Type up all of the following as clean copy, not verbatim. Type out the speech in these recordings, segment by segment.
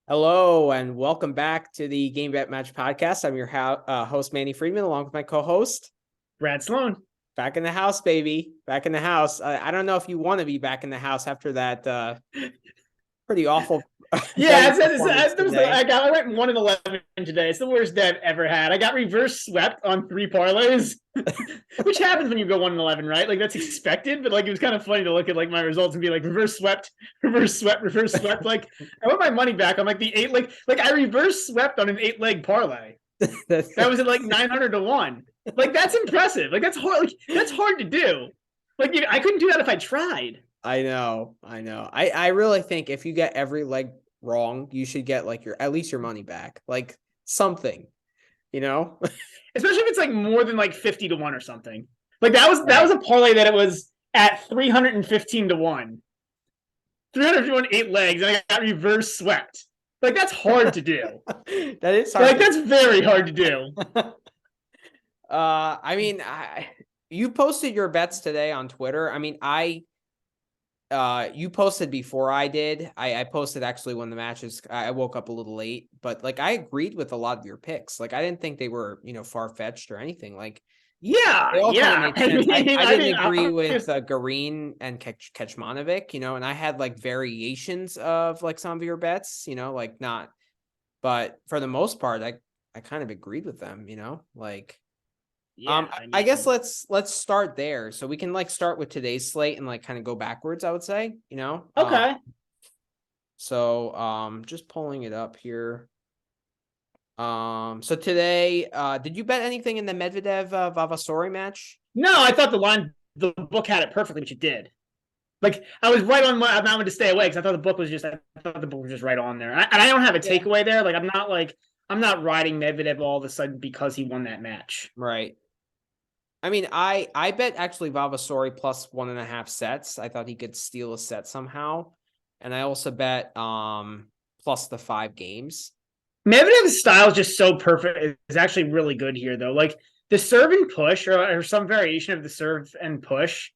Hello and welcome back to the Game Bet Match podcast. I'm your host, Manny Friedman, along with my co-host, Brad Sloan. Back in the house, baby. Back in the house. I don't know if you want to be back in the house after that pretty awful Yeah, performance today. I went 1-11 today. It's the worst day I've ever had. I got reverse swept on 3 parlays, which happens when you go 1-11, right? Like that's expected, but like it was kind of funny to look at like my results and be like reverse swept, reverse swept, reverse swept. Like I want my money back on like the 8 like I reverse swept on an 8-leg parlay. That was at like 900 to 1. Like that's impressive. Like that's hard. Like that's hard to do. Like I couldn't do that if I tried. I know. I really think if you get every leg wrong, you should get like at least your money back. Like something, you know? Especially if it's like more than like 50 to 1 or something. Like that was a parlay that it was at 315 to 1. 351 8 legs, and I got reverse swept. Like that's hard to do. That is hard. Like that's very hard to do. I mean, you posted your bets today on Twitter. I mean, you posted before I did. I posted actually when the matches, I woke up a little late, but like I agreed with a lot of your picks. Like I didn't think they were, far-fetched or anything. Like Yeah. they all kind of made sense. I didn't agree with just... Garin and Kecmanovic, and I had like variations of like some of your bets, like not, but for the most part, I kind of agreed with them, like. Yeah, I guess let's start there. So we can like start with today's slate and like kind of go backwards, I would say, Okay. So just pulling it up here. So today, did you bet anything in the Medvedev Vavasori match? No, I thought the book had it perfectly, which it did. Like I was right on my amount to stay away because I thought the book was just right on there. And I don't have a takeaway there. Like I'm not riding Medvedev all of a sudden because he won that match. Right. I mean, I bet actually Vavasori plus 1.5 sets. I thought he could steal a set somehow. And I also bet plus the 5 games. Medvedev's style is just so perfect. It's actually really good here, though. Like the serve and push, or some variation of the serve and push,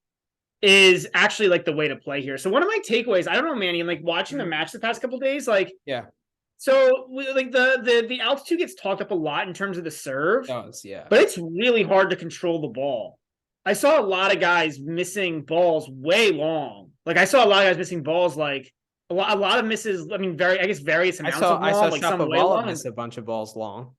is actually like the way to play here. So one of my takeaways, I don't know, Manny, and like watching the match the past couple of days, like yeah. So like the altitude gets talked up a lot in terms of the serve. It does, yeah. But it's really hard to control the ball. I saw a lot of guys missing balls way long. Like I saw a lot of guys missing balls like a lot of misses. I mean, various amounts of long. I saw like some way long. Miss a bunch of balls long.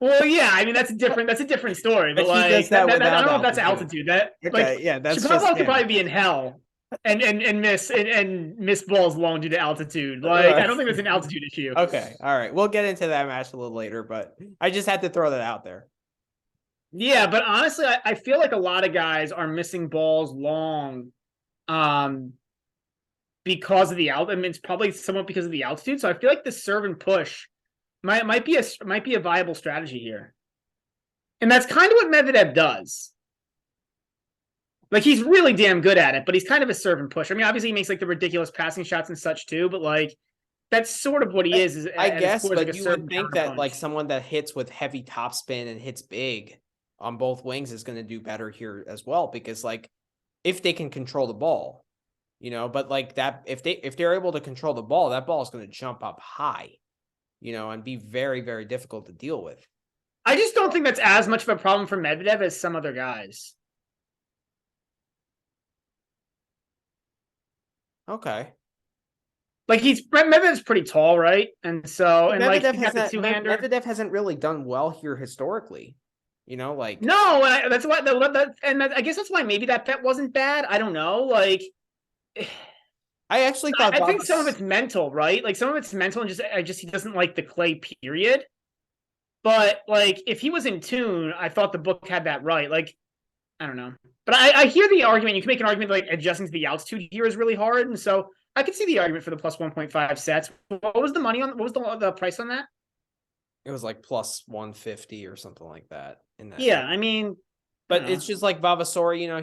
Well, yeah, I mean that's a different story. But like I don't know if that's altitude. That okay, like, yeah, that's Shapovalov could probably be in hell and miss balls long due to altitude. Like I don't think that's an altitude issue. Okay, all right, we'll get into that match a little later, but I just had to throw that out there. Yeah, but honestly, I feel like a lot of guys are missing balls long, because of the altitude. I mean, it's probably somewhat because of the altitude. So I feel like the serve and push might be a viable strategy here, and that's kind of what Medvedev does. Like he's really damn good at it, but he's kind of a serve and push. I mean, obviously he makes like the ridiculous passing shots and such too, but like that's sort of what he is I guess, but like you would think that like someone that hits with heavy topspin and hits big on both wings is going to do better here as well, because like if they can control the ball, but like that, if they're able to control the ball, that ball is going to jump up high, and be very, very difficult to deal with. I just don't think that's as much of a problem for Medvedev as some other guys. Okay. Like Medvedev's pretty tall, right? And so, and Medvedev hasn't really done well here historically. Like no, that's why I guess that's why maybe that bet wasn't bad. I don't know. Like I actually thought I think some of it's mental, right? Like some of it's mental and just he doesn't like the clay, period. But like if he was in tune, I thought the book had that right. Like, I don't know. But I hear the argument. You can make an argument like adjusting to the altitude here is really hard. And so I could see the argument for the plus 1.5 sets. What was the money on? What was the price on that? It was like plus 150 or something like that. Yeah, I mean, but it's just like Vavasori.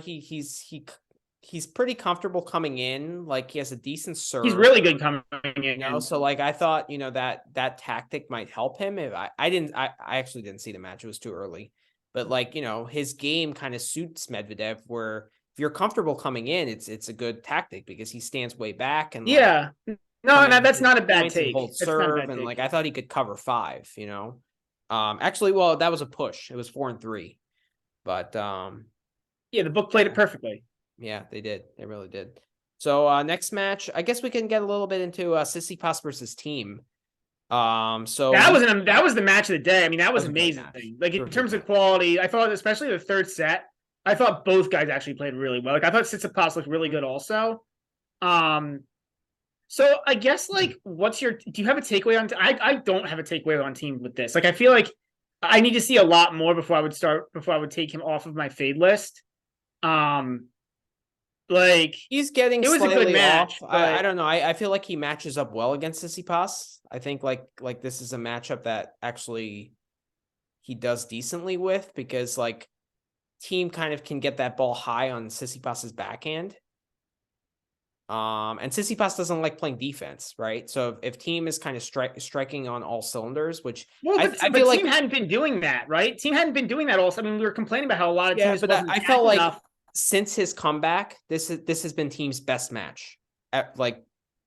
He's pretty comfortable coming in. Like he has a decent serve. He's really good coming in. So like I thought, that tactic might help him. If I actually didn't see the match. It was too early. But like, his game kind of suits Medvedev, where if you're comfortable coming in, it's a good tactic because he stands way back and yeah. No, that's not a bad points and take. hold That's not a serve, bad and take. like I thought he could cover 5. Actually, well, that was a push. It was 4-3, but Yeah, the book played it perfectly. yeah, they did. They really did. So next match, I guess we can get a little bit into Tsitsipas versus Team. So that was the match of the day. I mean, that was amazing. Like in terms of quality, I thought especially the third set, I thought both guys actually played really well. Like I thought Tsitsipas looked really good also. So I guess like do you have a takeaway on I don't have a takeaway on Team with this. Like I feel like I need to see a lot more before I would take him off of my fade list. Like he's getting it was a good match. Off. I don't know. I feel like he matches up well against Tsitsipas. I think like this is a matchup that actually he does decently with, because like Team kind of can get that ball high on Tsitsipas's backhand. And Tsitsipas doesn't like playing defense, right? So if Team is kind of striking on all cylinders, which I feel like Team hadn't been doing that, right? Team hadn't been doing that also. I mean, we were complaining about how a lot of teams wasn't I felt like enough. Since his comeback, this has been Team's best match at like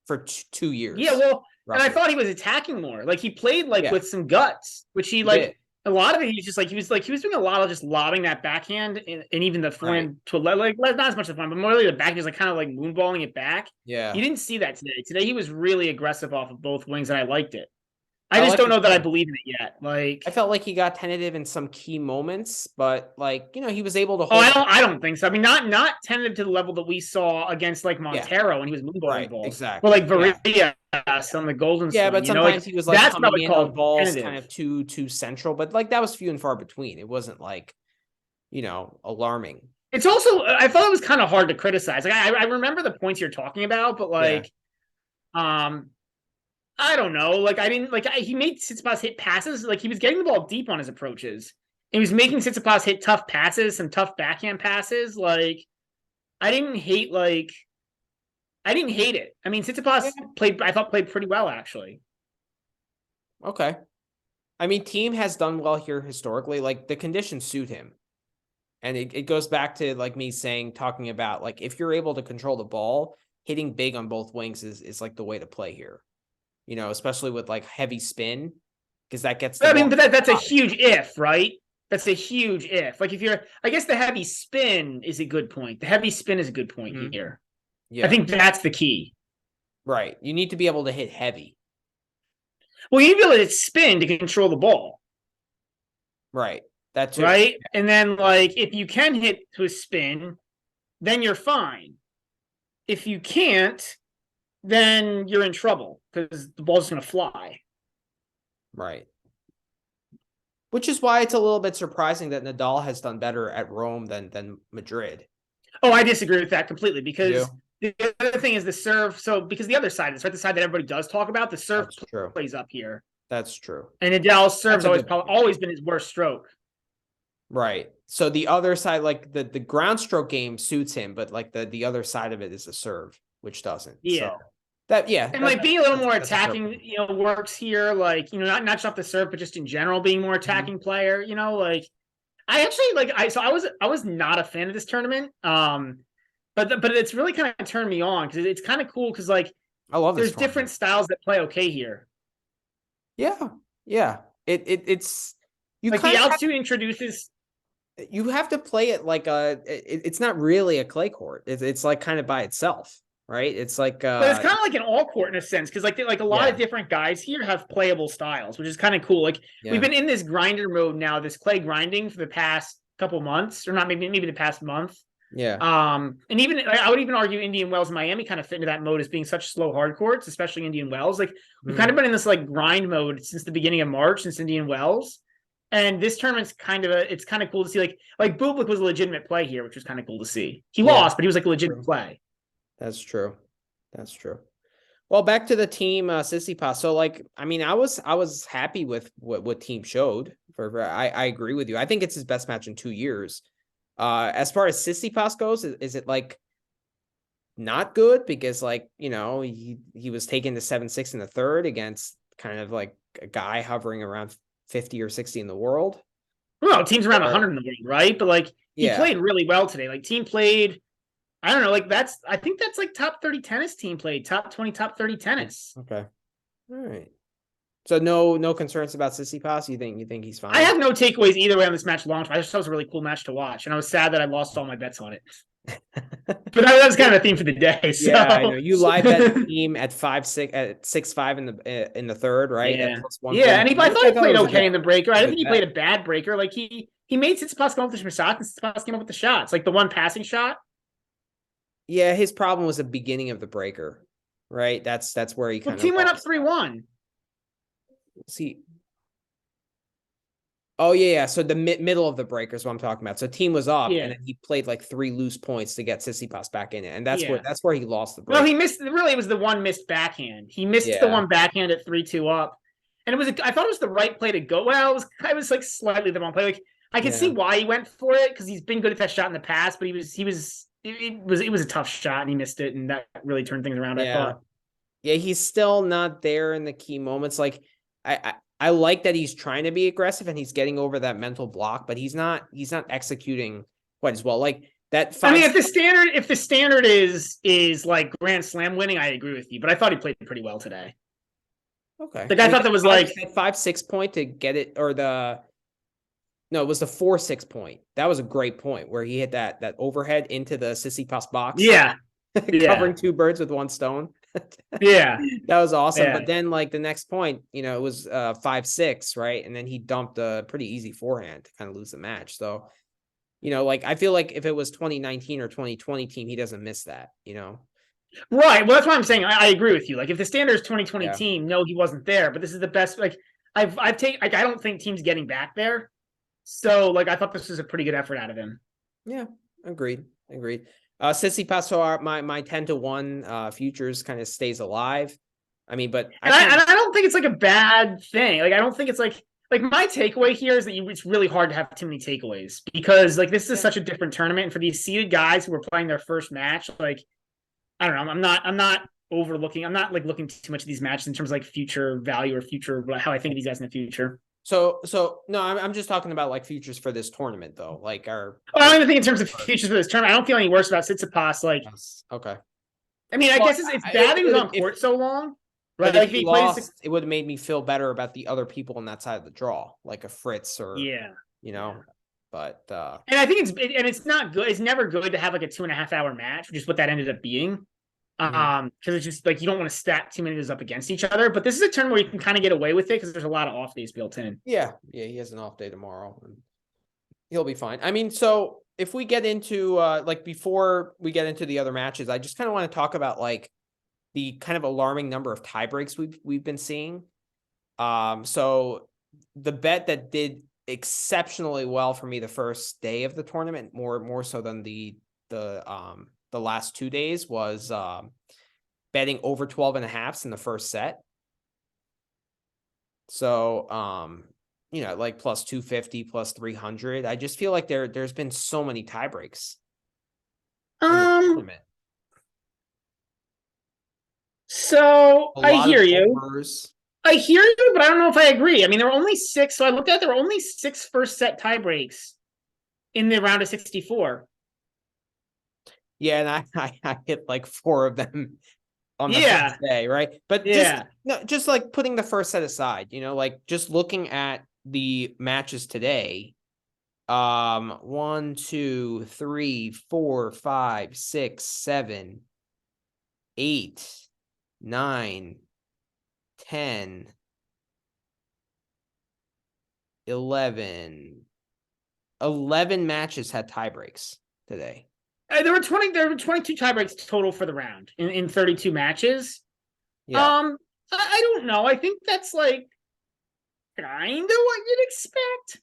for 2 years. Yeah, well, roughly. And I thought he was attacking more. Like he played with some guts, which he like. Did. A lot of it, he was doing a lot of just lobbing that backhand and even the forehand to like not as much the forehand, but more like the backhand, just like kind of like moonballing it back. Yeah, you didn't see that today. Today he was really aggressive off of both wings, and I liked it. I just don't know that I believe in it yet. Like I felt like he got tentative in some key moments, but like he was able to hold. I don't think so. I mean, not tentative to the level that we saw against like Montero when he was moonballing balls. Exactly. But like Varia on the Golden Swing. But sometimes he was like that's coming in on balls kind of too central, but like that was few and far between. It wasn't like alarming. It's also I thought it was kind of hard to criticize. Like I remember the points you're talking about, but like I don't know. Like I didn't like he made Tsitsipas hit passes. Like he was getting the ball deep on his approaches. He was making Tsitsipas hit tough passes, some tough backhand passes. Like I didn't hate it. I mean, Tsitsipas played pretty well actually. Okay. I mean, Team has done well here historically. Like the conditions suit him. And it goes back to like me talking about like if you're able to control the ball, hitting big on both wings is like the way to play here. Especially with like heavy spin, because that gets. But that's a huge if, right? That's a huge if. Like I guess the heavy spin is a good point. The heavy spin is a good point here. Yeah, I think that's the key. Right, you need to be able to hit heavy. Well, you need to be able to spin to control the ball. Right, that's right. And then like if you can hit to a spin, then you're fine. If you can't, then you're in trouble because the ball's going to fly. Right. Which is why it's a little bit surprising that Nadal has done better at Rome than Madrid. Oh, I disagree with that completely because the other thing is the serve. So because the other side is right, the side that everybody does talk about, the serve plays up here. That's true. And Nadal's serve's always been his worst stroke. Right. So the other side, like the ground stroke game suits him, but like the other side of it is the serve, which doesn't. Yeah. So and like being a little more attacking, works here. Like, not just off the serve, but just in general, being more attacking player. Like I actually I was not a fan of this tournament. But it's really kind of turned me on because it's kind of cool because like I love there's different styles that play okay here. Yeah. It's like the altitude introduces. You have to play it like it's not really a clay court. It's like kind of by itself, right? It's like but it's kind of like an all court in a sense because like a lot of different guys here have playable styles, which is kind of cool. Like we've been in this grinder mode now, this clay grinding for the past couple months, or not maybe the past month. Yeah. And even I would even argue Indian Wells and Miami kind of fit into that mode as being such slow hard courts, especially Indian Wells. Like we've kind of been in this like grind mode since the beginning of March, since Indian Wells. And this tournament's it's kind of cool to see. Like Bublik was a legitimate play here, which was kind of cool to see. He lost, but he was like a legitimate play. That's true. Well, back to the Team Tsitsipas. So like, I mean, I was happy with what Team showed. I agree with you. I think it's his best match in 2 years. As far as Tsitsipas goes, is it like not good because like he was taken to 7-6 in the third against kind of like a guy hovering around 50 or 60 in the world? Well, Team's around 100 in the world, right? But like he played really well today. Like Team played, I don't know. Like I think that's like top 30 tennis team played, top 20, top 30 tennis. Okay. All right. So no concerns about Tsitsipas? You think he's fine? I have no takeaways either way on this match launch. I just thought it was a really cool match to watch, and I was sad that I lost all my bets on it. But that was kind of a theme for the day. So. Yeah, I know. You live bet the team at 6-5 in the third, right? Yeah, Yeah, and I thought he played okay in the breaker. I didn't think he bet. played a bad breaker. Like he made Tsitsipas come up with some shots, and Tsitsipas came up with the shots. Like the one passing shot. Yeah, his problem was the beginning of the breaker, right? That's where he kind of team went up 3-1. See. Oh yeah. So the middle of the breaker is what I'm talking about. So team was up, and then he played like 3 loose points to get Tsitsipas back in it, and that's where he lost the break. No, he missed. Really, it was the one missed backhand. He missed the one backhand at 3-2 up, and it was. I thought it was the right play to go. Well, I was like slightly the wrong play. Like I can see why he went for it because he's been good at that shot in the past, but it was a tough shot and he missed it, and that really turned things around. I thought. Yeah, he's still not there in the key moments. Like I like that he's trying to be aggressive and he's getting over that mental block, but he's not executing quite as well. Like that. I mean, if the standard is like Grand Slam winning, I agree with you. But I thought he played pretty well today. Okay. Like I thought that was like 5-6 point to get it, or it was the 4-6 point. That was a great point where he hit that overhead into the Tsitsipas box. Yeah. Covering 2 birds with 1 stone. Yeah, that was awesome. Yeah. But then like the next point, it was 5-6, right? And then he dumped a pretty easy forehand to kind of lose the match. So, like I feel like if it was 2019 or 2020 team, he doesn't miss that, Right. Well, that's why I'm saying I agree with you. Like if the standard is 2020 team, no, he wasn't there. But this is the best. Like I've taken. Like I don't think team's getting back there. So like I thought this was a pretty good effort out of him. Yeah, agreed. Tsitsipas, so my 10-1 futures kind of stays alive. I mean, but I don't think it's like a bad thing. Like I don't think it's like my takeaway here is that it's really hard to have too many takeaways because like this is such a different tournament, and for these seeded guys who are playing their first match, like I don't know, I'm not overlooking. I'm not like looking too much at these matches in terms of like future value or future how I think of these guys in the future. So no, I'm just talking about like futures for this tournament though. Like I don't even think in terms of futures for this tournament. I don't feel any worse about Tsitsipas. Like, okay. I mean, I guess it's bad that he was on court so long. Right, like if he lost, it would have made me feel better about the other people on that side of the draw, like a Fritz or But and I think it's not good. It's never good to have like a 2.5-hour match, which is what that ended up being. Because it's just like you don't want to stack too many of those up against each other. But this is a turn where you can kind of get away with it because there's a lot of off days built in. Yeah, he has an off day tomorrow, and he'll be fine. I mean, so if we get into like before we get into the other matches, I just kind of want to talk about like the kind of alarming number of tie breaks we've been seeing. So the bet that did exceptionally well for me the first day of the tournament, more so than the last 2 days, was betting over 12.5 in the first set. So, like plus 250, plus 300. I just feel like there's been so many tie breaks. So I hear you. I hear you, but I don't know if I agree. I mean, there were only 6. So I looked at there were only 6 first set tie breaks in the round of 64. Yeah, and I hit like 4 of them on the first day, right? But just like putting the first set aside, like just looking at the matches today. 1, 2, 3, 4, 5, 6, 7, 8, 9, 10, 11 matches had tie breaks today. There were 22 tie breaks total for the round in 32 matches. Yeah. I don't know. I think that's like kind of what you'd expect.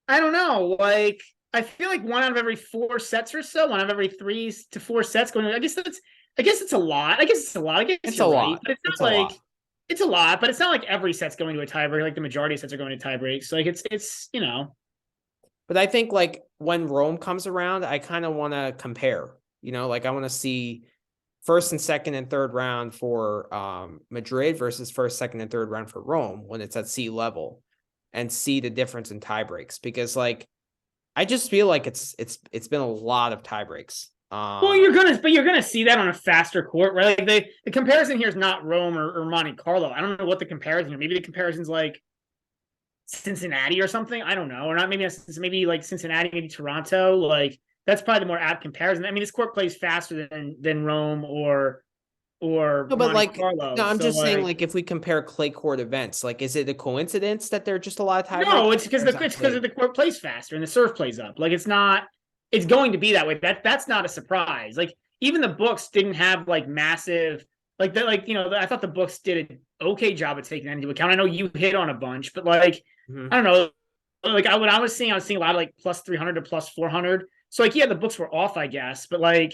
I don't know. Like I feel like 1 out of every 4 sets or so, 1 out of every 3 to 4 sets going. I guess it's a lot. I guess it's a lot. I guess it's a lot. But it's not like it's a lot. But it's not like every set's going to a tiebreak. Like the majority of sets are going to tie breaks. Like it's. But I think like when Rome comes around, I kind of want to compare. Like I want to see first and second and third round for Madrid versus first, second, and third round for Rome when it's at sea level, and see the difference in tie breaks, because like I just feel like it's been a lot of tie breaks. Well, you're gonna see that on a faster court, right? Like the comparison here is not Rome or Monte Carlo. I don't know what the comparison here. Maybe the comparison's like Cincinnati or something. I don't know, or not. Maybe like Cincinnati, maybe Toronto. Like that's probably the more apt comparison. I mean, this court plays faster than Rome or No, but Monte like, Carlo. no, I'm So just saying, like, like, if we compare clay court events, like, is it a coincidence that they're just a lot of tiebreakers? no, it's because Or is that the court plays faster and the serve plays up. Like it's not. It's going to be that way. That's not a surprise. Like even the books didn't have like massive I thought the books did an okay job of taking that into account. I know you hit on a bunch, but like Mhm. I don't know. Like I was seeing a lot of like plus 300 to plus 400. So like yeah, the books were off, I guess, but like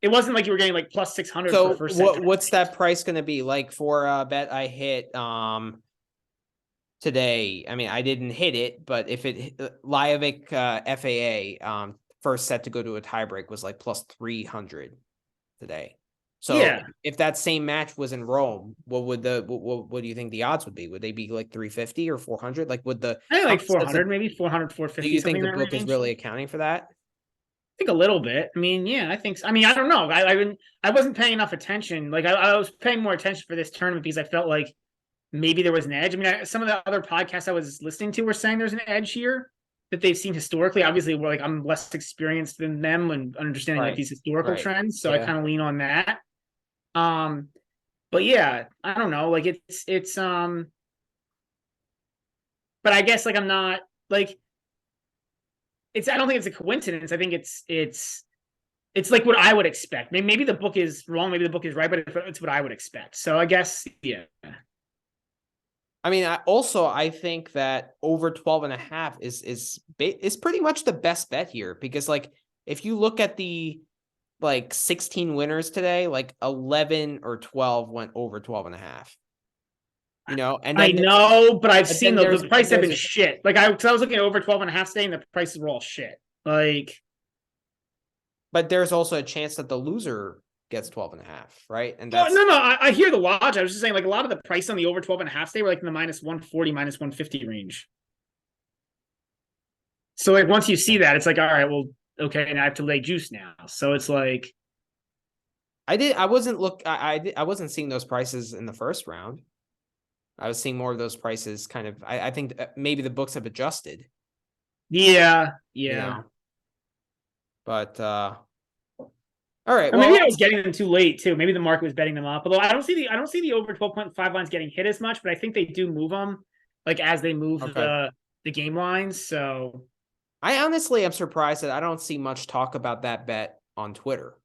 it wasn't like you were getting like plus 600 for So first set. what's that price going to be like for a bet I hit today? I mean, I didn't hit it, but if it Liovic FAA first set to go to a tiebreak was like plus 300 today. So Yeah, if that same match was in Rome, what do you think the odds would be? Would they be like 350 or 400? Like would the I think how like much does 400, maybe 400, do 450, you think something the in that book is range. really accounting for that? I think a little bit. I mean, yeah, I think so. I mean, I don't know. I wasn't paying enough attention. Like I was paying more attention for this tournament because I felt like maybe there was an edge. I mean, some of the other podcasts I was listening to were saying there's an edge here that they've seen historically. Obviously, we're like I'm less experienced than them and understanding like Right. these historical Right. trends, so I Yeah. kind of lean on that. Um, but yeah, I don't know. Like but I guess like I'm not like I don't think it's a coincidence. I think it's like what I would expect. Maybe the book is wrong, maybe the book is right, but it's what I would expect. So I guess yeah. I mean, I think that over 12 and a half is pretty much the best bet here because like if you look at the like 16 winners today, like 11 or 12 went over 12 and a half. You know, and I then know, but I've but seen then the price have there's been shit. Like I was looking at over 12 and a half today and the prices were all shit. Like but there's also a chance that the loser gets 12 and a half, right? And oh, that's no, I hear the logic. I was just saying like a lot of the price on the over 12 and a half today were like in the minus 140, minus 150 range. So like once you see that, it's like, all right, well, okay, and I have to lay juice now. So it's like I wasn't seeing those prices in the first round. I was seeing more of those prices kind of I think maybe the books have adjusted, yeah, you yeah. know. But all right, Or well, maybe I was getting them too late too. Maybe the market was betting them up. Although I don't see the over 12.5 lines getting hit as much, but I think they do move them like as they move okay. the game lines. So I honestly am surprised that I don't see much talk about that bet on Twitter.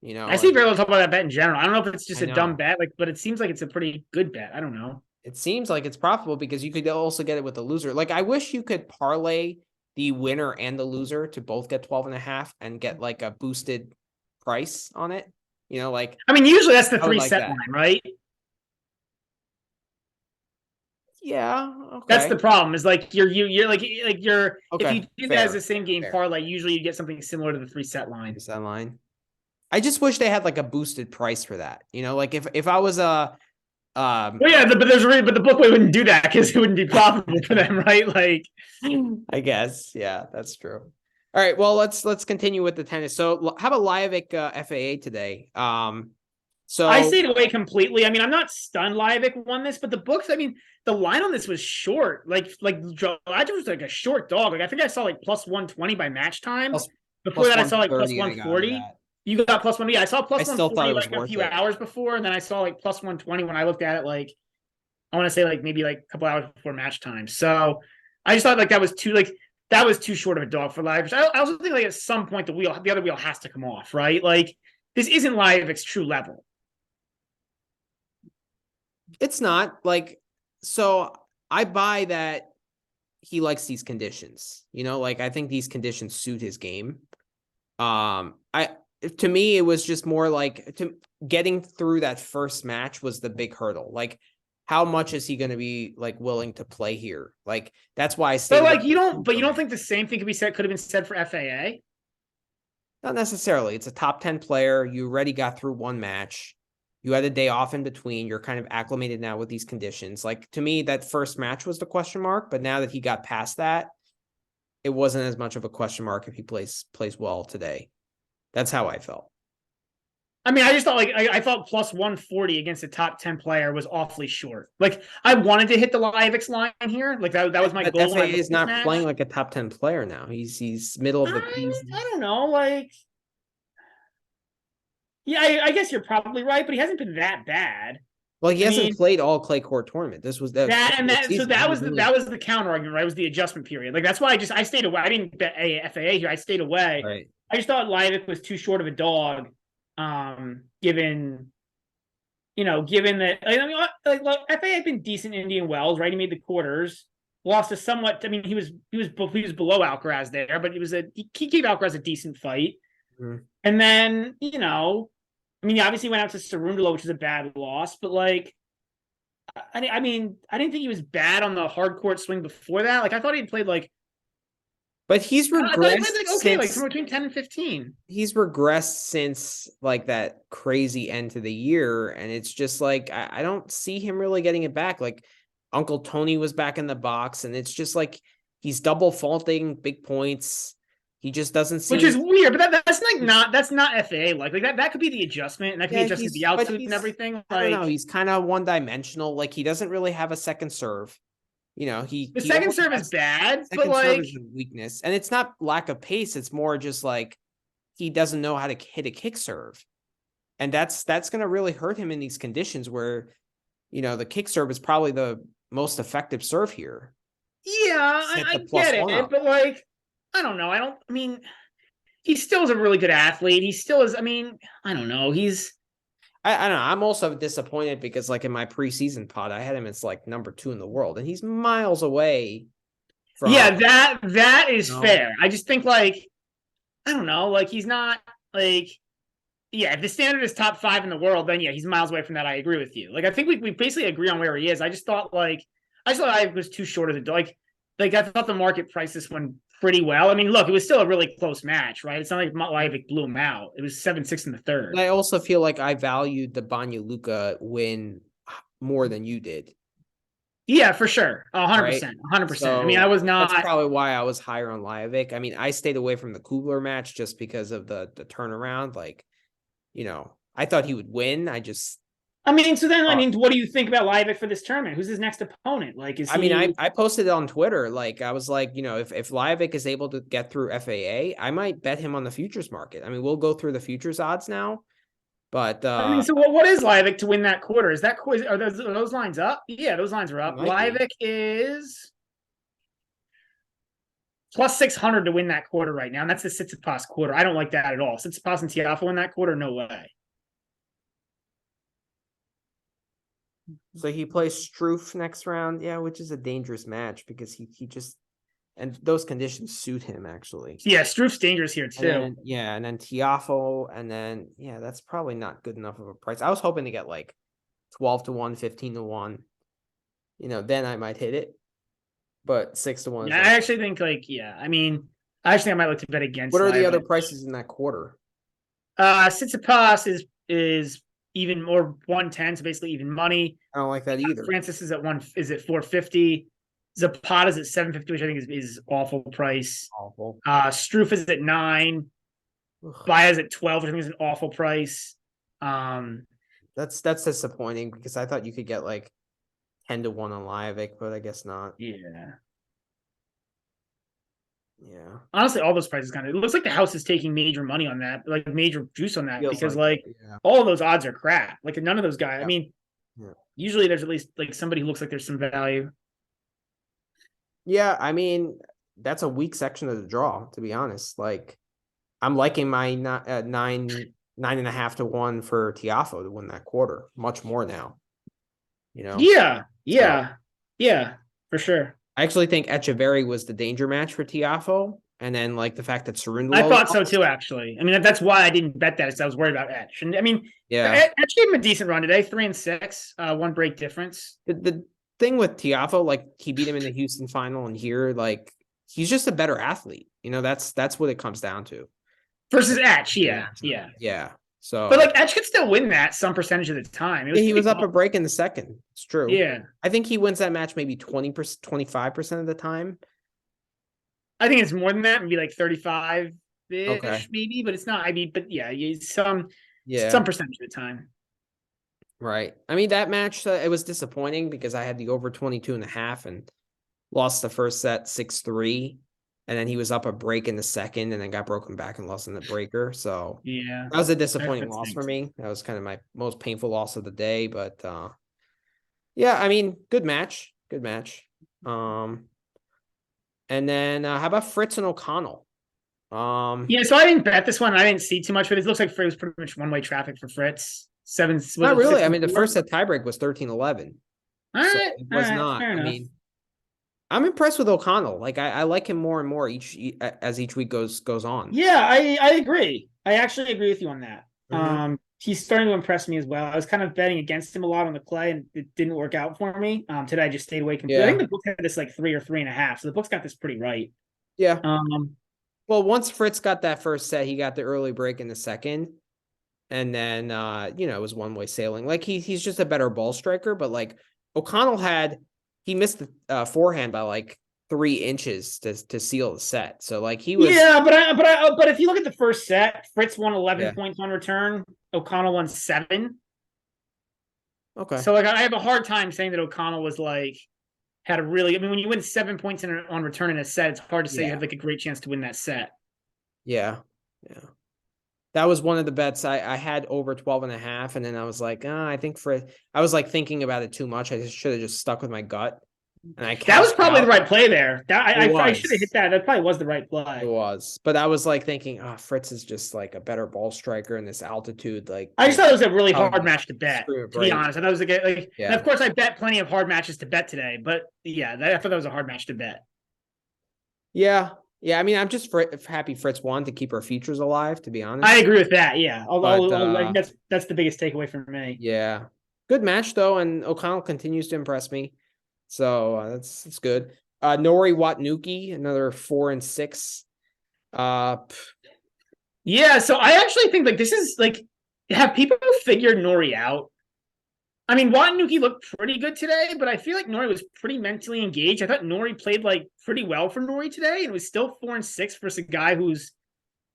You know, I see like very little talk about that bet in general. I don't know if it's just I a dumb know. bet, like, but it seems like it's a pretty good bet. I don't know. It seems like it's profitable because you could also get it with the loser. Like I wish you could parlay the winner and the loser to both get 12 and a half and get like a boosted price on it. You know, like I mean, usually that's the I would three like set that. line, right? Yeah. That's the Okay. problem. Is like you're like you're if you Okay. do that as a Fair. same game Fair. parlay, usually you get something similar to the three set line. Is that line? I just wish they had like a boosted price for that. You know, like if I was a Well, yeah, but the booklet wouldn't do that because it wouldn't be profitable for them, right? Like, I guess. Yeah, that's true. All right. Well, let's continue with the tennis. So how about Liovic FAA today? I So stayed away completely. I mean, I'm not stunned Liavic won this, but the books, I mean, the line on this was short. Like Elijah was like a short dog. Like I think I saw like plus 120 by match time. plus Before plus that, I saw like plus 130, I got it 140. at. You got plus one. Yeah, I saw I plus still thought 140 it was like a worth few it. hours before, and then I saw like plus 120 when I looked at it like I want to say like maybe like a couple hours before match time. So I just thought like that was too short of a dog for Live. I also think like at some point the other wheel has to come off, right? Like this isn't Livic's true level. It's not like so I buy that he likes these conditions. You know, like I think these conditions suit his game. I to me it was just more like to getting through that first match was the big hurdle. Like how much is he going to be like willing to play here? Like that's why I stayed But away like you don't think the same thing could have been said for FAA? Not necessarily. It's a top 10 player. You already got through one match. You had a day off in between. You're kind of acclimated now with these conditions. Like to me, that first match was the question mark, but now that he got past that, it wasn't as much of a question mark if he plays well today. That's how I felt. I mean, I just thought like I thought plus 140 against a top 10 player was awfully short. Like I wanted to hit the Livex line here. Like that was my But goal. FAA is not playing like a top 10 player now. He's middle of the I don't know. Like, yeah, I guess you're probably right, but he hasn't been that bad. Well, he hasn't played all clay court tournament. This was that and that season. So that was the counter argument, right? It was the adjustment period. Like that's why I stayed away. I didn't bet FAA here. I stayed away. Right. I just thought Livex was too short of a dog. Given that I mean, like FA had been decent in Indian Wells, right? He made the quarters, lost to somewhat. I mean, he was below Alcaraz there, but he gave Alcaraz a decent fight. Mm-hmm. And then I mean, he obviously went out to Cerundolo, which is a bad loss, but like, I mean, I didn't think he was bad on the hard court swing before that. Like, I thought he'd played like. But he's regressed like from between 10 and 15. He's regressed since like that crazy end to the year. And it's just like, I don't see him really getting it back. Like Uncle Tony was back in the box, and it's just like he's double faulting big points. He just doesn't seem, which is weird, but that's not FAA like that could be the adjustment, and that could be adjusting the altitude and everything. Like, I don't know, he's kind of one dimensional. Like he doesn't really have a second serve. The second serve is bad, but like serve is a weakness, and it's not lack of pace. It's more just like he doesn't know how to hit a kick serve, and that's going to really hurt him in these conditions where, the kick serve is probably the most effective serve here. Yeah, I get it, but like, I don't know. I mean, he still is a really good athlete. He still is. I mean, I don't know. I don't know. I'm also disappointed because, like, in my preseason pod, I had him as like number 2 in the world, and he's miles away from. Yeah, that is fair. I just think, like, I don't know. Like, he's not like, yeah. If the standard is top 5 in the world, then yeah, he's miles away from that. I agree with you. Like, I think we basically agree on where he is. I thought I was too short of the like I thought the market priced this one pretty well. I mean, look, it was still a really close match, right? It's not like Livex blew him out. It was 7-6 in the third. But I also feel like I valued the Banja Luka win more than you did. Yeah, for sure. 100%. 100%. I mean, I was not. That's probably why I was higher on Livex. I mean, I stayed away from the Kugler match just because of the turnaround. Like, I thought he would win. I mean, what do you think about Livex for this tournament? Who's his next opponent? Like, I posted it on Twitter. Like, I was like, if Livex is able to get through FAA, I might bet him on the futures market. I mean, we'll go through the futures odds now, but so what is Livex to win that quarter? Is that quiz? Are those lines up? Yeah, those lines are up. Livex is plus 600 to win that quarter right now, and that's the Tsitsipas quarter. I don't like that at all. Tsitsipas and Tiafoe in that quarter, no way. So he plays Struff next round, yeah, which is a dangerous match because he just, and those conditions suit him actually. Yeah, Struff's dangerous here too. And then Tiafoe, and then that's probably not good enough of a price. I was hoping to get like 12-1, 15-1. Then I might hit it, but 6-1. Yeah, I actually think I mean, I might look to bet against. What are the other prices in that quarter? Tsitsipas is even more 110, so basically even money. I don't like that either. Francis is at 450. Zapata's at 750, which I think is awful price. Awful. Struff is at 9. Baez at 12, which I think is an awful price. That's disappointing because I thought you could get like 10-1 on Livex, but I guess not. Yeah. Honestly, all those prices it looks like the house is taking major money on that, like major juice on that, because all of those odds are crap. Like none of those guys. Yeah. I mean, usually there's at least like somebody who looks like there's some value. Yeah, I mean, that's a weak section of the draw, to be honest. Like, I'm liking my 9.5 to 1 for Tiafoe to win that quarter much more now. Yeah, for sure. I actually think Echeverry was the danger match for Tiafoe, and then like the fact that Cerundolo. I thought so too, actually. I mean, that's why I didn't bet that, because I was worried about Etch. And I mean, Etch gave him a decent run today, 3-6, 1 break difference. The thing with Tiafoe, like he beat him in the Houston final, and here, like he's just a better athlete. That's what it comes down to. Versus Etch, yeah. So, but like Etch could still win that some percentage of the time. He was up a break in the second. It's true. Yeah, I think he wins that match maybe 20%, 25% of the time. I think it's more than that. Maybe like 35. Okay. maybe, but it's not. I mean, but yeah, some Yeah. percentage of the time. Right. I mean, that match, it was disappointing because I had the over 22.5 and lost the first set 6-3. And then he was up a break in the second and then got broken back and lost in the breaker. So Yeah, that was a disappointing that loss for stinks. me. That was kind of my most painful loss of the day. But yeah, I mean, good match. Good match. And then how about Fritz and O'Connell? Yeah, so I didn't bet this one. I didn't see too much, but it looks like it was pretty much one-way traffic for Fritz. Was Not it really. I 6-4? mean, the first set tiebreak was 13-11. So it All was right, not. fair I enough. mean, I'm impressed with O'Connell. Like I like him more and more as each week goes on. Yeah, I agree. I actually agree with you on that. Mm-hmm. He's starting to impress me as well. I was kind of betting against him a lot on the clay, and it didn't work out for me. Today I just stayed away completely. I Yeah. think the book had this like 3 or 3.5, so the book's got this pretty right. Yeah. Um, Well, once Fritz got that first set, he got the early break in the second. And then it was one-way sailing. Like he's just a better ball striker, but like O'Connell he missed the forehand by like 3 inches to seal the set. So like he was yeah, but if you look at the first set, Fritz won 11 Yeah. points on return. O'Connell won 7. Okay. So like I have a hard time saying that O'Connell was like had a really. I mean, when you win 7 points on return in a set, it's hard to say you Yeah. had like a great chance to win that set. Yeah. Yeah. That was one of the bets I had over 12.5. And then I was like, I think I was like thinking about it too much. I should have just stuck with my gut. And I That was cashed probably the out. right play there. I should have hit Was. that. That probably was the right It play. was. But I was like thinking, Fritz is just like a better ball striker in this altitude. Like, I just thought it was a really probably hard gonna match to bet. screw a To be break. honest, I thought it was like, and Yeah. of course I bet plenty of hard matches to bet today. But yeah, I thought that was a hard match to bet. Yeah. Yeah. I mean, I'm just happy Fritz won to keep our futures alive, to be honest. I agree with that. Yeah, But I think that's the biggest takeaway for me. yeah. Good match though, and O'Connell continues to impress me. So that's good. Nori Watnuki, another 4 and 6. Yeah, so I actually think like this is like have people figured Nori out? I mean, Watanuki looked pretty good today, but I feel like Nori was pretty mentally engaged. I thought Nori played like pretty well for Nori today, and it was still 4 and 6 versus a guy who's,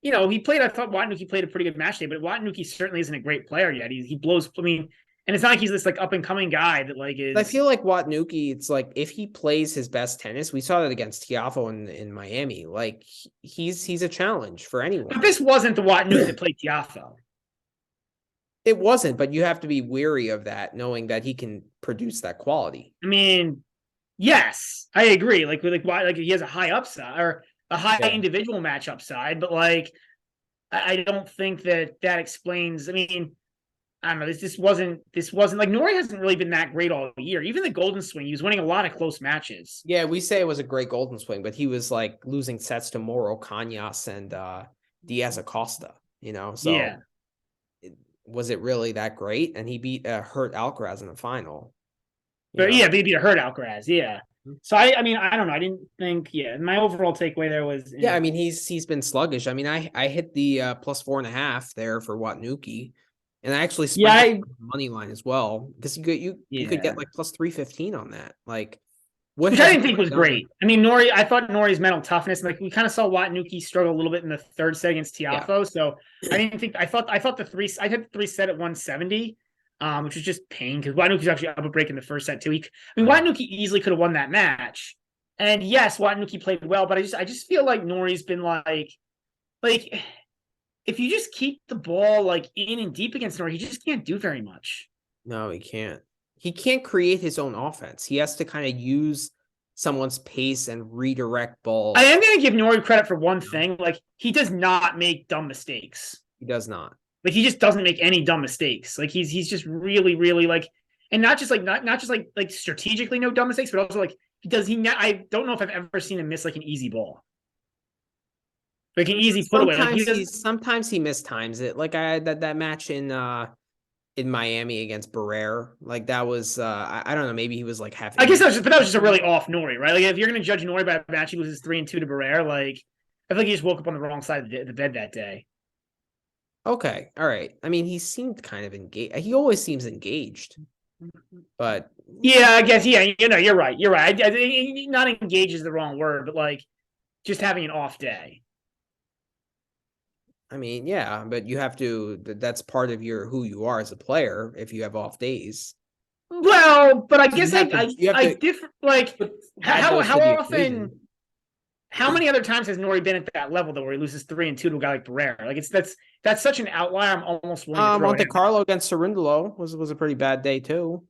he played. I thought Watanuki played a pretty good match today, but Watanuki certainly isn't a great player yet. He blows. I mean, and it's not like he's this like up and coming guy that like is. I feel like Watnuki, it's like if he plays his best tennis, we saw that against Tiafoe in Miami. Like he's a challenge for anyone. But this wasn't the Watanuki that played Tiafoe. It wasn't, but you have to be wary of that, knowing that he can produce that quality. I mean, yes, I agree. Like he has a high upside or a high individual match upside, but like I don't think that explains. I mean, I don't know. This wasn't like Nori hasn't really been that great all year. Even the Golden Swing, he was winning a lot of close matches. Yeah, we say it was a great Golden Swing, but he was like losing sets to Moro Cañas and Diaz Acosta. So yeah. Was it really that great? And he beat hurt Alcaraz in the final. But yeah, they beat a hurt Alcaraz. Yeah. So I mean, I don't know. I didn't think. Yeah, my overall takeaway there was. Yeah, I mean he's been sluggish. I mean I hit the +4.5 there for Watnuki, and I actually spent the money line as well because you could get like +315 on that. Like, which I didn't think was great. I mean, I thought Nori's mental toughness, like we kind of saw Watnuki struggle a little bit in the third set against Tiafoe. Yeah. So I didn't think. I thought I had the 3 set at 170. Which was just pain because Watanuki's actually up a break in the first set too. Watanuki easily could have won that match. And yes, Watanuki played well, but I just feel like Nori's been like if you just keep the ball like in and deep against Nori, he just can't do very much. No, he can't. He can't create his own offense. He has to kind of use someone's pace and redirect balls. I am going to give Nori credit for one thing. Like, he does not make dumb mistakes. He does not. Like, he just doesn't make any dumb mistakes. Like, he's just really, really like, and not just like strategically no dumb mistakes, but also like I don't know if I've ever seen him miss like an easy ball. Like an easy put away. Like sometimes he mistimes it. Like that match in Miami against Barrere. Like that was I don't know, maybe he was like half. I guess that was just a really off Nori, right? Like if you're gonna judge Nori by a match he loses 3-2 to Barrere, like I feel like he just woke up on the wrong side of the bed that day. Okay, all right. I mean, he seemed kind of engaged. He always seems engaged, but yeah, I guess you're right. You're right. Not engaged is the wrong word, but like just having an off day. I mean, yeah, but you have to. That's part of who you are as a player. If you have off days, Well, but I so guess you have I to differ. Like add those to how the often? equation. How many other times has Nori been at that level though, where he loses 3-2 to a guy like Barrera? Like that's such an outlier. I'm almost willing to throw it Monte in. Carlo against Cerundolo was a pretty bad day too.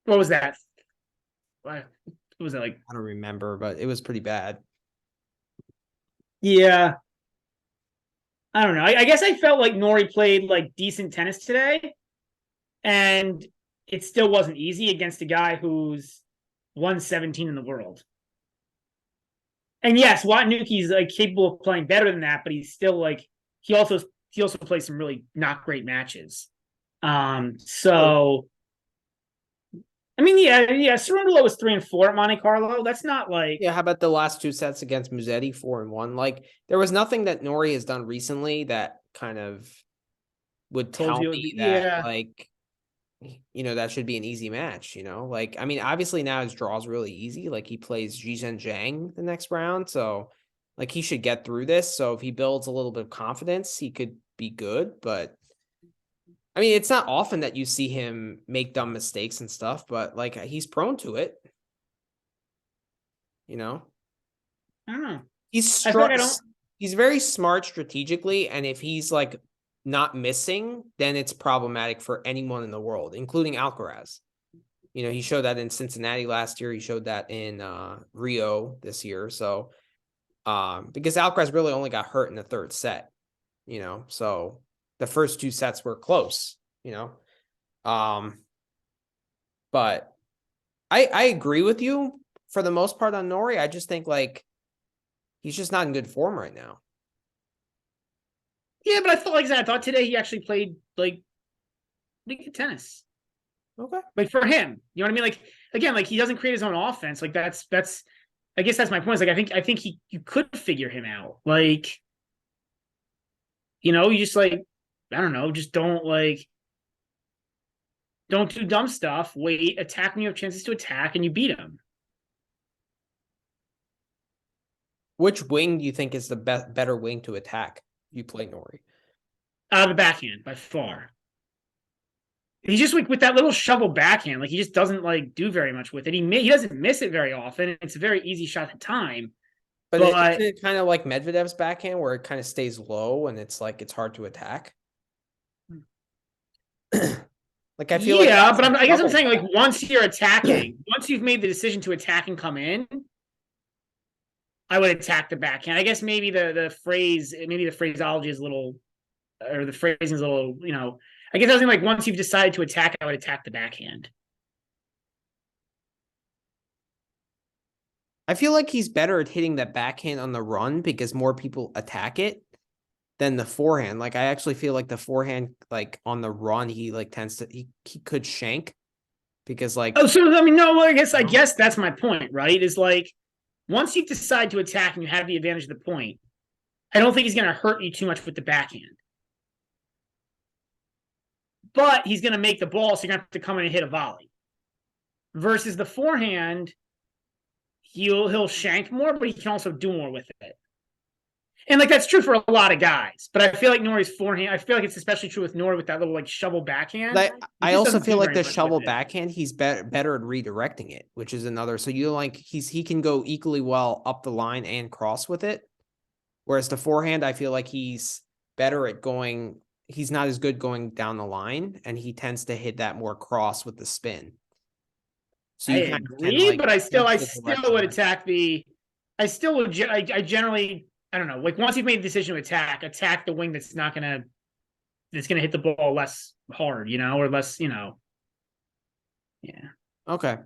What was that? What was that like? I don't remember, but it was pretty bad. Yeah, I don't know. I guess I felt like Nori played like decent tennis today, and it still wasn't easy against a guy who's 117 in the world. And yes, Watnuki's like capable of playing better than that, but he's still like he also plays some really not great matches. So I mean, yeah, Cerundolo was 3-4 at Monte Carlo. That's not like Yeah, how about the last two sets against Musetti, 4-1? Like there was nothing that Nori has done recently that kind of would told tell you. me that Yeah, like that should be an easy match, Like I mean, obviously now his draw is really easy. Like he plays Zhizhen Zhang the next round, so like he should get through this. So if he builds a little bit of confidence, he could be good, but I mean, it's not often that you see him make dumb mistakes and stuff, but like he's prone to it, you know. I don't know. He's I feel like I struck. don't. He's very smart strategically, and if he's like not missing, then it's problematic for anyone in the world, including Alcaraz. He showed that in Cincinnati last year. He showed that in Rio this year. So, because Alcaraz really only got hurt in the third set, so the first two sets were close, but I agree with you for the most part on Nori. I just think like he's just not in good form right now. Yeah, but I felt like that. I thought today he actually played like pretty good tennis. Okay. Like for him, you know what I mean? Like again, like he doesn't create his own offense. Like that's I guess that's my point. Is like I think you could figure him out. Like, you just like I don't know, just don't do dumb stuff. Wait, attack when you have chances to attack, and you beat him. Which wing do you think is the better wing to attack? You play Nori. The backhand by far. He's just like with that little shovel backhand, like he just doesn't like do very much with it. He doesn't miss it very often. It's a very easy shot at time. But isn't it kind of like Medvedev's backhand where it kind of stays low and it's like it's hard to attack? Like I feel but I guess I'm saying like once you're attacking, once you've made the decision to attack and come in, I would attack the backhand. I guess maybe the phraseology is a little, or the phrasing is a little, I guess I was thinking like once you've decided to attack, I would attack the backhand. I feel like he's better at hitting that backhand on the run because more people attack it than the forehand. Like I actually feel like the forehand, like on the run, he like tends to he could shank because like so I mean no, well, I guess that's my point, right? Is like once you decide to attack and you have the advantage of the point, I don't think he's going to hurt you too much with the backhand. But he's going to make the ball, so you're going to have to come in and hit a volley. Versus the forehand, he'll shank more, but he can also do more with it. And like that's true for a lot of guys, but I feel like Nori's forehand. I feel like it's especially true with Nori with that little like shovel backhand. I also feel like the shovel backhand, he's better at redirecting it, which is another. So he can go equally well up the line and cross with it, whereas the forehand, I feel like he's better at going. He's not as good going down the line, and he tends to hit that more cross with the spin. So I agree, but I still would attack the. I still would. I generally. I don't know. Like once you've made the decision to attack the wing that's gonna hit the ball less hard, or less, Yeah. Okay.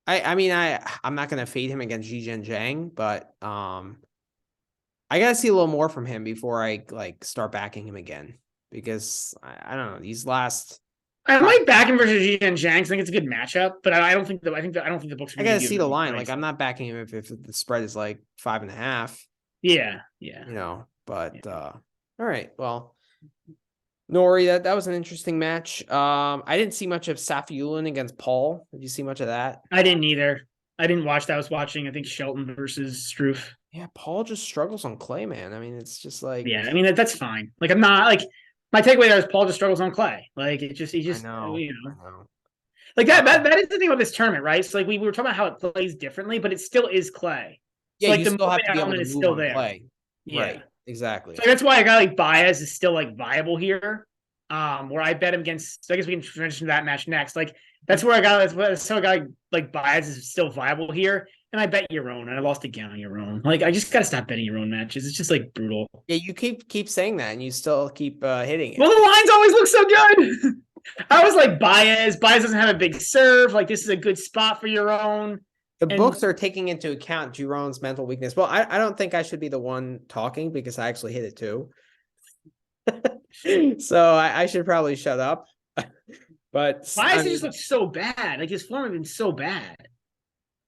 I mean, I'm not gonna fade him against Zhizhen Zhang, but I gotta see a little more from him before I like start backing him again because I don't know these last. I might back him versus Zhizhen Zhang. I think it's a good matchup, but I don't think the books. I gotta see the line. Like I'm not backing him if the spread is like 5.5. Yeah. But all right. Well, Nori, that was an interesting match. I didn't see much of Safiullin against Paul. Did you see much of that? I didn't either. I didn't watch that. I was watching, I think, Shelton versus Struff. Yeah, Paul just struggles on clay, man. I mean, it's just like, Yeah, I mean that's fine. Like I'm not like my takeaway there is Paul just struggles on clay. Like he just I know, you know I know. like that is the thing about this tournament, right? So like we were talking about how it plays differently, but it still is clay. Yeah, So like you the still have movement to be able element to is move still on there. clay. Yeah. Right, exactly. So that's why a guy like Baez is still like viable here. Where I bet him against. I guess we can transition to that match next. Like that's where that's how a guy like Baez is still viable here. And I bet your own, and I lost again on your own. Like I just gotta stop betting your own matches. It's just like brutal. Yeah, you keep saying that, and you still keep hitting Well, it. the lines always look so good. I was like Baez. Baez doesn't have a big serve. Like this is a good spot for your own. The And books are taking into account Giron's mental weakness. Well, I don't think I should be the one talking because I actually hit it too. So I should probably shut up. But I Baez mean, just looks so bad. Like his form has been so bad.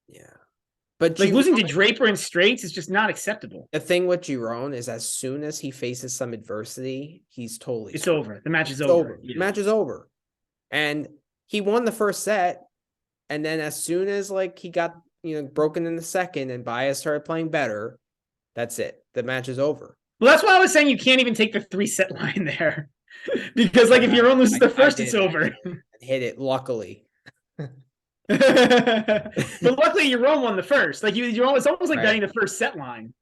yeah. But Like Giron, losing to Draper in straights is just not acceptable. the thing with Giron is as soon as he faces some adversity, he's totally It's screwed. over. The match is It's over. over. Yeah. Match is over. And he won the first set. And then as soon as like he got, broken in the second and Baez started playing better, that's it. The match is over. Well, that's why I was saying you can't even take the 3-set line there. Because like if your own loses the first, it's over. Hit it, luckily. But luckily your own won the first. Like it's almost like Right. betting the first set line.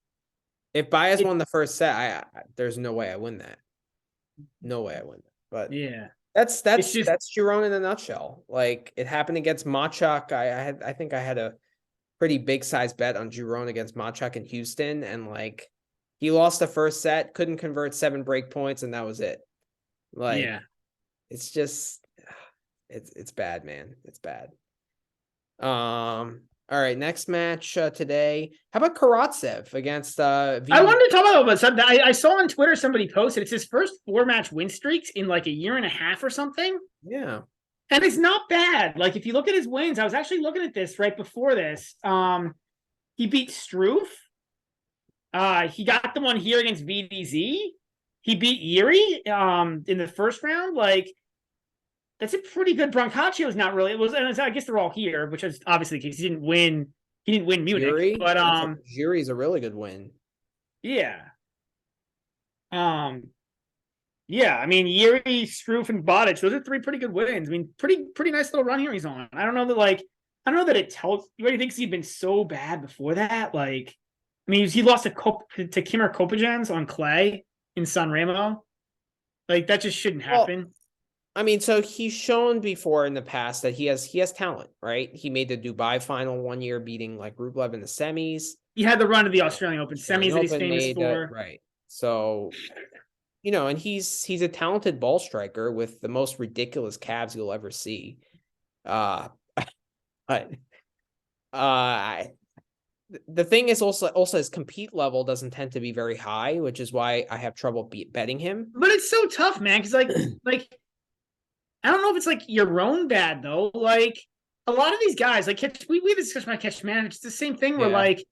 If Baez won the first set, there's no way I win that. No way I win that. But Yeah. that's just Giron in a nutshell. Like it happened against Machak. I think I had a pretty big size bet on Giron against Machak in Houston, and like he lost the first set, couldn't convert 7 break points, and that was it. Like yeah. it's just it's bad, man. It's bad. All right, next match today. How about Karatsev against I wanted to talk about something. I saw on Twitter somebody posted it's his first 4-match win streaks in like a year and a half or something. Yeah. And it's not bad. Like if you look at his wins, I was actually looking at this right before this. He beat Struff. He got the one here against VDZ. He beat Yuri in the first round. Like that's a pretty good. Brancaccio not really. It was, and I guess they're all here, which is obviously the case. He didn't win Munich, Yuri, but Yuri's a really good win. Yeah. Yeah, I mean Yuri, Struff, and Bodic, those are 3 pretty good wins. I mean, pretty nice little run here he's on. I don't know that it tells you what he thinks he'd been so bad before that. Like, I mean, he lost to Kimmer Kopajans on clay in San Remo. Like that just shouldn't happen. Well, I mean, so he's shown before in the past that he has talent, right? He made the Dubai final one year, beating like Rublev in the semis. He had the run of the Australian Open semis that he's famous for. Right. So, and he's a talented ball striker with the most ridiculous calves you'll ever see. But the thing is also his compete level doesn't tend to be very high, which is why I have trouble betting him. But it's so tough, man, because like I don't know if it's like your own bad though. Like a lot of these guys, like we have this discussion about catch man. It's the same thing where like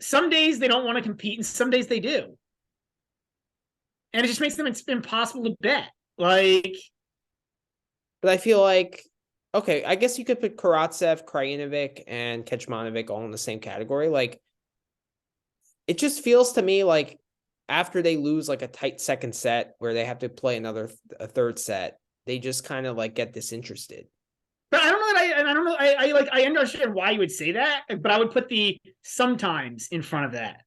some days they don't want to compete and some days they do, and it just makes them impossible to bet. Like, but I feel like okay, I guess you could put Karatsev, Krajinovic, and Kecmanovic all in the same category. Like, it just feels to me like after they lose like a tight second set where they have to play a third set, they just kind of like get disinterested. But I don't know that I understand why you would say that, but I would put the sometimes in front of that.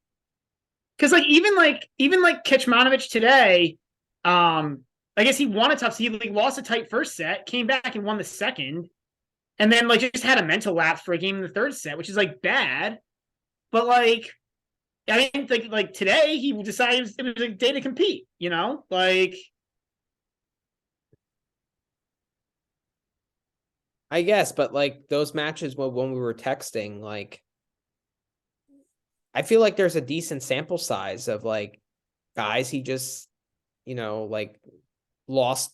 Because even Kecmanovic today, I guess he won a tough. So he lost a tight first set, came back and won the second, and then just had a mental lapse for a game in the third set, which is bad. But I think like today he decided it was a day to compete. I guess, but those matches when we were texting, I feel like there's a decent sample size of guys he just, lost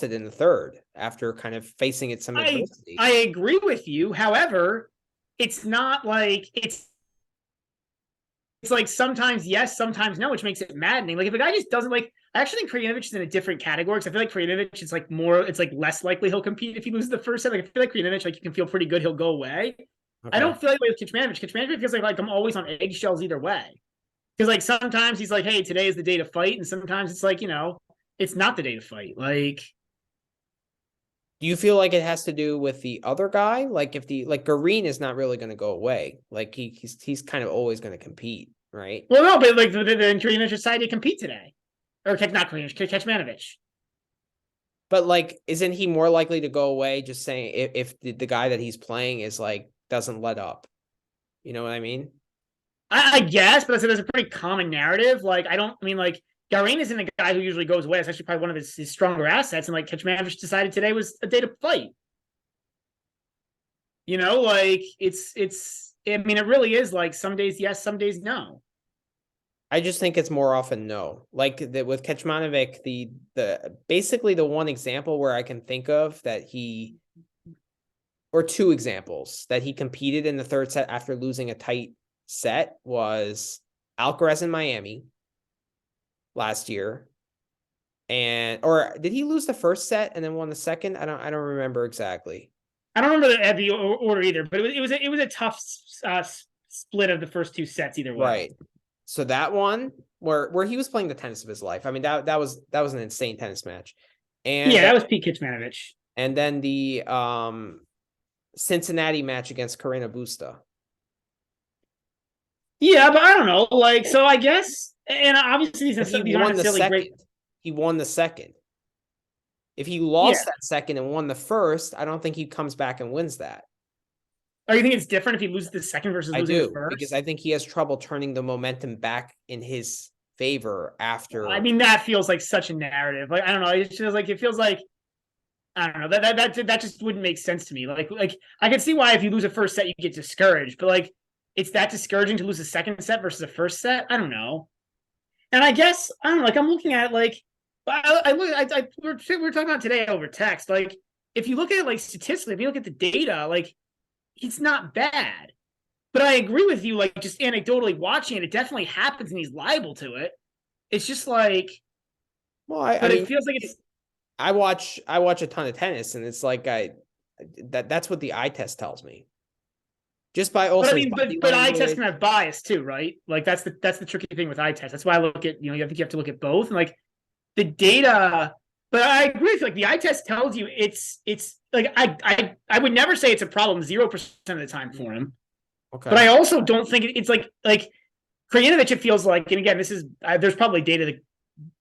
it in the third after kind of facing it some adversity. I agree with you. However, it's not it's sometimes yes, sometimes no, which makes it maddening. If a guy just doesn't I actually think Krajinovic is in a different category because I feel like Krajinovic is it's less likely he'll compete if he loses the first set. I feel like Krajinovic, you can feel pretty good he'll go away. I Okay. don't feel like with Kecmanovic. Kecmanovic feels like I'm always on eggshells either way. Because like sometimes he's like, hey, today is the day to fight, and sometimes it's like, it's not the day to fight. Like, Do you feel like it has to do with the other guy? Like if Green is not really going to go away. Like he's kind of always going to compete, right? well, no, but like the Kecmanovic decided to compete today, or not Kecmanovic. But like, isn't he more likely to go away? Just saying, if the guy that he's playing is like doesn't let up, you know what I mean? I guess, but I said there's a pretty common narrative. Like, I mean, like, Garin isn't a guy who usually goes away. It's actually probably one of his stronger assets. And like, Kecmanovic decided today was a day to fight. Like I mean, it really is like some days yes, some days no. I just think it's more often no. Like with Kecmanovic, the basically the one example where I can think of that or two examples that he competed in the third set after losing a tight set was Alcaraz in Miami last year. Or did he lose the first set and then won the second? I don't remember exactly. I don't remember the order either, but it was a tough split of the first two sets either way. Right. So that one where he was playing the tennis of his life. I mean that was an insane tennis match. And yeah, that was Pete Kecmanovic. And then the Cincinnati match against Carreño Busta. Yeah, but I don't know. Like, so I guess, and obviously these aren't necessarily great. He won the second. If he lost that second and won the first, I don't think he comes back and wins that. Oh, you think it's different if he loses the second versus losing the first? Because I think he has trouble turning the momentum back in his favor after. I mean, that feels like such a narrative. Like, I don't know. It feels like I don't know. That just wouldn't make sense to me. Like I can see why if you lose a first set you get discouraged, but like it's that discouraging to lose a second set versus a first set. I don't know. And I guess I don't know. Like I'm looking at it like we're talking about today over text. Like if you look at it like statistically, if you look at the data, like it's not bad. But I agree with you. Like just anecdotally watching it, it definitely happens, and he's liable to it. It's just like, well, I mean, it feels like it's. I watch a ton of tennis, and it's like that's what the eye test tells me. Just by also, but eye test can have bias too, right? Like that's the tricky thing with eye test. That's why I look at I think you have to look at both and like the data. But I agree with you, like the eye test tells you it's like I would never say it's a problem 0% of the time for him. Okay. But I also don't think it's like Krajinovic. It feels like, and again, this is there's probably data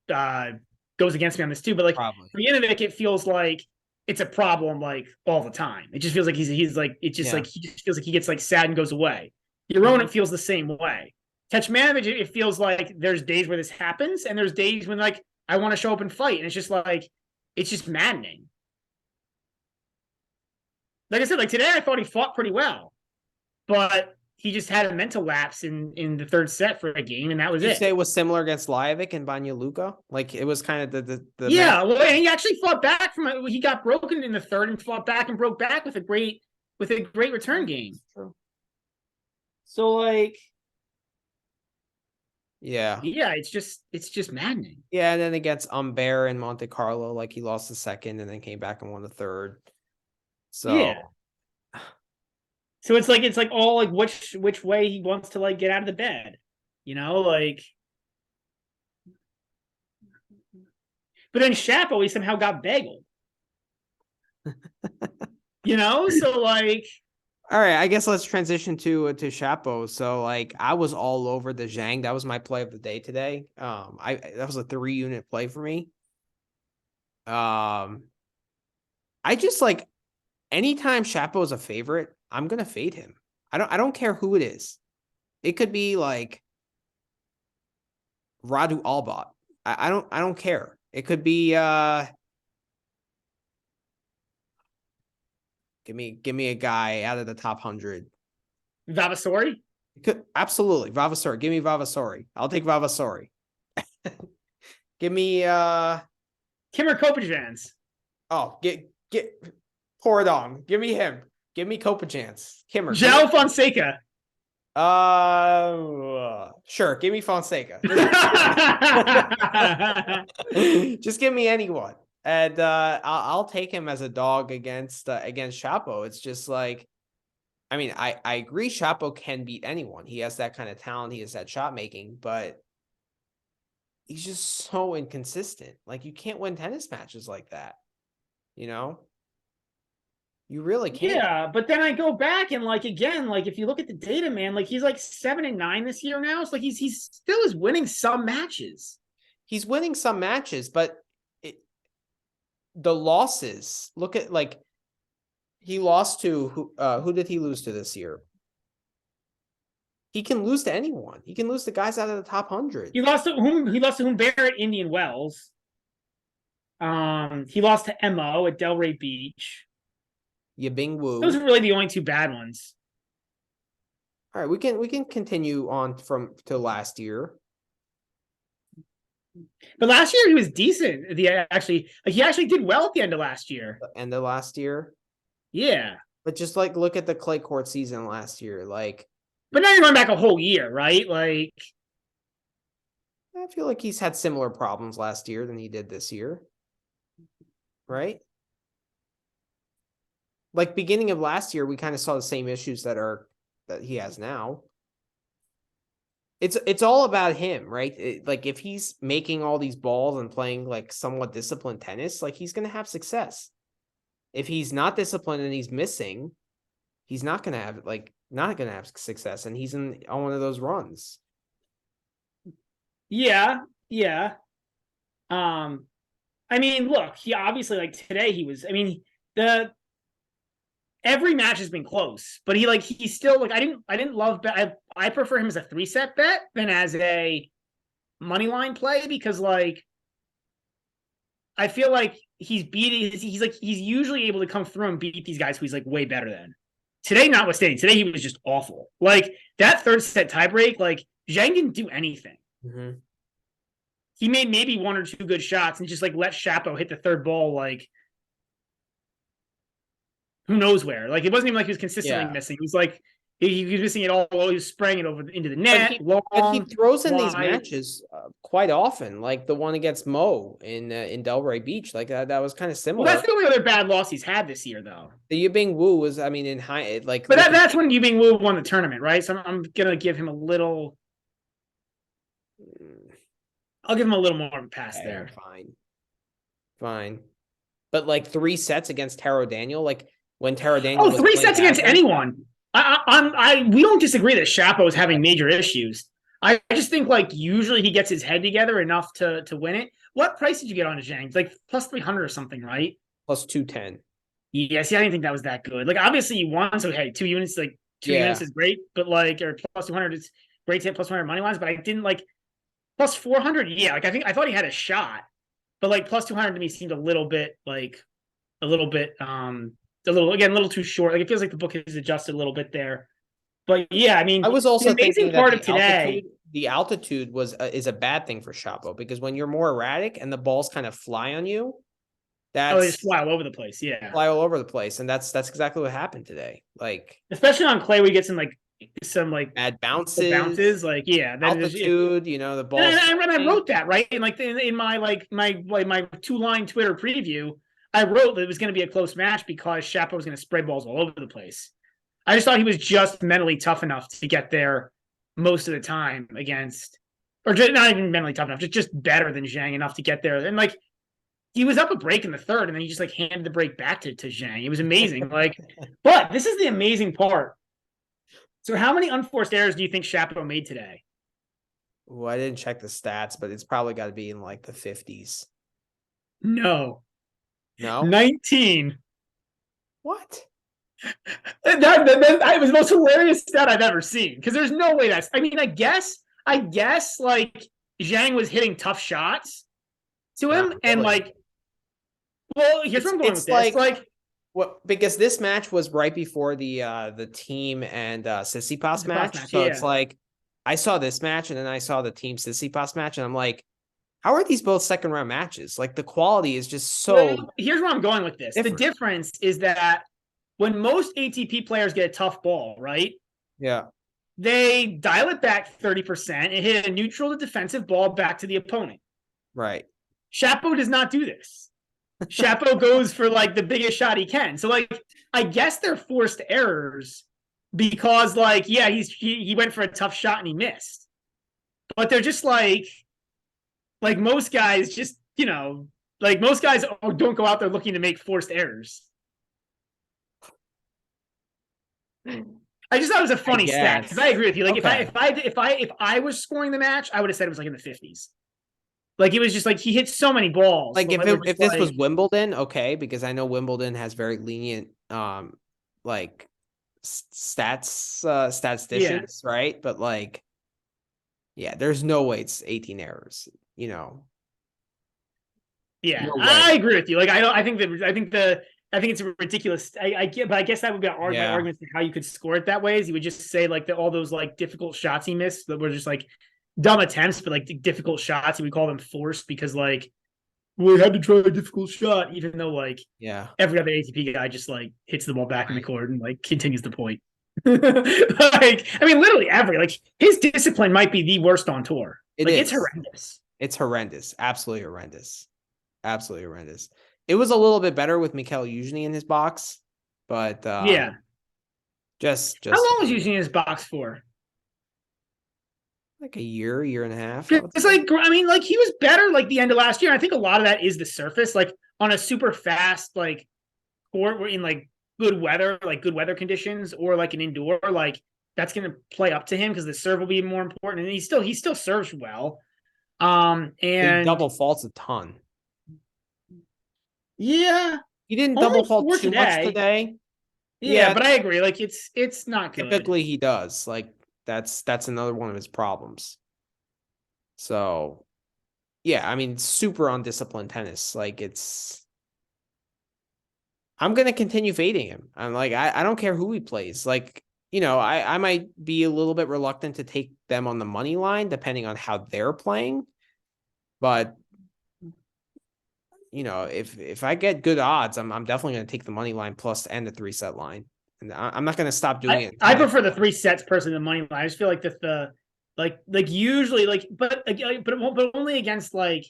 that goes against me on this too. But like Krajinovic, it feels like it's a problem like all the time. It just feels like he's like it just like he just feels like he gets like sad and goes away. It feels the same way. Kecmanovic, it feels like there's days where this happens, and there's days when like I want to show up and fight, and it's just maddening. Like I said, like today I thought he fought pretty well, but he just had a mental lapse in the third set for a game, and that was it. You say it was similar against Lajovic and Banja Luka? Like it was kind of the yeah. Well, and he actually fought back from it. He got broken in the third and fought back and broke back with a great return game. True. So like, yeah, it's just maddening. Yeah, and then against Humbert and Monte Carlo, like he lost the second and then came back and won the third. So yeah. So it's like all like which way he wants to like get out of the bed, like. But then Shapo, he somehow got bageled. So like. All right, I guess let's transition to Shapo. So like I was all over the Zhang. That was my play of the day today. That was a 3-unit play for me. I just like anytime Shapo is a favorite, I'm gonna fade him. I don't care who it is. It could be like Radu Albot. I don't care. It could be give me a guy out of the top 100. Vavasori? Absolutely. Vavasori. Give me Vavasori. I'll take Vavasori. Give me Kimmer Kopajans. Oh, get pour it on. Give me him. Give me Kopajans. Kimmer. João Fonseca. Sure. Give me Fonseca. Just give me anyone. And I'll take him as a dog against Shapo. It's just like I mean, I agree Chapo can beat anyone. He has that kind of talent. He has that shot making, but he's just so inconsistent. Like, you can't win tennis matches like that. You know? You really can't. Yeah, but then I go back and like again, like if you look at the data, man, like he's like 7-9 this year now. It's like he's still is winning some matches. He's winning some matches, but the losses, look at like he lost to who did he lose to this year? He can lose to anyone. He can lose to guys out of the top 100. He lost to whom? He lost to whom? Barrett, Indian Wells. He lost to Mo at Delray Beach. Yibing Wu. Those are really the only two bad ones. All right, we can continue on to last year. But last year he was decent. He actually did well at the end of last year. The end of last year. Yeah. But just like look at the clay court season last year. Like, but now you're going back a whole year, right? Like, I feel like he's had similar problems last year than he did this year. Right? Like beginning of last year, we kind of saw the same issues that he has now. It's all about him, right? Like if he's making all these balls and playing like somewhat disciplined tennis, like he's going to have success. If he's not disciplined and he's missing, he's not going to have success. And he's on one of those runs. Yeah. I mean, look, he obviously like today he was. I mean, every match has been close, but he's still like I didn't love bet. I prefer him as a 3-set bet than as a money line play because like I feel like he's usually able to come through and beat these guys who he's like way better than. Today, notwithstanding, today he was just awful. Like that 3rd set tiebreak, like Zhang didn't do anything. Mm-hmm. He made maybe 1 or 2 good shots and just like let Chapo hit the 3rd ball like who knows where. Like it wasn't even like he was consistently missing. He's like he was missing it all. He was spraying it over into the net. But he throws in these matches quite often, like the one against Mo in Delray Beach. Like that was kind of similar. Well, that's the only other bad loss he's had this year, though. The Yibing Wu was, I mean, in high like. But that's when Yibing Wu won the tournament, right? So I'm gonna give him a little. I'll give him a little more of a pass there. Fine. But like 3 sets against Taro Daniel, like when Taro Daniel. 3 sets against anyone. We don't disagree that Chapo is having major issues. I just think like usually he gets his head together enough to win it. What price did you get on Zhang? Like plus 300 or something, right? Plus 210. Yeah, see, I didn't think that was that good. Like obviously you won, so hey, 2 units, like 2 units is great, but like or plus 200 is great to hit plus 100 money lines, but I didn't like plus 400. Yeah, like I thought he had a shot, but like plus 200 to me seemed a little bit a little too short. Like it feels like the book has adjusted a little bit there. But yeah, I mean, I was also the amazing thinking part of today. The altitude is a bad thing for Chapo because when you're more erratic and the balls kind of fly on you, they just fly all over the place. Yeah, fly all over the place, and that's exactly what happened today. Like especially on clay, we get some bad bounces. Like yeah, altitude. The ball. And I wrote that right, and like in my my 2-line Twitter preview. I wrote that it was going to be a close match because Chapo was going to spray balls all over the place. I just thought he was just mentally tough enough to get there most of the time against, or just not even mentally tough enough, just better than Zhang enough to get there. And like he was up a break in the 3rd, and then he just like handed the break back to Zhang. It was amazing. Like, but this is the amazing part. So, how many unforced errors do you think Chapo made today? Well, I didn't check the stats, but it's probably got to be in like the 50s. No. 19. What? That was the most hilarious stat I've ever seen. Because there's no way I mean, I guess like Zhang was hitting tough shots to him, really. And like, well, here's where I'm going with this. Like, because this match was right before the team and Tsitsipas match. So it's like I saw this match and then I saw the team Tsitsipas match, and I'm like, how are these both 2nd-round matches? Like the quality is just so. Well, here's where I'm going with this. Different. The difference is that when most ATP players get a tough ball, right? Yeah. They dial it back 30% and hit a neutral to defensive ball back to the opponent. Right. Chapo does not do this. Chapo goes for like the biggest shot he can. So like, I guess they're forced errors, because like, yeah, he went for a tough shot and he missed. But they're just like most guys just, like most guys don't go out there looking to make forced errors. I just thought it was a funny stat because I agree with you. Like Okay. if I was scoring the match, I would have said it was like in the 50s. Like it was just like he hit so many balls. Like if this was Wimbledon, okay, because I know Wimbledon has very lenient like statisticians, right? But like, yeah, there's no way it's 18 errors, Yeah, No way. I agree with you. Like I think it's ridiculous. But I guess that would be my argument for how you could score it that way is you would just say like all those like difficult shots he missed that were just like dumb attempts, but like difficult shots, he would call them forced because like we had to try a difficult shot, even though like every other ATP guy just like hits the ball back in the court and like continues the point. Like I mean, literally every like his discipline might be the worst on tour. It's horrendous. It's horrendous. Absolutely horrendous. Absolutely horrendous. It was a little bit better with Mikhail Yuzhny in his box, but just how long was Yuzhny in his box for? Like a year and a half. It's like I mean, like he was better like the end of last year. I think a lot of that is the surface, like on a super fast like court in like good weather conditions, or like an indoor, like that's gonna play up to him because the serve will be more important. And he still serves well. And he double faults a ton. Yeah, he didn't double fault too much today. Yeah, but I agree. Like it's not good. Typically he does. Like that's another one of his problems. So yeah, I mean, super undisciplined tennis. Like I'm gonna continue fading him. I'm like, I don't care who he plays. Like, I might be a little bit reluctant to take them on the money line depending on how they're playing. But if I get good odds, I'm definitely going to take the money line plus and the 3-set line, and I'm not going to stop doing it. I prefer the 3 sets personally, the money line. I just feel like the usually but only against like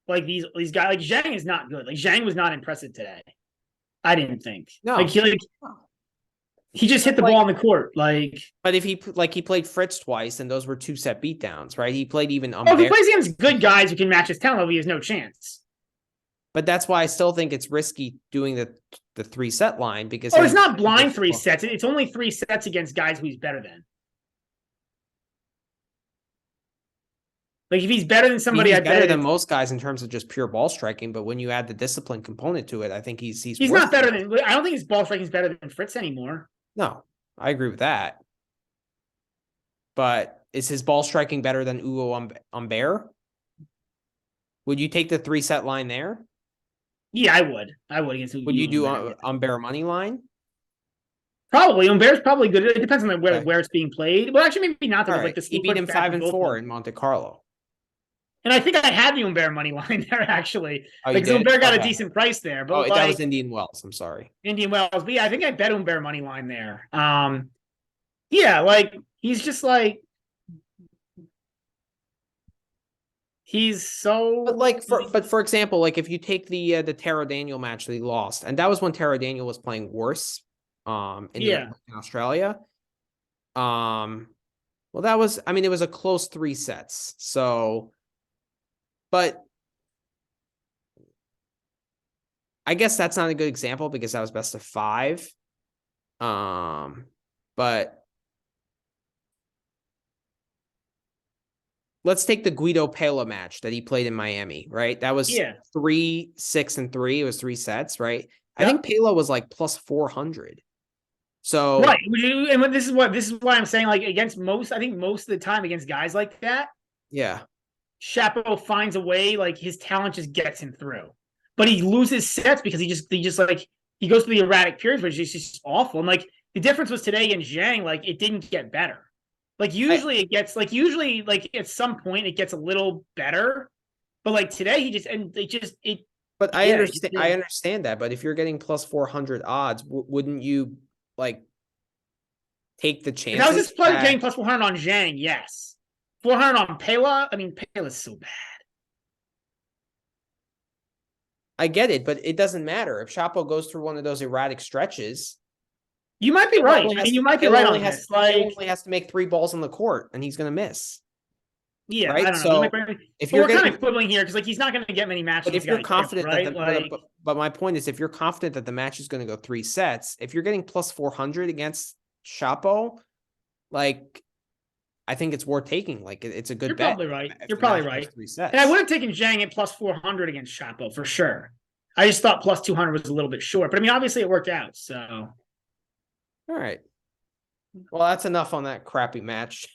these guys. Like Zhang is not good. Like Zhang was not impressive today. I didn't think. No, he just hit the ball on the court. But if he played Fritz twice, and those were 2-set beatdowns, right? He played even. If he plays against good guys who can match his talent level, he has no chance. But that's why I still think it's risky doing the 3-set line because it's not blind 3 sets. It's only 3 sets against guys who he's better than. Like if he's better than somebody, he's better than most guys in terms of just pure ball striking. But when you add the discipline component to it, I think he's not better than. I don't think his ball striking is better than Fritz anymore. No, I agree with that. But is his ball striking better than Ugo Humbert? Would you take the 3-set line there? Yeah, I would. I would against. Would you do Humbert money line? Probably. Humbert's probably good. It depends on where it's being played. Well, actually, maybe not. Like he beat him 5-4 in Monte Carlo. And I think I had the Humbert money line there, actually. Humbert got a decent price there. But that was Indian Wells. I'm sorry. Indian Wells. But yeah, I think I bet Humbert money line there. Yeah, like he's just like he's so. But for example, like if you take the Taro Daniel match that he lost, and that was when Taro Daniel was playing worse. In Australia. Well, that was. I mean, it was a close 3 sets. So. But I guess that's not a good example because that was best of 5. But let's take the Guido Pella match that he played in Miami, right? That was 3, 6, and 3. It was 3 sets, right? I think Pella was like plus 400. So right, and this is why I'm saying like against most. I think most of the time against guys like that. Yeah. Chapo finds a way, like his talent just gets him through, but he loses sets because he just like he goes through the erratic periods, which is just awful. And like the difference was today in Zhang, like it didn't get better. Like usually it gets like at some point it gets a little better, but like today he just But I understand that. But if you're getting plus 400 odds, wouldn't you like take the chance? If I was just getting plus 400 on Zhang, yes. 400 on Pella. I mean, Pella's so bad. I get it, but it doesn't matter if Chapo goes through one of those erratic stretches. You might be right. I mean, you might be right on this. Like, only has to make 3 balls on the court, and he's going to miss. Yeah, right? I don't know. So if you're kind of quibbling here because like he's not going to get many matches. But if you're confident right? that but my point is, if you're confident that the match is going to go 3 sets, if you're getting plus 400 against Chapo, like I think it's worth taking. Like it's a good You're bet. Probably right. You're probably right. 3 sets. And I would have taken Zhang at plus 400 against Chapo for sure. I just thought plus 200 was a little bit short, but I mean, obviously it worked out. So, all right. Well, that's enough on that crappy match.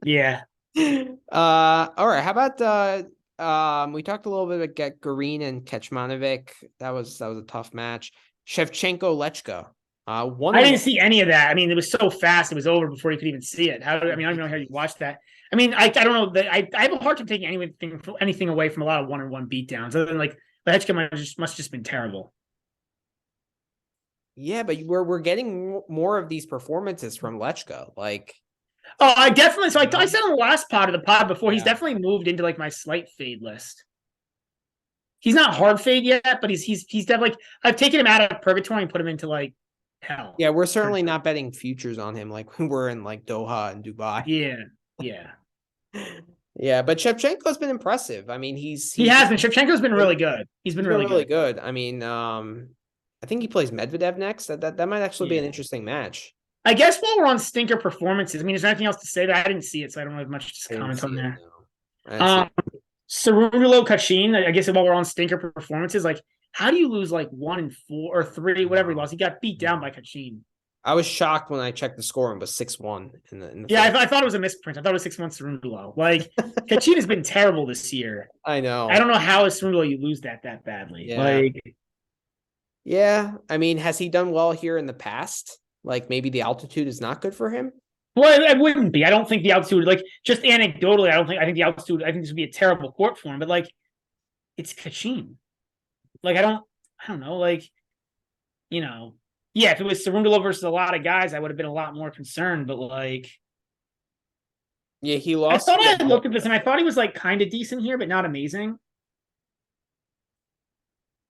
Yeah. All right. How about we talked a little bit about Garin and Kecmanovic. That was a tough match. Shevchenko Lechka. I didn't see any of that. I mean, it was so fast; it was over before you could even see it. I don't even know how you watched that. I mean, I don't know that I have a hard time taking anything away from a lot of 1-on-1 beatdowns. Other than like Lechka must just been terrible. Yeah, but we're getting more of these performances from Lechka. Like, oh, I definitely. So I said on the last pod of the pod before, he's definitely moved into like my slight fade list. He's not hard fade yet, but he's definitely. I've taken him out of purgatory and put him into like hell. Yeah, we're certainly not betting futures on him like when we're in like Doha and Dubai. Yeah. Yeah, but Shevchenko's been impressive. I mean, he has been. Shevchenko's been really good. He's been really good. I mean, I think he plays Medvedev next. That might actually be an interesting match. I guess while we're on stinker performances, I mean, is there anything else to say that I didn't see it, so I don't have much to comment on there. Cerulo Kachin, I guess while we're on stinker performances, like how do you lose like 1-4 or 3, whatever he lost? He got beat down by Kachin. I was shocked when I checked the score and it was 6-1 in the yeah, I thought it was a misprint. I thought it was 6-1 Cerulo. Like Kachin has been terrible this year. I know. I don't know how as Cerulo you lose that badly. Yeah. Like, yeah, I mean, has he done well here in the past? Like maybe the altitude is not good for him. Well, it wouldn't be. I don't think the altitude, like just anecdotally, I think the altitude, I think this would be a terrible court for him, but like it's Kachin. Like I don't know, like, you know, yeah, if it was Cerundolo versus a lot of guys, I would have been a lot more concerned, but like, yeah, he lost. I thought I looked at this and I thought he was like kind of decent here, but not amazing.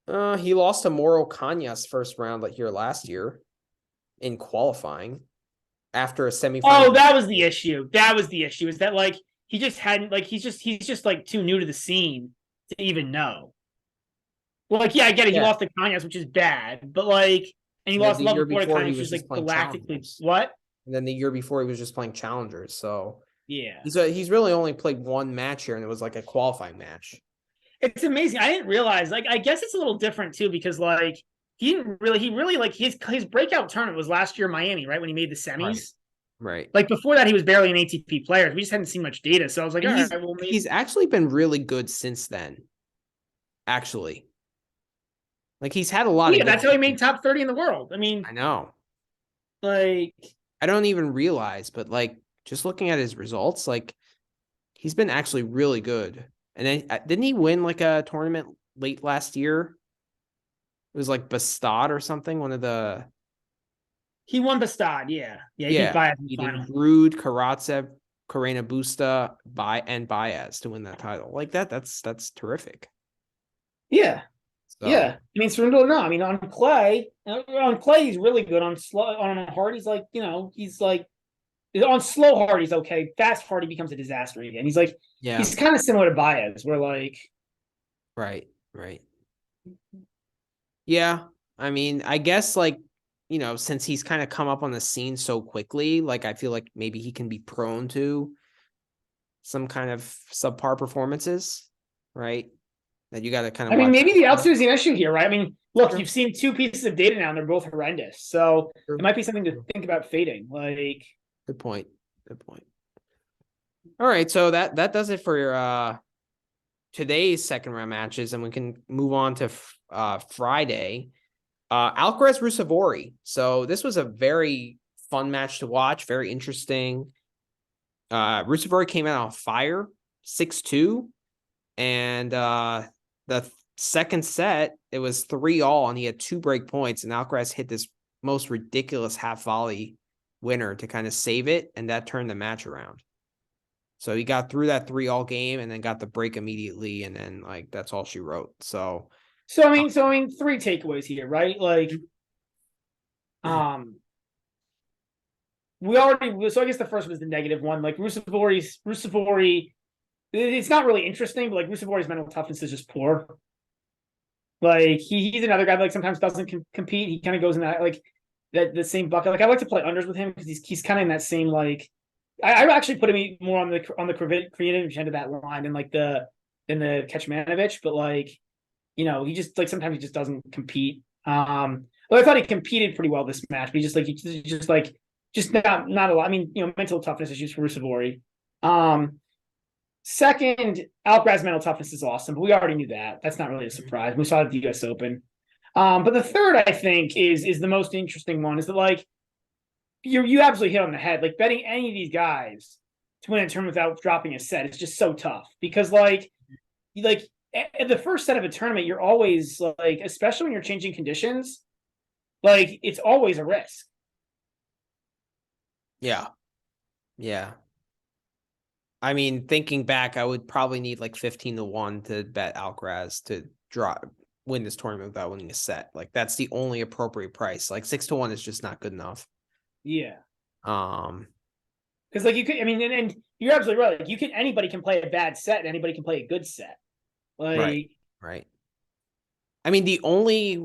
He lost to Moro Kanyas first round like here last year in qualifying after a semifinal. Oh, that was the issue. Is that like he just hadn't like he's just like too new to the scene to even know. Well, like, yeah, I get it. He lost to Kanyas, which is bad, but like, and he lost love before Kanyas, which is like galactically what? And then the year before he was just playing challengers. So yeah, he's really only played one match here, and it was like a qualifying match. It's amazing. I didn't realize. Like, I guess it's a little different too because like he really like his breakout tournament was last year in Miami, right, when he made the semis. Right. Like before that, he was barely an ATP player. We just hadn't seen much data, so I was like, he's actually been really good since then. Actually, like he's had a lot. Yeah, that's how he made top 30 in the world. I mean, I know. Like, I don't even realize, but like just looking at his results, like he's been actually really good. And then didn't he win like a tournament late last year? It was like Bastad or something. One of the. He won Bastad, yeah. He beat Brood, Karatsev, Carrena Busta, and Baez to win that title. Like that's terrific. Yeah. So. Yeah. I mean, Cerundolo, no. I mean, on clay, he's really good. On hard, he's like, he's like, on slow hard, he's okay. Fast hard, he becomes a disaster again. He's like, he's kind of similar to Baez, where like. Right. Yeah. I mean, I guess like, since he's kind of come up on the scene so quickly, like I feel like maybe he can be prone to some kind of subpar performances, right? That you got to kind of. I mean, maybe the altitude is an issue here, right? I mean, look, you've seen 2 pieces of data now, and they're both horrendous. So it might be something to think about fading. Like, good point. All right, so that does it for your today's second round matches, and we can move on to Friday. Alcaraz Ruusuvuori. So this was a very fun match to watch, very interesting. Ruusuvuori came out on fire, 6-2, and the second set it was 3-all, and he had 2 break points, and Alcaraz hit this most ridiculous half volley winner to kind of save it, and that turned the match around. So he got through that 3-all game and then got the break immediately, and then like that's all she wrote. So I mean, 3 takeaways here, right? Like, so I guess the first was the negative one. Like Rusevori, it's not really interesting, but like Rusevori's mental toughness is just poor. Like he's another guy that like sometimes doesn't compete. He kind of goes in that like the same bucket. Like I like to play unders with him because he's kind of in that same like. I actually put him more on the creative end of that line than like the Kecmanovic, but like he just like sometimes he just doesn't compete. Well, I thought he competed pretty well this match, but just not a lot. I mean, mental toughness issues for Rusevori. Second, Alcaraz's mental toughness is awesome, but we already knew that. That's not really a surprise. We saw it at the U.S. Open. But the third, I think, is the most interesting one. Is that like you absolutely hit on the head. Like betting any of these guys to win a tournament without dropping a set, it's just so tough because like at the first set of a tournament, you're always like, especially when you're changing conditions, like it's always a risk. Yeah. Yeah. I mean, thinking back, I would probably need like 15-1 to bet Alcaraz to win this tournament without winning a set. Like that's the only appropriate price. Like 6-1 is just not good enough. Yeah. Because like you could, I mean, and you're absolutely right. Like anybody can play a bad set, and anybody can play a good set. Like right. I mean, the only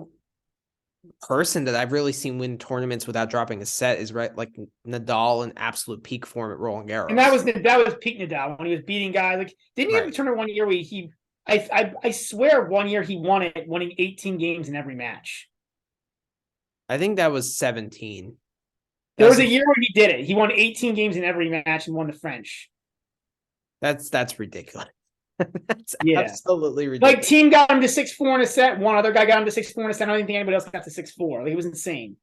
person that I've really seen win tournaments without dropping a set is like Nadal in absolute peak form at Roland Garros. And that was peak Nadal when he was beating guys. Like didn't he have a tournament one year where I swear one year he won it, winning 18 games in every match. I think that was 17. There was a year where he did it. He won 18 games in every match and won the French. That's ridiculous. That's absolutely ridiculous. Like team got him to 6-4 in a set. One other guy got him to 6-4 in a set. I don't think anybody else got to 6-4. Like it was insane.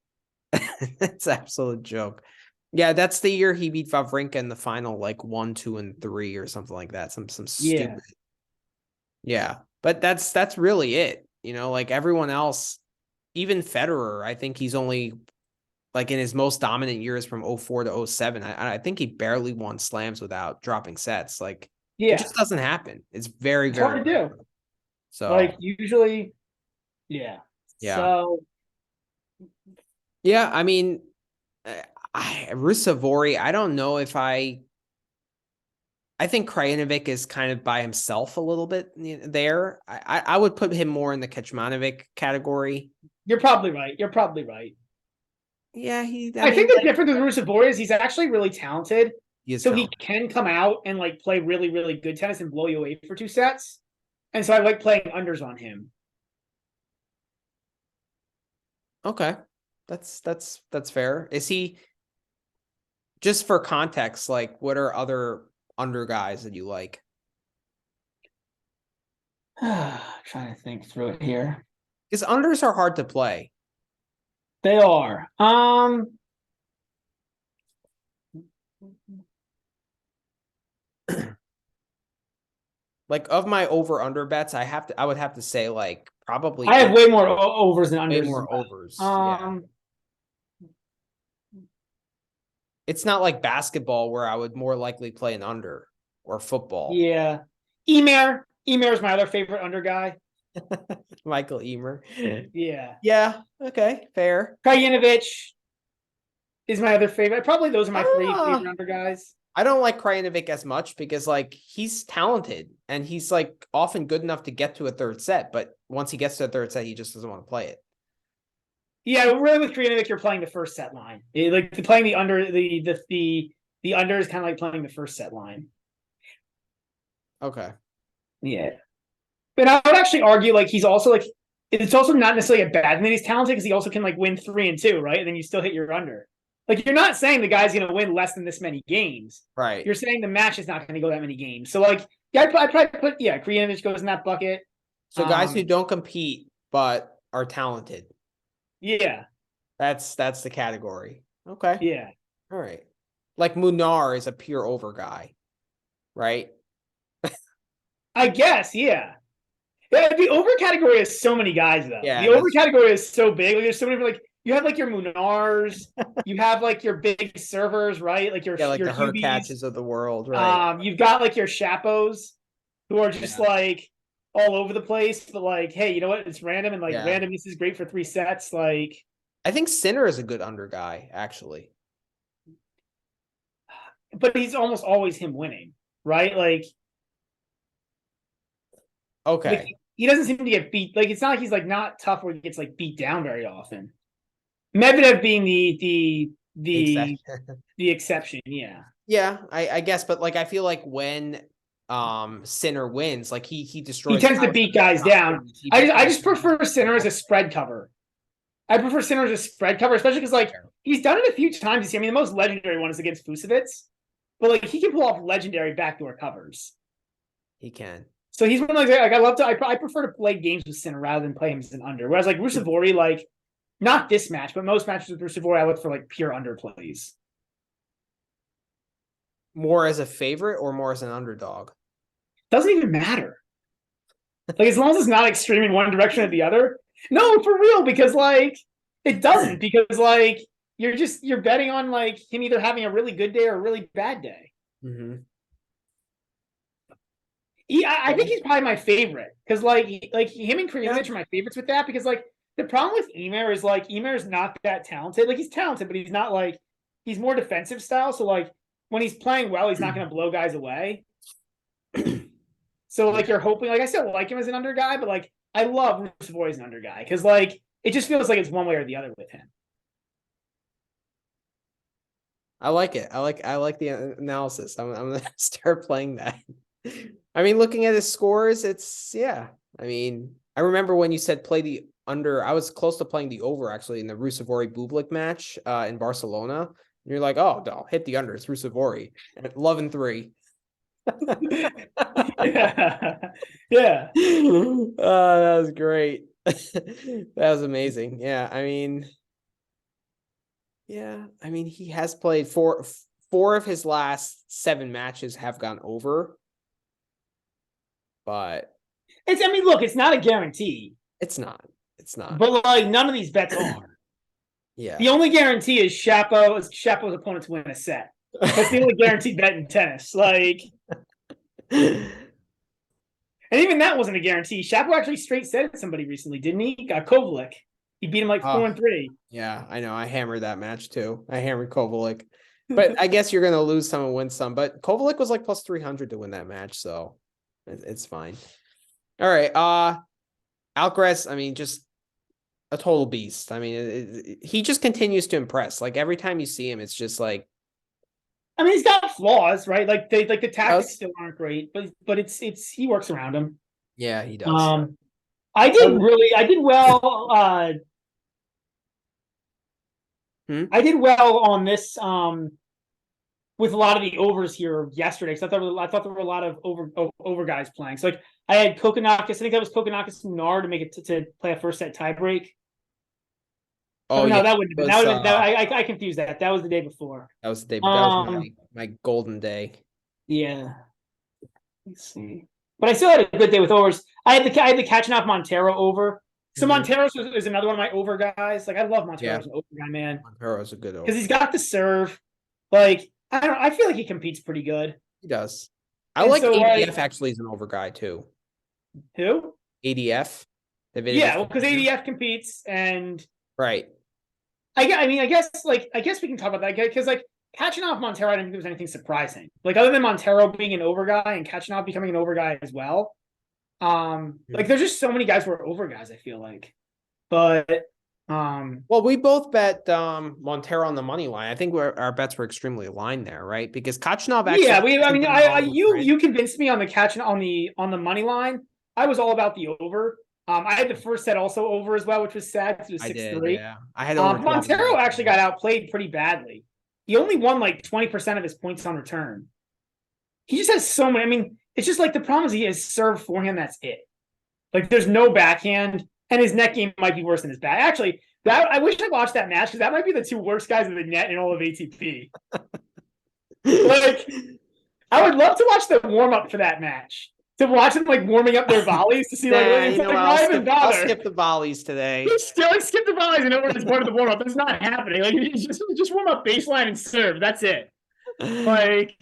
That's an absolute joke. Yeah, that's the year he beat Wawrinka in the final, like 1, 2, and 3 or something like that. Some stupid. Yeah, but that's really it. Like everyone else, even Federer, I think he's only like in his most dominant years from 04 to 07. I think he barely won slams without dropping sets. Like it just doesn't happen. It's very, very hard to do. So like usually, So yeah, I mean, Rusevori, I don't know if I think Krajinovic is kind of by himself a little bit there. I would put him more in the Kecmanovic category. You're probably right. Yeah, I think the difference with Rusevori is he's actually really talented. He can come out and like play really, really good tennis and blow you away for 2 sets. And so I like playing unders on him. Okay. That's fair. Is he, just for context, like what are other under guys that you like? Trying to think through it here. Because unders are hard to play. They are. Like of my over under bets, I would have to say like probably I have way more overs than unders. Way more overs. It's not like basketball where I would more likely play an under or football. Yeah. Emer is my other favorite under guy. Michael Emer. Yeah. Yeah. Okay. Fair. Krajinovic is my other favorite. Probably those are my 3 favorite under guys. I don't like Krajinovic as much because like he's talented and he's like often good enough to get to a third set, but once he gets to a third set, he just doesn't want to play it. Yeah, really with Krajinovic, you're playing the first set line. Like playing the under, the under is kind of like playing the first set line. Okay. Yeah. But I would actually argue like he's also like, it's also not necessarily a bad thing that he's talented because he also can like win 3 and 2, right? And then you still hit your under. Like you're not saying the guy's going to win less than this many games. Right. You're saying the match is not going to go that many games. So like, yeah, I'd probably put, Krajinovic goes in that bucket. So guys who don't compete but are talented. Yeah. That's the category. Okay. Yeah. All right. Like Munar is a pure over guy, right? I guess, yeah. The over category is so many guys though. Yeah, the over category is so big. Like, there's so many like you have like your Munars, you have like your big servers, right? Like your the Hubies. Hurkaches of the world, right? You've got like your Chapos who are just like all over the place, but like, hey, you know what? It's random and like randomness is great for 3 sets. Like I think Sinner is a good under guy, actually. but he's almost always him winning, right? Like, Okay. he doesn't seem to get beat. Like, it's not like he's like not tough where he gets like beat down very often. Medvedev being the exception, yeah. Yeah, I guess, but like I feel like when Sinner wins, like he He destroys tends to beat guys down. I just prefer Sinner as a spread cover. I prefer Sinner as a spread cover, especially because like he's done it a few times this year. I mean, the most legendary one is against Fusevitz, but like he can pull off legendary backdoor covers. He can. So he's one of those, like I love to. I prefer to play games with Sinner rather than play him as an under. Whereas like Ruusuvuori, like not this match, but most matches with Ruusuvuori, I look for like pure under plays. More as a favorite or more as an underdog? Doesn't even matter. Like as long as it's not extreme in one direction or the other. No, for real, because like it doesn't, because like you're betting on like him either having a really good day or a really bad day. Mm-hmm. I think he's probably my favorite because like him and Krajinovic are my favorites with that, because like the problem with Emer is like Emer's not that talented. Like he's talented, but he's not like he's more defensive style. So like when he's playing well, he's not going to blow guys away. So like you're hoping, like I still like him as an under guy, but like I love Ruusuvuori as an under guy because like it just feels like it's one way or the other with him. I like it. I like the analysis. I'm gonna start playing that. I mean, looking at his scores, it's yeah. I mean, I remember when you said play the under. I was close to playing the over actually in the Ruusuvuori Bublik match in Barcelona. And you're like, oh no, hit the under. It's Ruusuvuori at 11-3. Yeah. That was great. That was amazing. Yeah, I mean, he has played four of his last 7 matches have gone over. But look, it's not a guarantee. It's not. But like none of these bets are. Yeah. The only guarantee is Shapo's opponents win a set. That's the only guaranteed bet in tennis. Like, and even that wasn't a guarantee. Shapo actually straight set somebody recently, didn't he? Got Kovalik. He beat him like 4-3. Yeah, I know. I hammered that match too. I hammered Kovalik. But I guess you're gonna lose some and win some. But Kovalik was like plus 300 to win that match, so it's fine. All right. Alcaraz, I mean, just a total beast. I mean, he just continues to impress. Like every time you see him, it's just like. I mean, he's got flaws, right? Like the tactics still aren't great, but it's he works around them. Yeah, he does. I did well. I did well on this with a lot of the overs here yesterday. So I thought there were a lot of over guys playing. So like I had Kokkinakis. I think that was Kokkinakis Nar to make it to play a first set tiebreak. Oh no, yeah, that wouldn't have been. I confused that. That was the day before. That was the day. That was my golden day. Yeah. Let's see. But I still had a good day with overs. I had the Kachanov Montero over. So Montero is another one of my over guys. Like I love Montero as an over guy, man. Montero's a good over because he's got the serve. Like I feel like he competes pretty good. He does. I like ADF actually as an over guy too. Who? ADF. Yeah, well, because ADF competes and right. I guess we can talk about that because like Kachanov Montero, I didn't think there was anything surprising. Like other than Montero being an over guy and Kachanov becoming an over guy as well. Like there's just so many guys who are over guys, I feel like. But well, we both bet Montero on the money line. I think our bets were extremely aligned there, right? Because Kachanov actually you convinced me on the Kachanov on the money line. I was all about the over. I had the first set also over as well, which was sad because it was 6-3. Yeah. I had Montero actually got outplayed pretty badly. He only won like 20% of his points on return. He just has so many. I mean, it's just like the problem is he has served forehand. That's it. Like there's no backhand, and his net game might be worse than his back. Actually, I wish I watched that match because that might be the 2 worst guys in the net in all of ATP. Like, I would love to watch the warm up for that match. To watch them like warming up their volleys to see I'll skip the volleys today. Skip the volleys and over as part of the warm up. It's not happening. Like just warm up baseline and serve. That's it. Like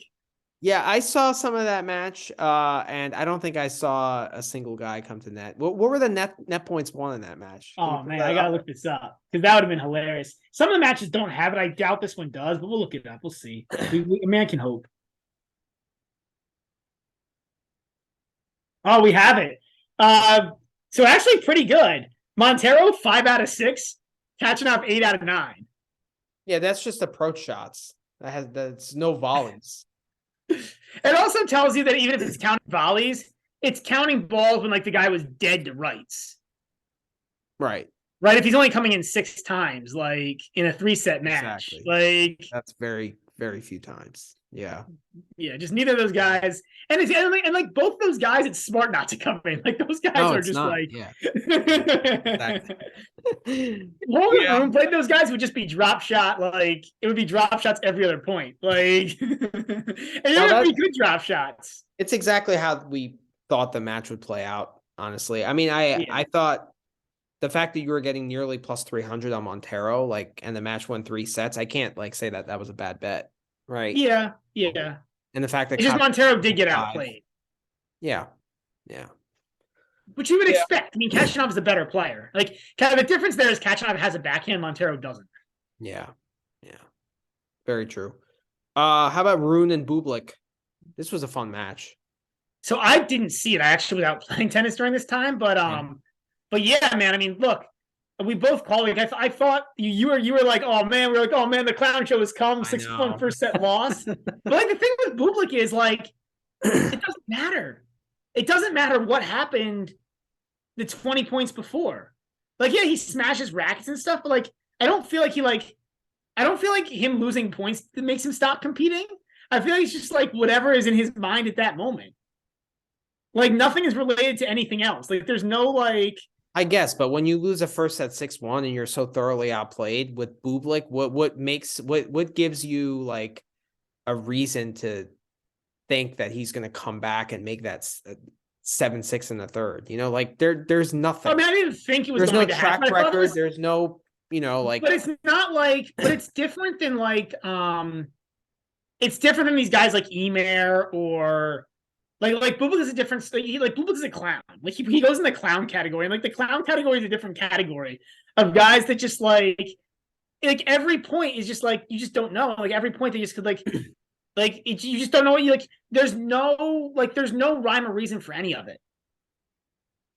Yeah, I saw some of that match, and I don't think I saw a single guy come to net. What were the net points won in that match? Can you Oh pull man, that I gotta up? look this up because that would have been hilarious. Some of the matches don't have it. I doubt this one does, but we'll look it up. We'll see. A man can hope. Oh, we have it. So actually pretty good. Montero 5 out of 6, catching up 8 out of 9. Yeah, that's just approach shots. That's no volleys. It also tells you that even if it's counting volleys, it's counting balls when like the guy was dead to rights. Right. Right. If he's only coming in 6 times, like in a 3-set match, Exactly. like That's very, very few times. Yeah. yeah, just neither of those guys. And it's and like both those guys, it's smart not to come in. Like those guys No, are it's just not. like Yeah. exactly. Exactly. Holding Yeah. room playing those guys would just be drop shot. Like it would be drop shots every other point. Like and No, it would be good drop shots. it's exactly how we thought the match would play out, honestly. I mean, I thought the fact that you were getting nearly plus 300 on Montero, like, and the match won 3 sets, I can't like say that that was a bad bet, right? Yeah, yeah. And the fact that It's just Montero did get outplayed. Yeah. Yeah. Which you would Yeah. expect. I mean, Kachanov is the better player. Like, kind of the difference there is Kachanov has a backhand, Montero doesn't. Yeah. Yeah. Very true. How about Rune and Bublik? This was a fun match. So I didn't see it. I actually was out playing tennis during this time, but yeah, man. I mean, look, we both called. Like, I thought you were like, oh man, we're like, oh man, the clown show has come. 6-1 first set loss. But like the thing with Bublik is like, it doesn't matter. It doesn't matter what happened the 20 points before. Like, yeah, he smashes rackets and stuff, but like, I don't feel like him losing points that makes him stop competing. I feel like it's just like whatever is in his mind at that moment. Like nothing is related to anything else. Like there's no like. I guess, but when you lose a first set 6-1 and you're so thoroughly outplayed with Bublik, what gives you like a reason to think that he's going to come back and make that 7-6 in the third? You know, like there's nothing. I mean, I didn't think it was. There's going no to track happen. record. There's no, like. But it's not like. But it's different than like. It's different than these guys like Emer or. Like Bublik is a different like Bublik is a clown. Like he goes in the clown category. And like the clown category is a different category of guys that just like every point is just like you just don't know. Like every point they just could you just don't know what you like. There's no rhyme or reason for any of it.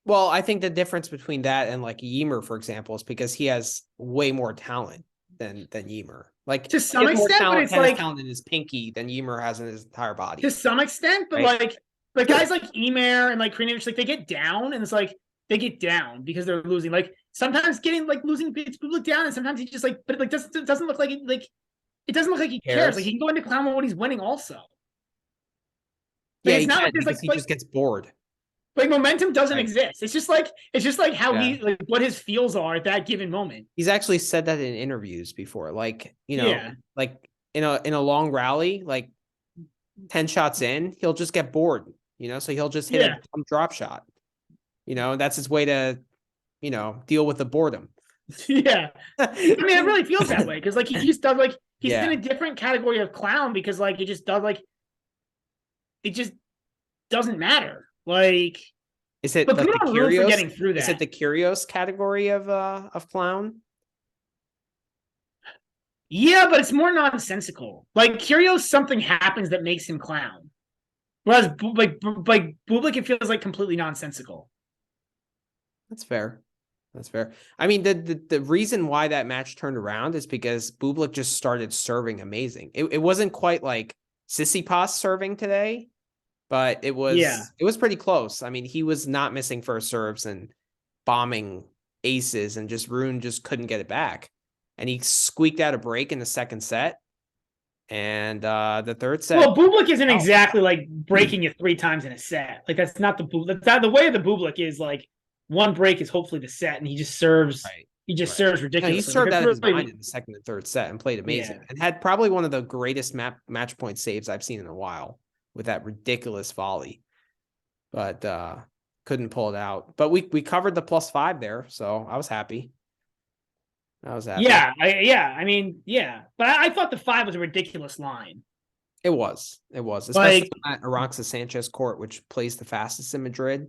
Well, I think the difference between that and like Ymer, for example, is because he has way more talent than Ymer. Like to some extent, but it's like talent in his pinky than Ymer has in his entire body. To some extent, but right? like guys like Emer and like Kreenovich, like they get down and it's like they get down because they're losing. Like sometimes getting like losing beats Bublik down, and sometimes he just like, but it like doesn't look like it doesn't look like he cares. Like he can go into clown mode when he's winning also. Like, yeah, it's not like because he just gets bored. Like momentum doesn't exist. It's just like how he like what his feels are at that given moment. He's actually said that in interviews before. Like, like in a long rally, like 10 shots in, he'll just get bored, so he'll just hit a drop shot. That's his way to, deal with the boredom. Yeah. I mean, it really feels that way because like he just does like he's in a different category of clown because like it just does like it just doesn't matter. Like, is it like the curious? Getting through that. Is it the curious category of clown? Yeah, but it's more nonsensical. Like curious, something happens that makes him clown. Whereas like Bublik, it feels like completely nonsensical. That's fair. That's fair. I mean, the reason why that match turned around is because Bublik just started serving amazing. It wasn't quite like Tsitsipas serving today. But it was pretty close. I mean, he was not missing first serves and bombing aces, and Rune just couldn't get it back. And he squeaked out a break in the second set. And the third set. Well, Bublik isn't exactly like breaking it 3 times in a set. Like that's not the Bublik. The way of the Bublik is like one break is hopefully the set, and he just serves. Right. He just serves ridiculously. No, he served out of his mind in the second and third set and played amazing, and had probably one of the greatest match point saves I've seen in a while, with that ridiculous volley, but couldn't pull it out. But we covered the +5 there, so I was happy. Yeah, I mean, yeah. But I thought the 5 was a ridiculous line. It was, especially Like, on that Aranxa Sanchez court, which plays the fastest in Madrid.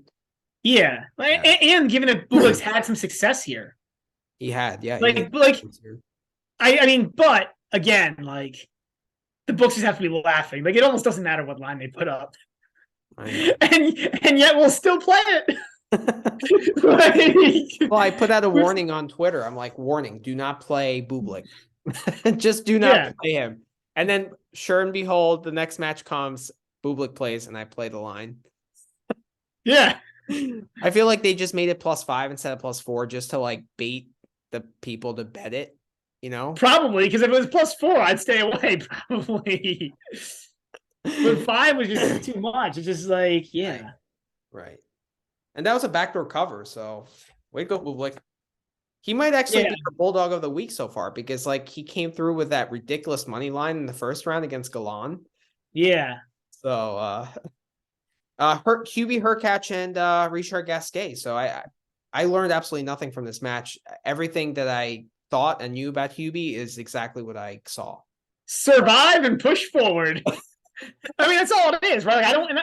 yeah, and given that Bublik's had some success here, He had, yeah, he like, made like here. I mean, but again, like the books just have to be laughing. Like it almost doesn't matter what line they put up. I know. And yet we'll still play it. Like, well, I put out a warning on Twitter. I'm like, warning, do not play Bublik. Just do not play him. And then sure and behold, the next match comes, Bublik plays, and I play the line. Yeah. I feel like they just made it +5 instead of +4 just to like bait the people to bet it, you know? Probably, because if it was +4, I'd stay away, probably. But 5 was just too much. It's just like, yeah. Right. And that was a backdoor cover, so way to go, Bublik. He might actually be the Bulldog of the week so far because like he came through with that ridiculous money line in the first round against Galan. Yeah. So Hubie Hurkacz and Richard Gasquet. So I learned absolutely nothing from this match. Everything that I thought and knew about Hubie is exactly what I saw. Survive and push forward. I mean, that's all it is, right? Like,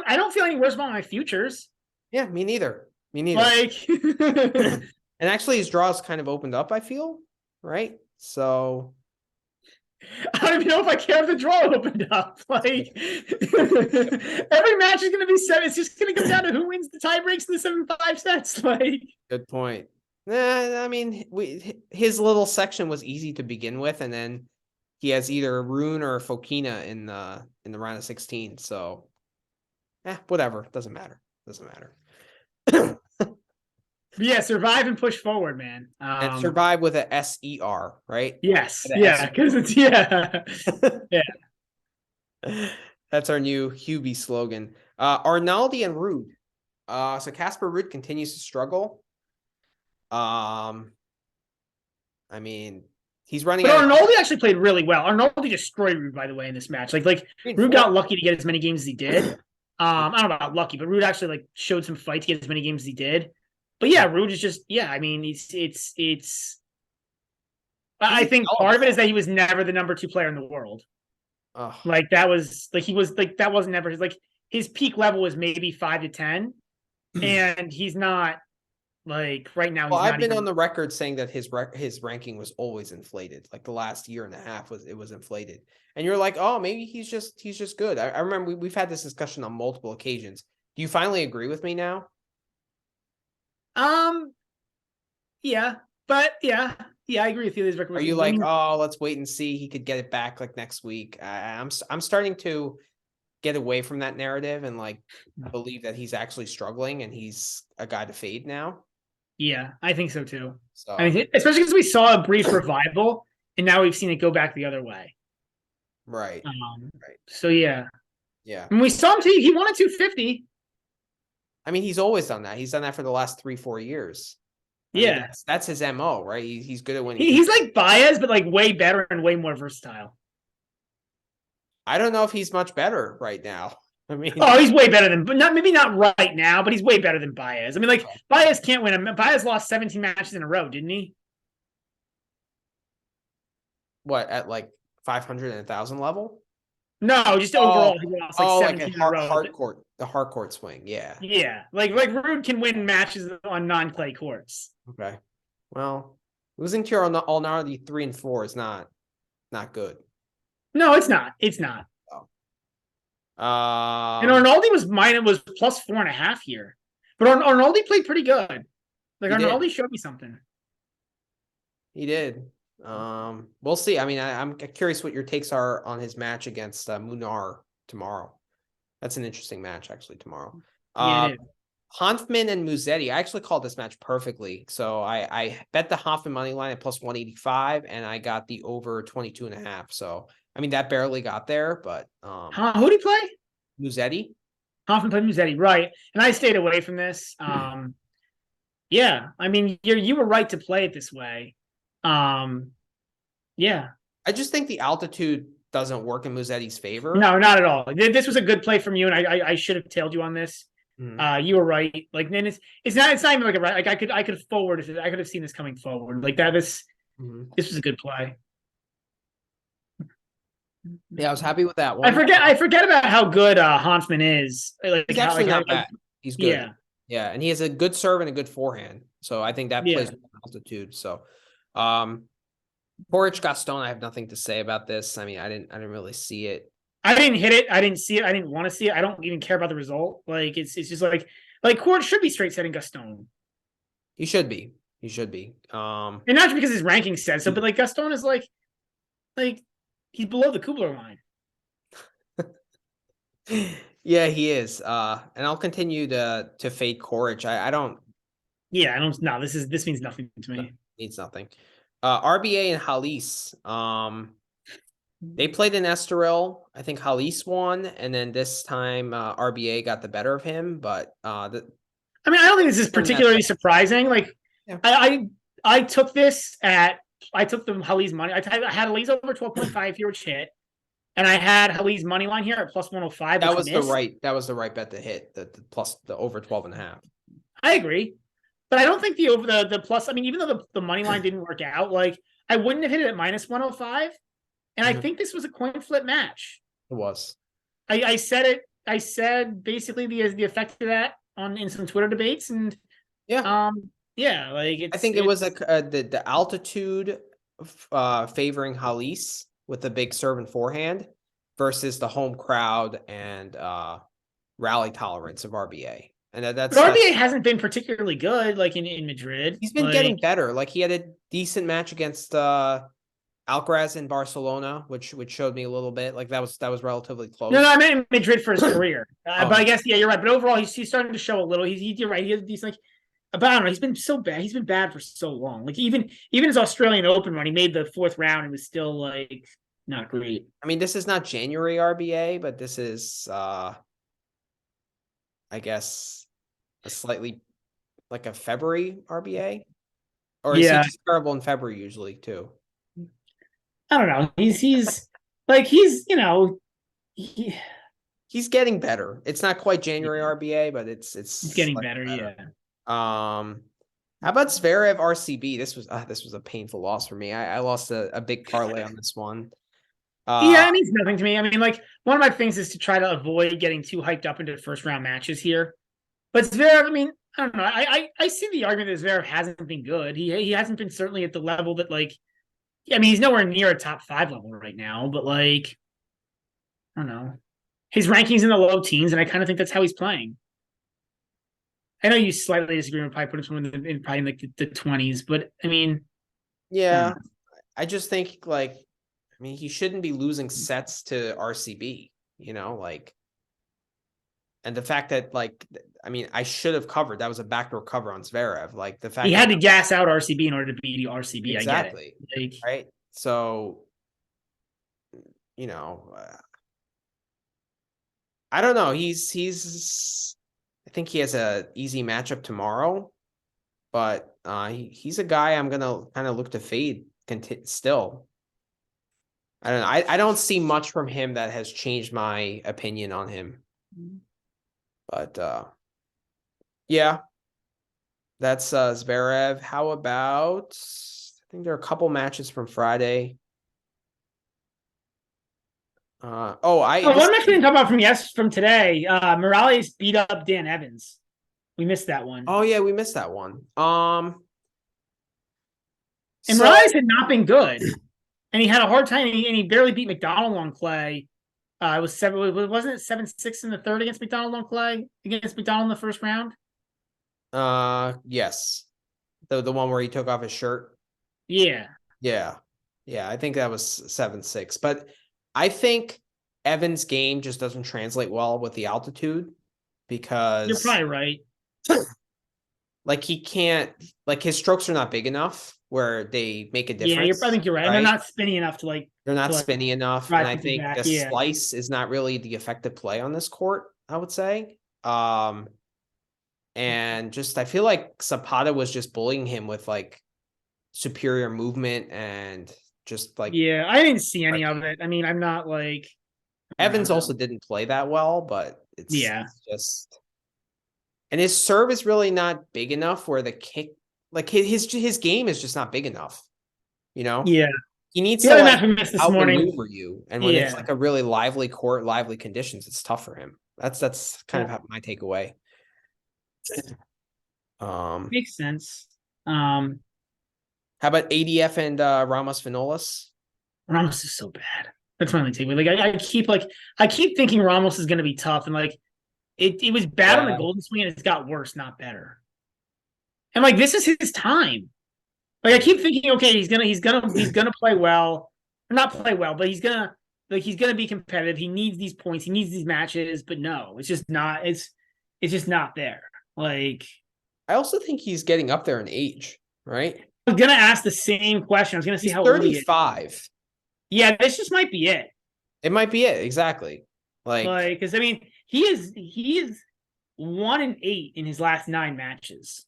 I don't feel any worse about my futures. Yeah, me neither. Like, and actually, his draws kind of opened up. I feel right. So I don't even know if I care if the draw opened up. Like every match is going to be 7. It's just going to come down to who wins the tie breaks in the 7-5 sets. Like, good point. I mean, his little section was easy to begin with, and then he has either Rune or Fokina in the round of 16. So, whatever. Doesn't matter. Yeah, survive and push forward, man. And survive with a SER, right? Yes. Yeah, because it's yeah. That's our new Hubie slogan. Arnaldi and Rude. So Casper Ruud continues to struggle. I mean, he's running. But Arnaldi actually played really well. Arnaldi destroyed Ruud, by the way, in this match. Like Ruud got lucky to get as many games as he did. I don't know about lucky, but Ruud actually like showed some fight to get as many games as he did. But yeah, Ruud is just I mean, it's. I think part of it is that he was never the number 2 player in the world. Like that was like he was like that wasn't ever his peak level was maybe 5 to 10, and he's not like right now. Well, I've been on the record saying that his ranking was always inflated. Like the last year and a half was inflated, and you're like, oh, maybe he's just good. I remember we've had this discussion on multiple occasions. Do you finally agree with me now? Yeah, but yeah, I agree with you. Are you like, oh, let's wait and see? He could get it back like next week. I'm starting to get away from that narrative and like believe that he's actually struggling and he's a guy to fade now. Yeah, I think so too. So I mean, especially because we saw a brief revival and now we've seen it go back the other way. Right. Right. So yeah. And we saw him too. He won at 250. I mean, he's always done that. He's done that for the last 3-4 years. I mean, that's his MO, right? He's good at winning. He's like Baez, but like way better and way more versatile. I don't know if he's much better right now. I mean, he's way better than, but maybe not right now, but he's way better than Baez. I mean, like Baez can't win. Baez lost 17 matches in a row, didn't he? What, at like 500 and 1,000 level? No, just overall. He lost like 17 in a row. The hard court swing, yeah. Yeah, like Ruud can win matches on non-clay courts. Okay, well, losing to your Arnaldi 3 and 4 is not good. No, it's not. It's not. And Arnaldi was plus 4.5 here, but Arnaldi played pretty good. Like Arnaldi showed me something. He did. We'll see. I mean, I'm curious what your takes are on his match against Munar tomorrow. That's an interesting match, actually, tomorrow. Hanfman and Musetti. I actually called this match perfectly. So I bet the Hanfman money line at plus 185, and I got the over 22.5. So I mean, that barely got there, but who did he play? Musetti. Hanfman played Musetti, right? And I stayed away from this. Yeah, I mean, you were right to play it this way. Yeah. I just think the altitude doesn't work in Musetti's favor. No, not at all. This was a good play from you, and I should have tailed you on this. You were right. Like, then it's not even like a right. Like I could have seen this coming forward. Like that. This was a good play. Yeah, I was happy with that one. I forget about how good Hanfman is. Like He's how actually like not bad. He's good. yeah. Yeah, and he has a good serve and a good forehand. So I think that Yeah. plays with altitude. So Porridge Gaston, I have nothing to say about this. I mean, I didn't really see it. I didn't hit it. I didn't see it. I didn't want to see it. I don't even care about the result. Like it's just like Court should be straight setting Gaston. He should be. He should be. And not because his ranking says so, but like Gaston is like he's below the Kubler line. Yeah, he is. And I'll continue to fade Corich. I don't. Yeah, I don't. No, this means nothing to me. Means nothing. RBA and Halis. They played in Estoril. I think Halis won, and then this time RBA got the better of him. But I mean, I don't think this is particularly surprising. Like, yeah. I took this I took the Halis money. I had Halis over 12.5 here, which hit. And I had Halis money line here at plus 105. That was the right bet to hit the over 12.5. I agree. But I don't think the over the plus, I mean, even though the money line didn't work out, like I wouldn't have hit it at minus 105. And I think this was a coin flip match. It was. I said it. I said basically the effect of that in some Twitter debates. And yeah, like I think it was the altitude favoring Halis with the big serve and forehand versus the home crowd and rally tolerance of RBA. And that's RBA hasn't been particularly good, like in Madrid. He's been getting better. Like he had a decent match against Alcaraz in Barcelona, which showed me a little bit. Like that was relatively close. No, I meant in Madrid for his career. But I guess you're right. But overall, he's starting to show a little. You're right. He's like, but I don't know. He's been so bad. He's been bad for so long. Like even his Australian Open run, he made the fourth round and was still like not great. I mean, this is not January RBA, but this is I guess a slightly like a February RBA. Or is he just terrible in February usually too? I don't know. He's you know, he's getting better. It's not quite January RBA, but it's getting better. Yeah. How about Zverev RCB? This was a painful loss for me. I lost a big parlay on this one. Yeah, it means nothing to me. I mean, like one of my things is to try to avoid getting too hyped up into first round matches here. But Zverev, I mean, I don't know. I see the argument that Zverev hasn't been good. He hasn't been certainly at the level that like. I mean, he's nowhere near a top 5 level right now, but like, I don't know. His ranking's in the low teens, and I kind of think that's how he's playing. I know you slightly disagree with probably put him in probably like the 20s, but I mean, yeah, I just think like, I mean, he shouldn't be losing sets to RCB, you know, like, and the fact that like, I mean, I should have covered. That was a backdoor cover on Zverev. Like the fact he had to gas out RCB in order to beat RCB. Exactly. I get it. Like, right. So, you know, I don't know. I think he has a easy matchup tomorrow, but he's a guy I'm gonna kind of look to fade still. I don't know. I don't see much from him that has changed my opinion on him. But yeah, that's Zverev. How about, I think there are a couple matches from Friday. One match we didn't talk about from today. Morales beat up Dan Evans. We missed that one. Oh yeah, we missed that one. And Morales had not been good, and he had a hard time. And he barely beat McDonald on clay. It was wasn't it 7-6 in the third against McDonald on clay against McDonald in the first round? Yes, the one where he took off his shirt. Yeah. I think that was 7-6, but I think Evans' game just doesn't translate well with the altitude because you're probably right. Like he can't, like his strokes are not big enough where they make a difference. Yeah, I think you're right. And they're not spinny enough to like. They're not spinny enough, and I think the slice is not really the effective play on this court. I would say, and just I feel like Zapata was just bullying him with like superior movement and just like. Yeah, I didn't see any of it. I mean, I'm not like. Evans also didn't play that well, but it's just. And his serve is really not big enough where the kick, like his game is just not big enough, you know? Yeah. He needs The to other like match we missed this morning. outmaneuver you, and when it's Yeah. like a really lively court, lively conditions, it's tough for him. That's kind of my takeaway. Makes sense. How about ADF and Ramos Vinolas? Ramos is so bad. That's my only takeaway. I keep thinking Ramos is going to be tough, and like it was bad on the Yeah. Golden Swing, and it's got worse, not better. And like this is his time. Like I keep thinking, okay, he's gonna play well, or not play well, but he's gonna be competitive. He needs these points, he needs these matches, but no, it's just not. It's just not there. Like I also think he's getting up there in age, right? I was gonna ask the same question. I was gonna see He's how old he is. 35. Yeah, this just might be it. It might be it, exactly. Like, because I mean, he is 1-8 in his last 9 matches.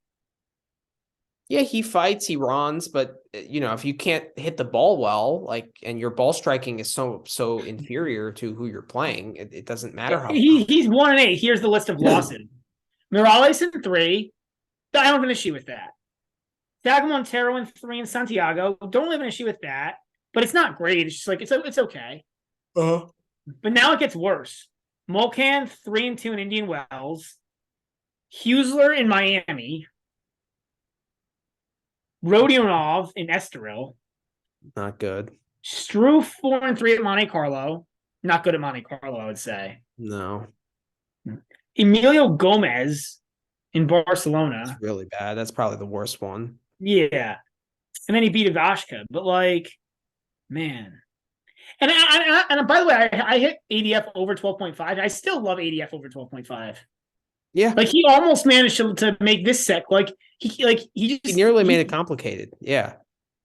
Yeah, he fights, he runs, but if you can't hit the ball well, like, and your ball striking is so inferior to who you're playing, it doesn't matter how. He's 1-8. Here's the list of losses: Morales in 3. I don't have an issue with that. Dago Montero in 3 in Santiago. Don't have an issue with that, but it's not great. It's just like it's okay. But now it gets worse. Mulcan 3-2 in Indian Wells. Husler in Miami. Rodionov in Estoril. Not good. Struve 4-3 at Monte Carlo. Not good at Monte Carlo, I would say. No. Emilio Gomez in Barcelona. It's really bad. That's probably the worst one. Yeah. And then he beat Ivashka. But like, man. And by the way, I hit ADF over 12.5. I still love ADF over 12.5. Yeah. Like he almost managed to make this set. He nearly made it complicated. Yeah.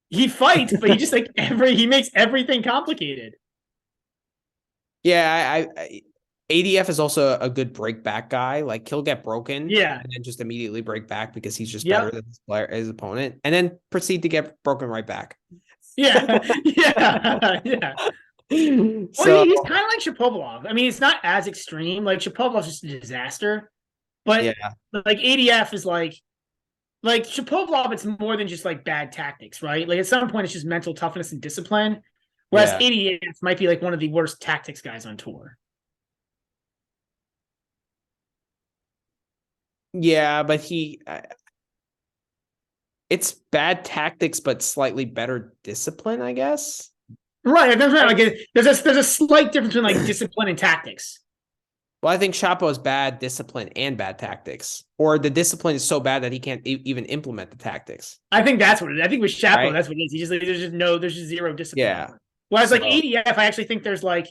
He fights, but he just he makes everything complicated. Yeah, ADF is also a good break back guy. Like he'll get broken, Yeah, and then just immediately break back because he's just better than his opponent, and then proceed to get broken right back. Yeah, yeah. Well, he's kind of like Shapovalov. I mean, it's not as extreme. Like Shapovalov's just a disaster, but like ADF is like Shapovalov. It's more than just like bad tactics, right? Like at some point, it's just mental toughness and discipline. Whereas ADF might be like one of the worst tactics guys on tour. Yeah, but it's bad tactics, but slightly better discipline, I guess. Right. Like there's a slight difference between like discipline and tactics. Well, I think Chapo is bad discipline and bad tactics, or the discipline is so bad that he can't even implement the tactics. I think that's what it is. I think with Chapo, that's what it is. He just there's just zero discipline. Yeah. Whereas like ADF, I actually think there's like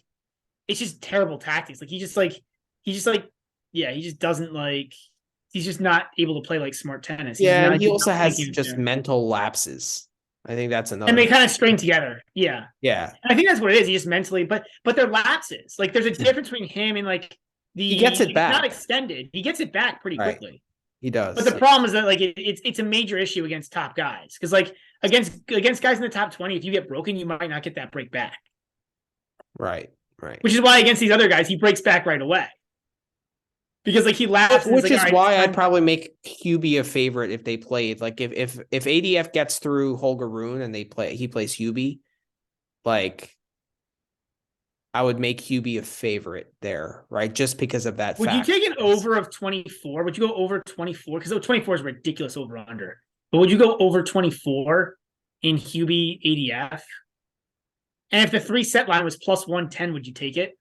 it's just terrible tactics. Like he just doesn't like. He's just not able to play like smart tennis. Yeah, and he also has just mental lapses. I think that's another. And they kind of string together. Yeah. Yeah. And I think that's what it is. He just mentally, but they're lapses. Like there's a difference between him and like he gets it back. Not extended. He gets it back pretty quickly. He does. But the problem is that like it's a major issue against top guys because like against guys in the top 20, if you get broken, you might not get that break back. Right. Which is why against these other guys, he breaks back right away. Because like he lapses, which is why I'd probably make Hubie a favorite if they played. Like if ADF gets through Holger Rune and he plays Hubie, like I would make Hubie a favorite there, right? Just because of that. Would you take an over of 24? Would you go over 24? Because 24 is ridiculous over under. But would you go over 24 in Hubie ADF? And if the 3 set line was plus 110, would you take it?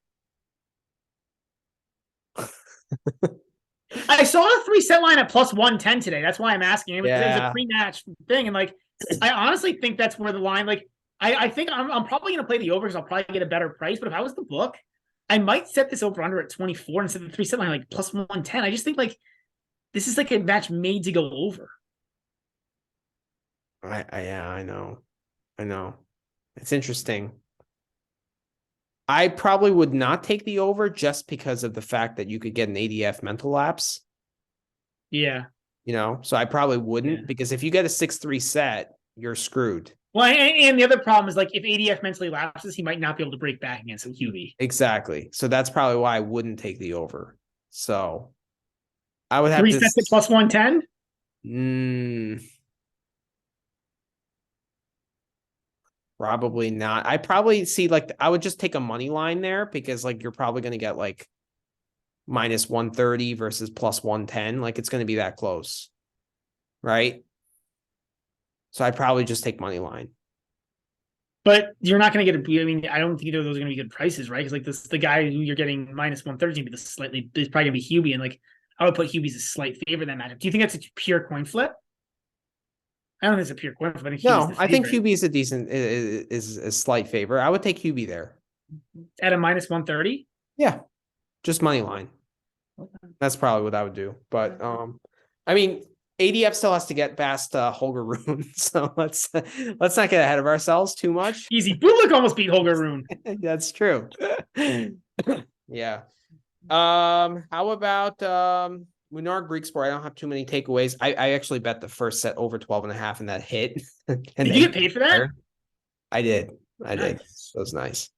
I saw a 3 set line at plus 110 today. That's why I'm asking. It was a pre-match thing. And like, I honestly think that's where the line, like, I think I'm probably going to play the over because I'll probably get a better price. But if I was the book, I might set this over under at 24 and set the 3 set line like plus 110. I just think like this is like a match made to go over. I know. It's interesting. I probably would not take the over just because of the fact that you could get an ADF mental lapse. Yeah. So I probably wouldn't because if you get a 6-3 set, you're screwed. Well, and the other problem is like if ADF mentally lapses, he might not be able to break back against Hubie. Exactly. So that's probably why I wouldn't take the over. So I would have 3 sets at plus 110. Probably not. I probably see like I would just take a money line there because like you're probably going to get like minus 130 versus plus 110. Like it's going to be that close. Right. So I'd probably just take money line. But you're not going to get I mean, I don't think those are going to be good prices, right? Because like the guy who you're getting minus 130 be there's probably going to be Hubie, and like I would put Hubie as a slight favorite in that matchup. Do you think that's a pure coin flip? I don't think it's a pure coin flip. I think No, I think Hubie is a decent is a slight favor. I would take Hubie there at a minus 130. Yeah, just money line. Okay. That's probably what I would do. But I mean, ADF still has to get past Holger Rune, so let's not get ahead of ourselves too much. Easy. Bublik almost beat Holger Rune. That's true. Yeah. How about Munar Greek Sport? I don't have too many takeaways. I actually bet the first set over 12.5 and that hit. And did you get paid for that? I did. Did. That was nice.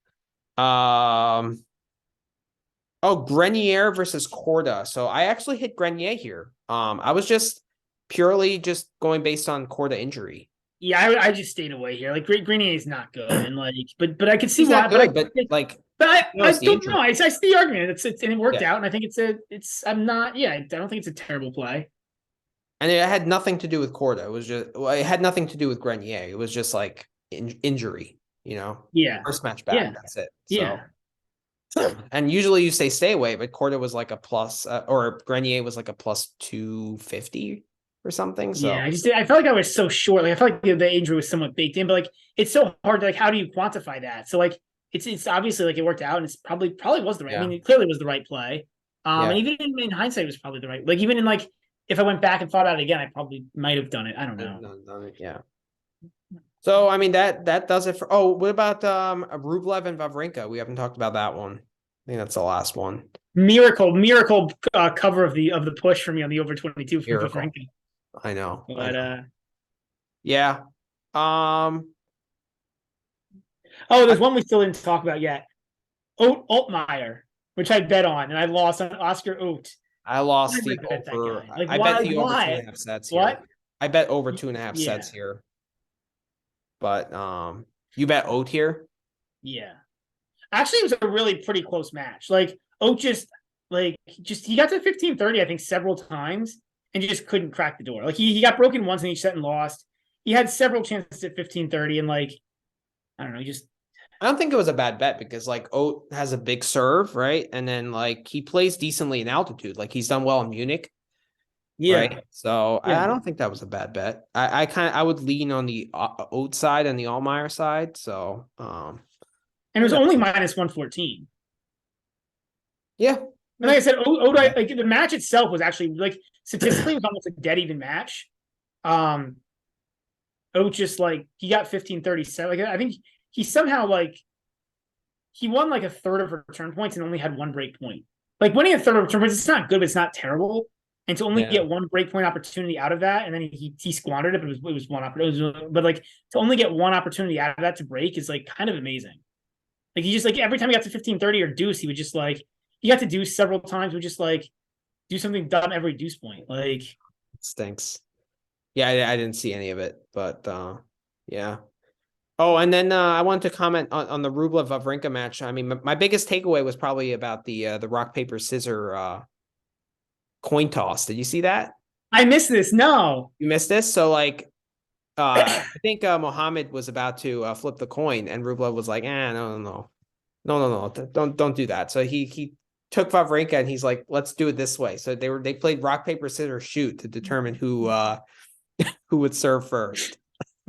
Oh, Grenier versus Korda. So I actually hit Grenier here. I was just purely just going based on Korda injury. Yeah, I just stayed away here. Like Grenier is not good, and like, but I could see he's why. Not good, but like, but I don't know. I see the argument. It's and it worked out, and I think I'm not. Yeah, I don't think it's a terrible play. And it had nothing to do with Korda. It was just it had nothing to do with Grenier. It was just like injury. You know. Yeah. First match back. Yeah. That's it. So. Yeah. And usually you say stay away, but Korda was like a plus, or Grenier was like a plus 250 or something. So yeah, I felt like I was so short. Like I felt like the injury was somewhat baked in, but like it's so hard to like how do you quantify that? So like it's obviously like it worked out, and it's probably was the right. Yeah. I mean, it clearly was the right play. And even in hindsight, it was probably the right. Like even in like if I went back and thought about it again, I probably might have done it. I don't know. Yeah. So I mean that does it for. Oh, what about Rublev and Wawrinka? We haven't talked about that one. I think that's the last one. Miracle cover of the push for me on the over 22 for Wawrinka. I know. But yeah. Oh, there's one we still didn't talk about yet. Altmaier, which I bet on, and I lost on Oscar Oat. I lost the over. Like, I bet the over 2.5 sets here. What? I bet over 2.5 sets here. But you bet Oat here? Yeah. Actually, it was a really pretty close match. Like Oat just he got to 15-30, I think, several times and just couldn't crack the door. Like he got broken once in each set and lost. He had several chances at 15-30 and like I don't know, I don't think it was a bad bet because like Oat has a big serve, right? And then like he plays decently in altitude. Like he's done well in Munich. Yeah. Right? So yeah. I don't think that was a bad bet. I would lean on the Oat side and the Altmaier side. So and it was only minus 114. Yeah. And like I said, Oat like the match itself was actually like statistically it was almost a dead even match. Oat just like he got 15-37. Like I think he somehow like he won like a third of return points and only had one break point. Like winning a third of return points, it's not good, but it's not terrible. And to only get one breakpoint opportunity out of that, and then he squandered it, but it was one opportunity. But like to only get one opportunity out of that to break is like kind of amazing. Like he just like every time he got to 15-30 or deuce, he would just like he got to deuce several times, would just like do something dumb every deuce point. Like it stinks. Yeah, I didn't see any of it, but yeah. Oh, and then I wanted to comment on the Rublev Wawrinka match. I mean, my biggest takeaway was probably about the rock paper scissor coin toss. Did you see that? I missed this. No, you missed this. So like, I think Mohammed was about to flip the coin, and Rublev was like, no, don't do that. So he took Wawrinka, and he's like, let's do it this way. So they played rock paper scissors shoot to determine who would serve first.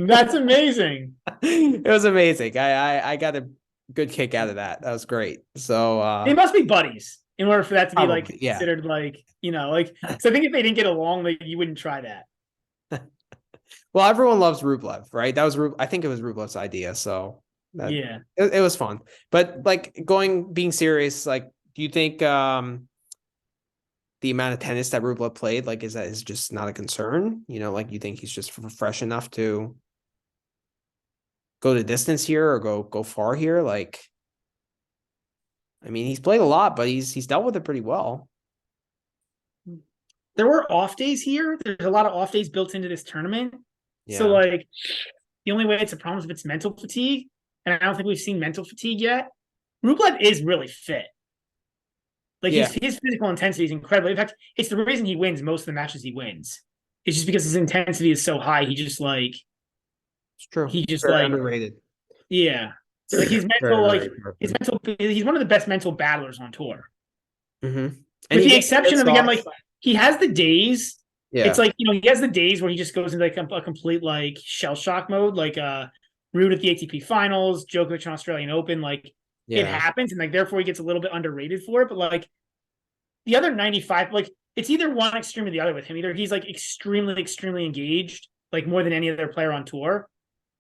That's amazing. It was amazing. I got a good kick out of that. That was great. So they must be buddies in order for that to be like considered like, you know, like, so I think if they didn't get along, like you wouldn't try that. Well, everyone loves Rublev, right? That was I think it was Rublev's idea. So it was fun. But like being serious, like, do you think the amount of tennis that Rublev played, like, is just not a concern? You know, like you think he's just fresh enough to go the distance here or go far here? Like, I mean, he's played a lot, but he's dealt with it pretty well. There were off days here. There's a lot of off days built into this tournament. Yeah. So like the only way it's a problem is if it's mental fatigue, and I don't think we've seen mental fatigue yet. Rublev is really fit. Like his physical intensity is incredible. In fact, it's the reason he wins most of the matches he wins. It's just because his intensity is so high. He just like It's true. he just Very like underrated. yeah. Like his mental, his mental. He's one of the best mental battlers on tour. Mm-hmm. With the exception of again, like he has the days. Yeah. It's like, he has the days where he just goes into like a complete like shell shock mode, like Rude at the ATP Finals, Djokovic in Australian Open. Like it happens, and like therefore he gets a little bit underrated for it. But like the other 95, like it's either one extreme or the other with him. Either he's like extremely, extremely engaged, like more than any other player on tour,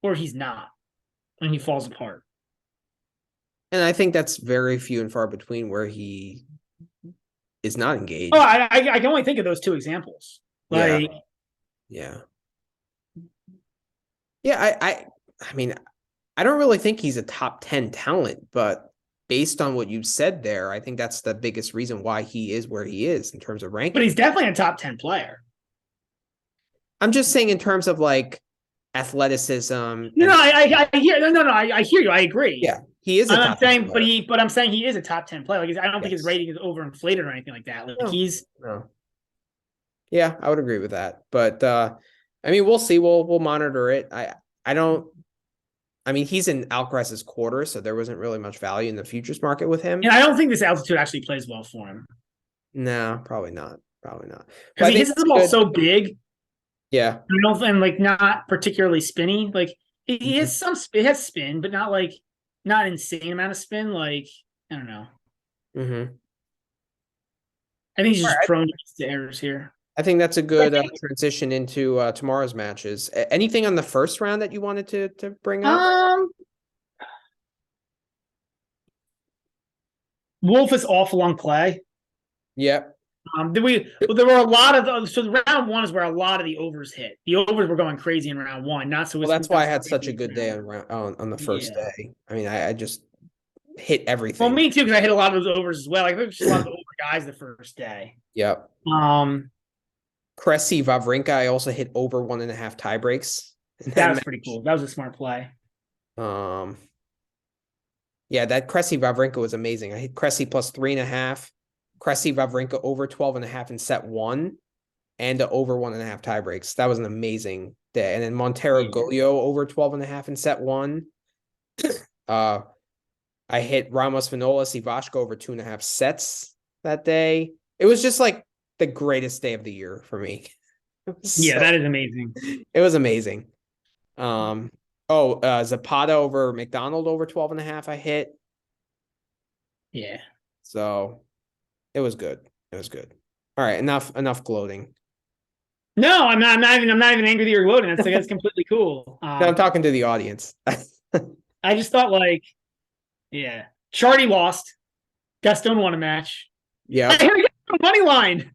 or he's not, and he falls apart. And I think that's very few and far between where he is not engaged. Oh, I can only think of those two examples. Like, yeah. I mean, I don't really think he's a top 10 talent, but based on what you said there, I think that's the biggest reason why he is where he is in terms of ranking. But he's definitely a top 10 player. I'm just saying in terms of like athleticism. I hear. I hear you. I agree. Yeah, he is. I'm saying, but I'm saying he is a top 10 player. Like, I don't think his rating is overinflated or anything like that. Like no. Yeah, I would agree with that. But I mean, we'll see. We'll monitor it. I mean, he's in Alcaraz's quarter, so there wasn't really much value in the futures market with him. And I don't think this altitude actually plays well for him. No, probably not. Probably not. Because he hits the ball so big. Yeah. And like not particularly spinny. Like he has it has spin, but not insane amount of spin. Like, I don't know. Mm-hmm. I think he's just prone to errors here. I think that's a good transition into tomorrow's matches. Anything on the first round that you wanted to bring up? Wolf is awful on clay. Yep. There were a lot of so the round one is where a lot of the overs hit. The overs were going crazy in round one, not so. Well, that's why I had such a good day on the first day. I mean, I just hit everything. Well, me too, because I hit a lot of those overs as well. Like there's just a lot of over guys the first day. Yep. Cressy Wawrinka, I also hit over 1.5 tie breaks. That was pretty cool. That was a smart play. Yeah, that Cressy Wawrinka was amazing. I hit Cressy plus 3.5, Cressy Wawrinka over 12.5 in set one, and over 1.5 tie breaks. That was an amazing day. And then Montero Golio over 12.5 in set one. I hit Ramos Vinolas Ivashka over 2.5 sets that day. It was just like the greatest day of the year for me. That is amazing. It was amazing. Zapata over McDonald over 12.5 I hit. Yeah. So it was good. It was good. All right, enough gloating. No, I'm not even angry that you're gloating. That's completely cool. No, I'm talking to the audience. I just thought Chardy lost. Gaston won a match. Yeah. I had to get a money line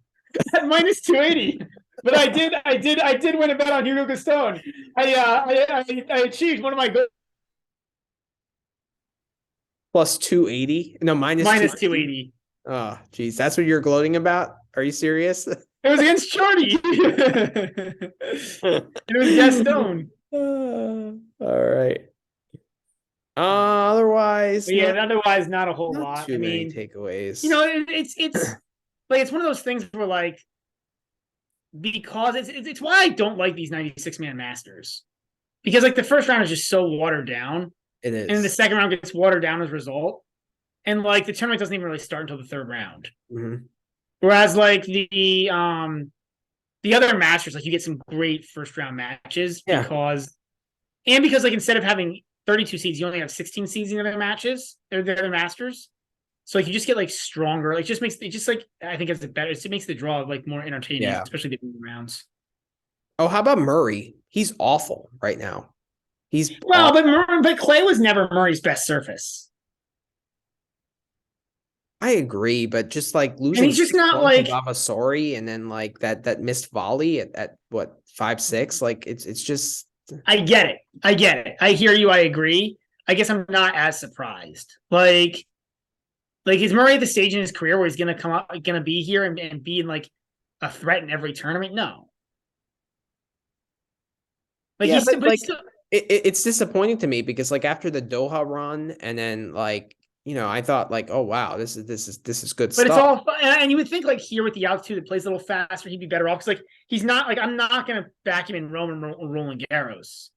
at minus 280. But I did win a bet on Hugo Gaston. I achieved one of my goals. Plus 280? No, minus 280. Oh, geez. That's what you're gloating about? Are you serious? It was against Chardy. It was Gaston. All right. Otherwise, otherwise not a whole lot. Too many takeaways. It's like it's one of those things where because it's why I don't like these 96-man Masters, because like the first round is just so watered down. It is, and the second round gets watered down as a result, and like the tournament doesn't even really start until the third round. Mm-hmm. Whereas like the other Masters, like you get some great first round matches because like instead of having 32 seeds, you only have 16 seeds in the other matches. They're the other Masters. So like you just get like stronger. Like I think it's better. It makes the draw like more entertaining, especially the rounds. Oh, how about Murray? He's awful right now. But clay was never Murray's best surface. I agree, but just like losing, and he's just not like Vavasori, and then like that missed volley at what 5-6. Like it's just. I get it. I hear you. I agree. I guess I'm not as surprised. Like is Murray at the stage in his career where he's going to be here and be in like a threat in every tournament? No. It's disappointing to me because like after the Doha run and then like, I thought like, oh wow, this is good But it's stuff. all, and you would think like here with the altitude that plays a little faster, he'd be better off. Because like he's not like I'm not gonna back him in Rome or Roland Garros.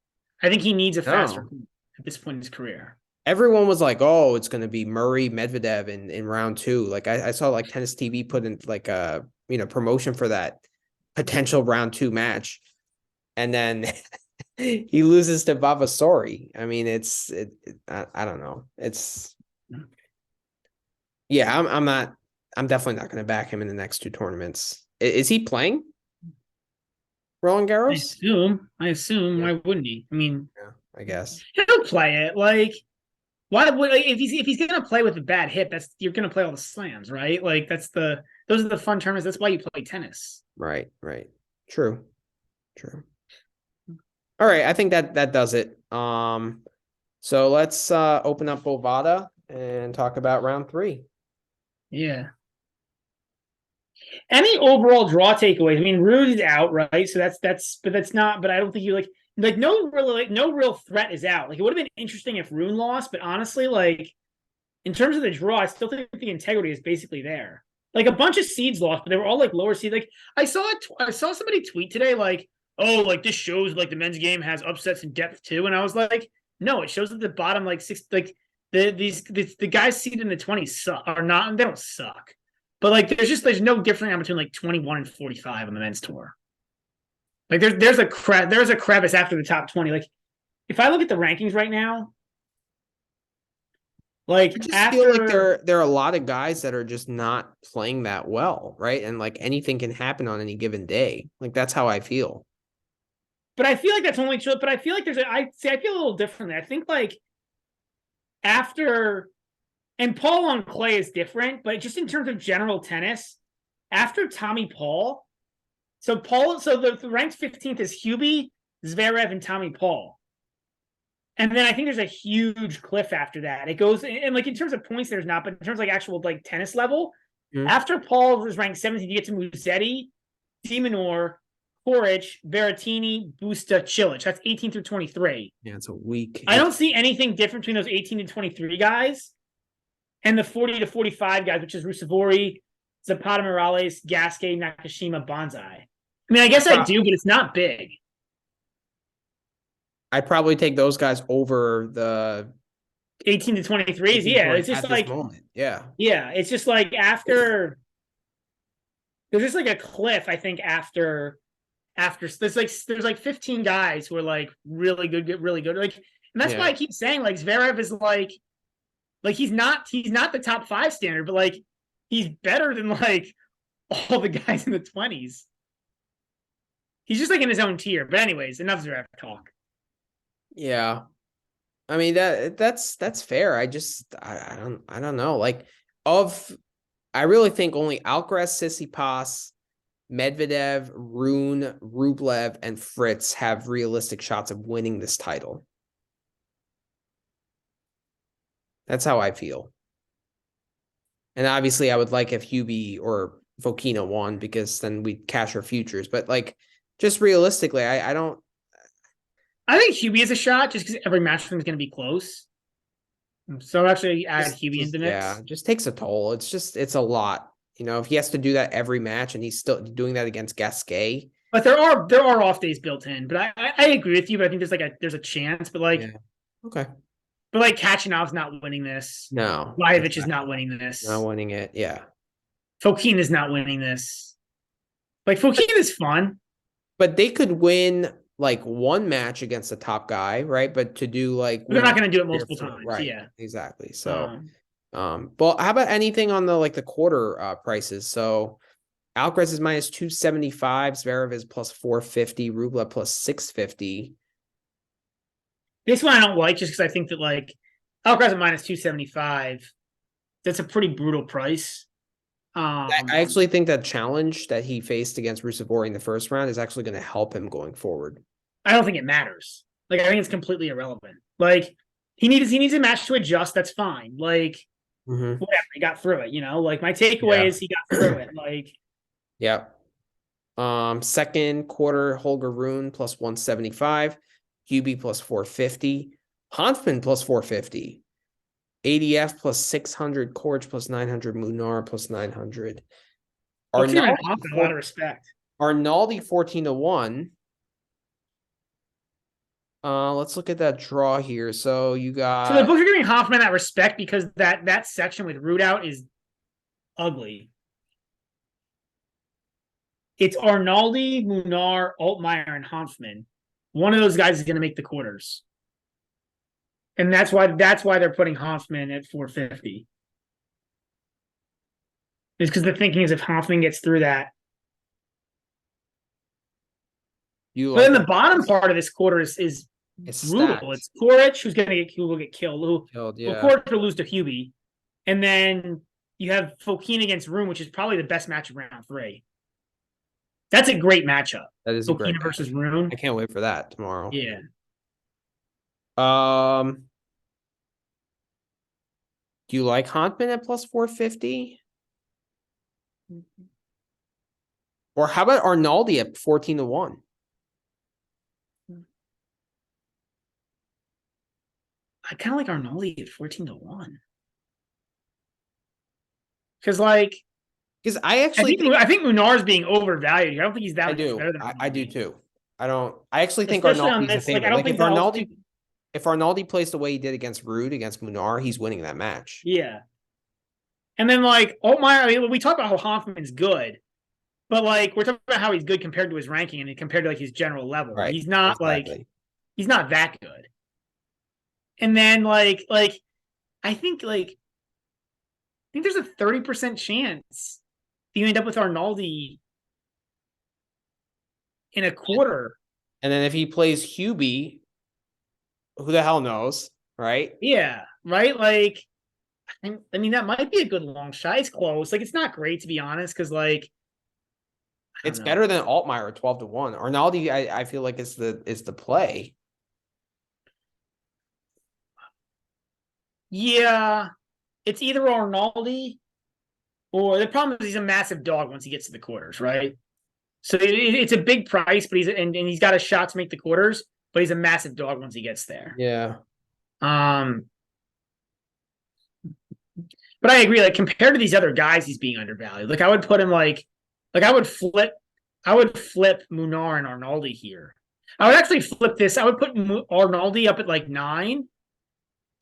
I think he needs a faster No. at this point in his career. Everyone was like, oh, it's gonna be Murray Medvedev in round two. Like I saw like Tennis TV put in like a promotion for that potential round two match. And then he loses to Vavasori. I mean, I don't know. Yeah, I'm definitely not going to back him in the next two tournaments. Is he playing Roland Garros? I assume. Yeah. Why wouldn't he? I mean, Yeah, I guess. he'll play it. Like, why would like, if he's gonna play with a bad hip? That's you're gonna play all the slams, right? Like those are the fun tournaments. That's why you play tennis. Right. True. All right, I think that does it. So let's open up Bovada and talk about round three. Yeah. Any overall draw takeaways? I mean, Rude is out, right? So but that's not. But I don't think you like no real threat is out. Like it would have been interesting if Rune lost, but honestly, like in terms of the draw, I still think the integrity is basically there. Like a bunch of seeds lost, but they were all like lower seed. Like I saw somebody tweet today, like, oh, like this shows like the men's game has upsets in depth too, and I was like, no, it shows that the bottom like six like the guys seated in the 20s suck are not they don't suck. But like there's no difference between like 21 and 45 on the men's tour. Like there's a crevice after the top 20. Like if I look at the rankings right now, like I just feel like there are a lot of guys that are just not playing that well, right? And like anything can happen on any given day. Like that's how I feel. But I feel like that's only true. But I feel like I feel a little differently. I think like after and Paul on clay is different, but just in terms of general tennis, after Tommy Paul, so the ranked 15th is Hubie, Zverev, and Tommy Paul. And then I think there's a huge cliff after that. It goes and like in terms of points, there's not, but in terms of like actual like tennis level, after Paul was ranked 17th, you get to Musetti, Demonor, Koric, Berrettini, Busta, Cilic. That's 18 through 23. Yeah, it's a weak. I don't see anything different between those 18 and 23 guys and the 40 to 45 guys, which is Rusevori, Zapata, Morales, Gasquet, Nakashima, Banzai. I mean, I guess I do, but it's not big. I'd probably take those guys over the 18 to 23s. Yeah, it's just like moment. Yeah. Yeah, it's just like after there's just like a cliff, I think, after there's like 15 guys who are like really good, get really good. Like, and that's why I keep saying like Zverev is like he's not the top 5 standard, but like he's better than like all the guys in the 20s. He's just like in his own tier. But anyways, enough Zverev talk. Yeah. I mean that's fair. I don't know. Like I really think only Alcaraz, Tsitsipas, Medvedev, Rune, Rublev, and Fritz have realistic shots of winning this title. That's how I feel. And obviously I would like if Hubie or Fokina won because then we'd cash our futures. But like just realistically, I don't. I think Hubie is a shot just because every match for him is going to be close. So I'll actually add Hubie into the mix. Yeah, just takes a toll. It's a lot. If he has to do that every match and he's still doing that against Gasquet. But there are off days built in. But I agree with you. But I think there's a chance. But like, okay. But like Kachanov's not winning this. No. Lajovic is not winning this. Not winning it. Yeah. Fokina is not winning this. Like Fokina is fun. But they could win like one match against the top guy, right? But to do like they're not going to do it multiple times. Right. Yeah. Exactly. So well, how about anything on the quarter prices? So Alcaraz is minus 275, Zverev is plus 450, Rublev plus 650. This one I don't like just because I think that like Alcaraz at minus 275, that's a pretty brutal price. I actually think that challenge that he faced against Rusevori in the first round is actually going to help him going forward. I don't think it matters. Like I think it's completely irrelevant. Like he needs a match to adjust. That's fine. Like whatever, he got through it. Like my takeaway is he got through it. Like second quarter Holger Rune plus 175. Hubie plus 450, Hanfman plus 450, ADF plus 600, Corge plus 900, Munar plus 900. Both are in Hoffman, a lot of respect. Arnaldi 14-1. Let's look at that draw here. So you got. So the books are giving Hoffman that respect because that section with root out is ugly. It's Arnaldi, Munar, Altmaier, and Hanfman. One of those guys is going to make the quarters, and that's why they're putting Hanfman at 450. Is because the thinking is if Hanfman gets through that. But then the bottom part of this quarter is brutal. It's Koric who will get killed. Koric will lose to Hubie, and then you have Fokina against Room, which is probably the best match of round 3. That's a great matchup. That is Fokina a great versus Rune. I can't wait for that tomorrow. Yeah. Do you like Hanfman at plus 450? Or how about Arnaldi at 14-1? I kind of like Arnaldi at 14-1. Because I think Munar's being overvalued. I don't think he's that much better than Arnaldi. I do too. I actually think Arnaldi's a favorite. If Arnaldi plays the way he did against Rude, against Munar, he's winning that match. Yeah. And then Altmaier, we talk about how Hoffman's good, but we're talking about how he's good compared to his ranking and compared to his general level. Right. He's not he's not that good. And then I think there's a 30% chance that you end up with Arnaldi in a quarter. And then if he plays Hubie, who the hell knows, right? Yeah, right? I mean, that might be a good long shot. It's close. It's not great, to be honest, because it's better than Altmaier at 12-1. Arnaldi, I feel like is the play. Yeah, it's either Arnaldi or the problem is he's a massive dog once he gets to the quarters, right? So it's a big price, but he's got a shot to make the quarters, but he's a massive dog once he gets there. Yeah. But I agree. Compared to these other guys, he's being undervalued. I would put him I would flip Munar and Arnaldi here. I would actually flip this. I would put Arnaldi up at 9.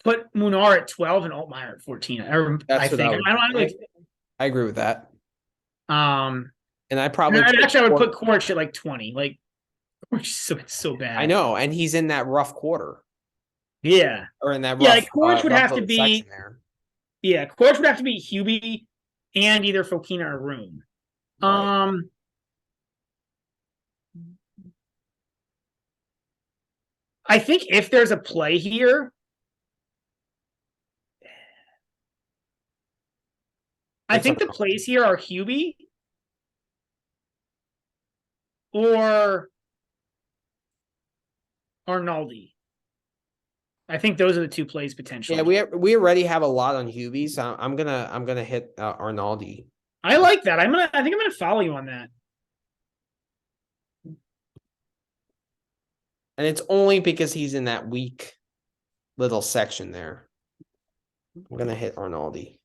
Put Munar at 12 and Altmaier at 14. I agree with that. And I would put Koric at 20. Koric is so bad. I know, and he's in that rough quarter. Yeah. Or in that rough. Koric would have to be. Yeah, Koric would have to be Hubie and either Fokina or Room. Right. I think if there's a play here, I think the plays here are Hubie or Arnaldi. I think those are the two plays potentially. Yeah, we already have a lot on Hubie, so I'm gonna hit Arnaldi. I like that. I think I'm gonna follow you on that. And it's only because he's in that weak little section there. I'm gonna hit Arnaldi.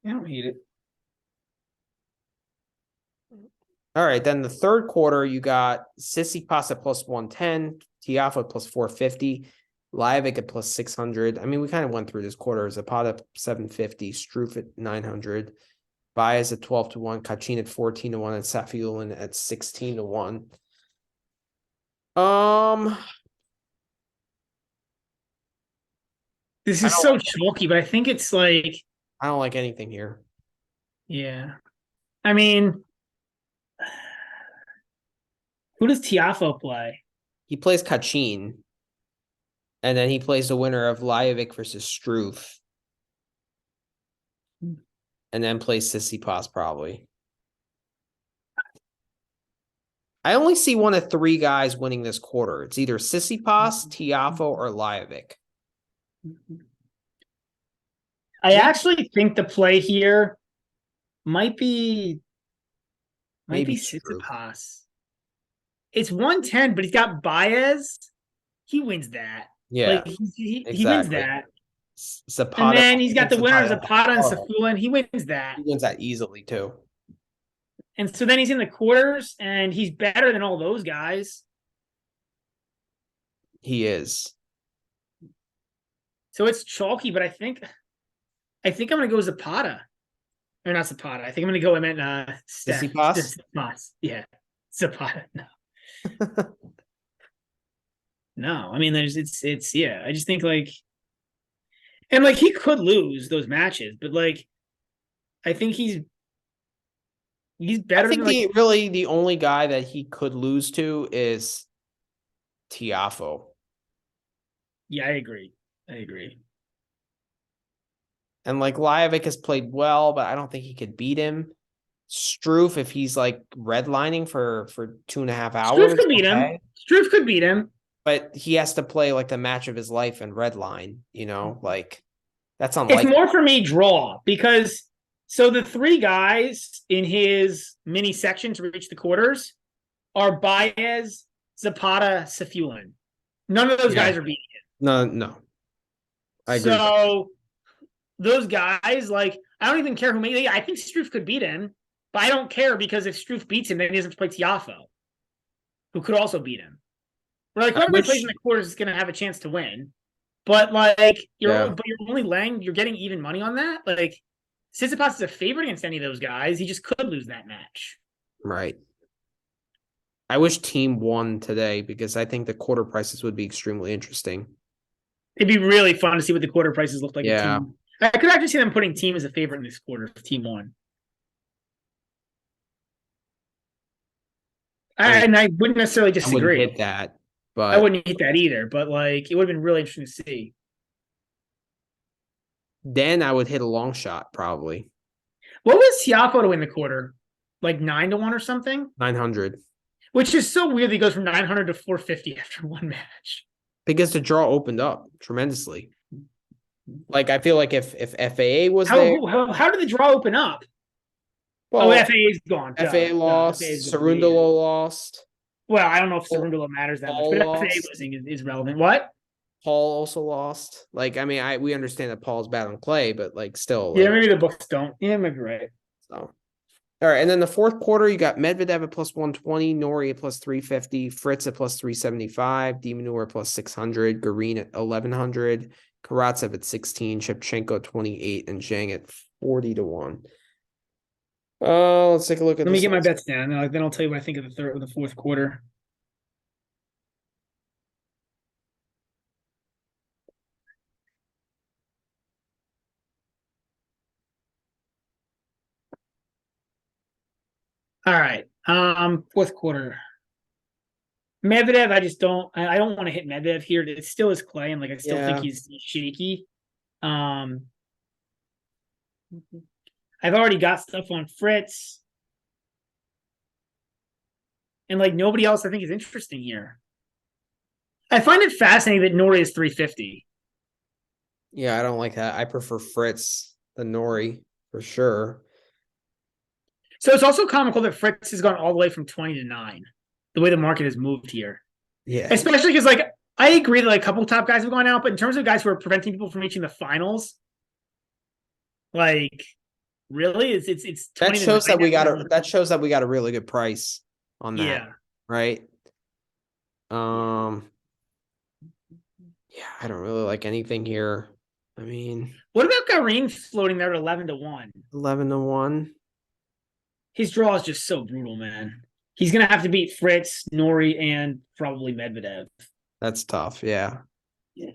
I don't hate it. All right, then the third quarter, you got Tsitsipas at plus 110, Tiafoe at plus 450, Lajovic at plus 600. I mean, we kind of went through this quarter. Zapata at 750, Struff at 900, Baez at 12-1, Kachin at 14-1, and Safiullin at 16-1. This is so chalky, but I think it's I don't like anything here. Yeah. I mean, who does Tiafoe play? He plays Kachin. And then he plays the winner of Lajovic versus Struff. And then plays Tsitsipas probably. I only see one of 3 guys winning this quarter. It's either Tsitsipas, Tiafoe, or Lajovic. I actually think the play here might be Tsitsipas. It's 110, but he's got Baez. He wins that. Yeah, Like he wins exactly. that. And Zapata. then he's I got think the winners Zapata. of Zapata and Oh, Safula, and he wins that. he wins that easily too. And so then he's in the quarters, and he's better than all those guys. He is. So it's chalky, but I think I'm gonna go Zapata. Or not Zapata. I think I'm gonna go. I meant Steph. Tsitsipas? Yeah, Zapata. No, no. I mean, it's yeah. I just think like, and like he could lose those matches, but like I think he's I better think than like. the only guy that he could lose to is Tiafo. Yeah, I agree. I agree. And like Lajovic has played well, but I don't think he could beat him. Struff, if he's like redlining for 2.5 hours, Struff could beat him. okay. Struff could beat him. But he has to play like the match of his life and redline, like that's It's unlikely. more for me draw because so the three guys in his mini section to reach the quarters are Baez, Zapata, Safulin. None of those guys are beating him. No. I agree. So those guys, like, I don't even care who made. I think Struff could beat him, but I don't care because if Struff beats him, then he doesn't have to play Tiafo, who could also beat him. Or like whoever plays in the quarters is going to have a chance to win. But like you're only laying, you're getting even money on that. Like Tsitsipas is a favorite against any of those guys. He just could lose that match. Right. I wish team won today because I think the quarter prices would be extremely interesting. It'd be really fun to see what the quarter prices look like. Yeah. Team. I could actually see them putting team as a favorite in this quarter if team won. And I wouldn't necessarily disagree. I wouldn't hit that, but I wouldn't hit that either. But like, it would have been really interesting to see. Then I would hit a long shot probably. What was Tiafo to win the quarter? Like 9-1 or something? 900. Which is so weird that he goes from 900 to 450 after one match. Because the draw opened up tremendously. Like I feel like if FAA was there, how did the draw open up? Well, FAA's gone. FAA lost. Cerundolo lost. Well, I don't know if Cerundolo matters that much, but FAA losing is relevant. What? Paul also lost. Like, I mean, we understand that Paul's bad on clay, but like still. Yeah, maybe the books don't. Yeah, maybe right. So, all right, and then the fourth quarter, you got Medvedev at plus 120, Nori at plus 350, Fritz at plus 375, Demonor at plus 600, Garin at 1100, Karatsev at 16, Shevchenko at 28, and Zhang at 40-1. Let's take a look at. Let me get my bets down. Then I'll tell you what I think of the fourth quarter. All right. Fourth quarter. Medvedev, I just don't. I don't want to hit Medvedev here. It still is clay, and like I still think he's shaky. I've already got stuff on Fritz, and like nobody else I think is interesting here. I find it fascinating that Nori is 350. Yeah, I don't like that. I prefer Fritz than Nori for sure. So it's also comical that Fritz has gone all the way from 20 to 9. The way the market has moved here. Yeah. Especially because like I agree that like a couple top guys have gone out, but in terms of guys who are preventing people from reaching the finals, like really, it's that shows that we got a really good price on that. Yeah. Right. Yeah, I don't really like anything here. I mean, what about Garin floating there at 11-1? 11-1. His draw is just so brutal, man. He's gonna have to beat Fritz, Nori, and probably Medvedev. That's tough. Yeah. Yeah.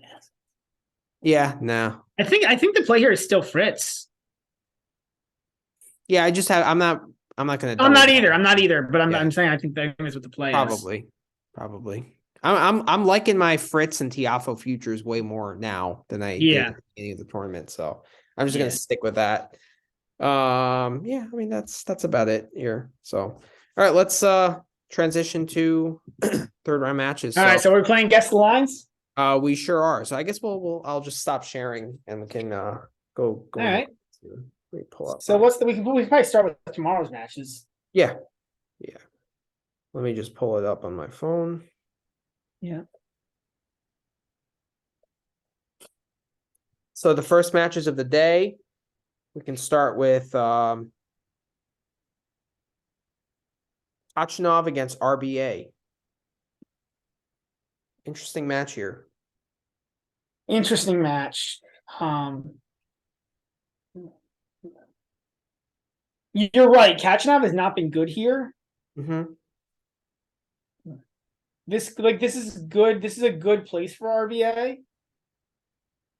Yeah. No. I think the play here is still Fritz. Yeah, I'm not gonna. I'm not either. But I'm saying I think that is what the play is. Probably. I'm liking my Fritz and Tiafo futures way more now than I did at the beginning of the tournament. So I'm just gonna stick with that. I mean that's about it here. So all right, let's transition to third round matches. All right, so we're playing guess the lines. We sure are. So I guess I'll just stop sharing and we can go. All right. Let me pull up. So we can probably start with tomorrow's matches. Yeah. Let me just pull it up on my phone. Yeah. So the first matches of the day, we can start with Tachinov against RBA. Interesting match here. Interesting match. You're right. Kachanov has not been good here. Mm-hmm. This is good. This is a good place for RBA.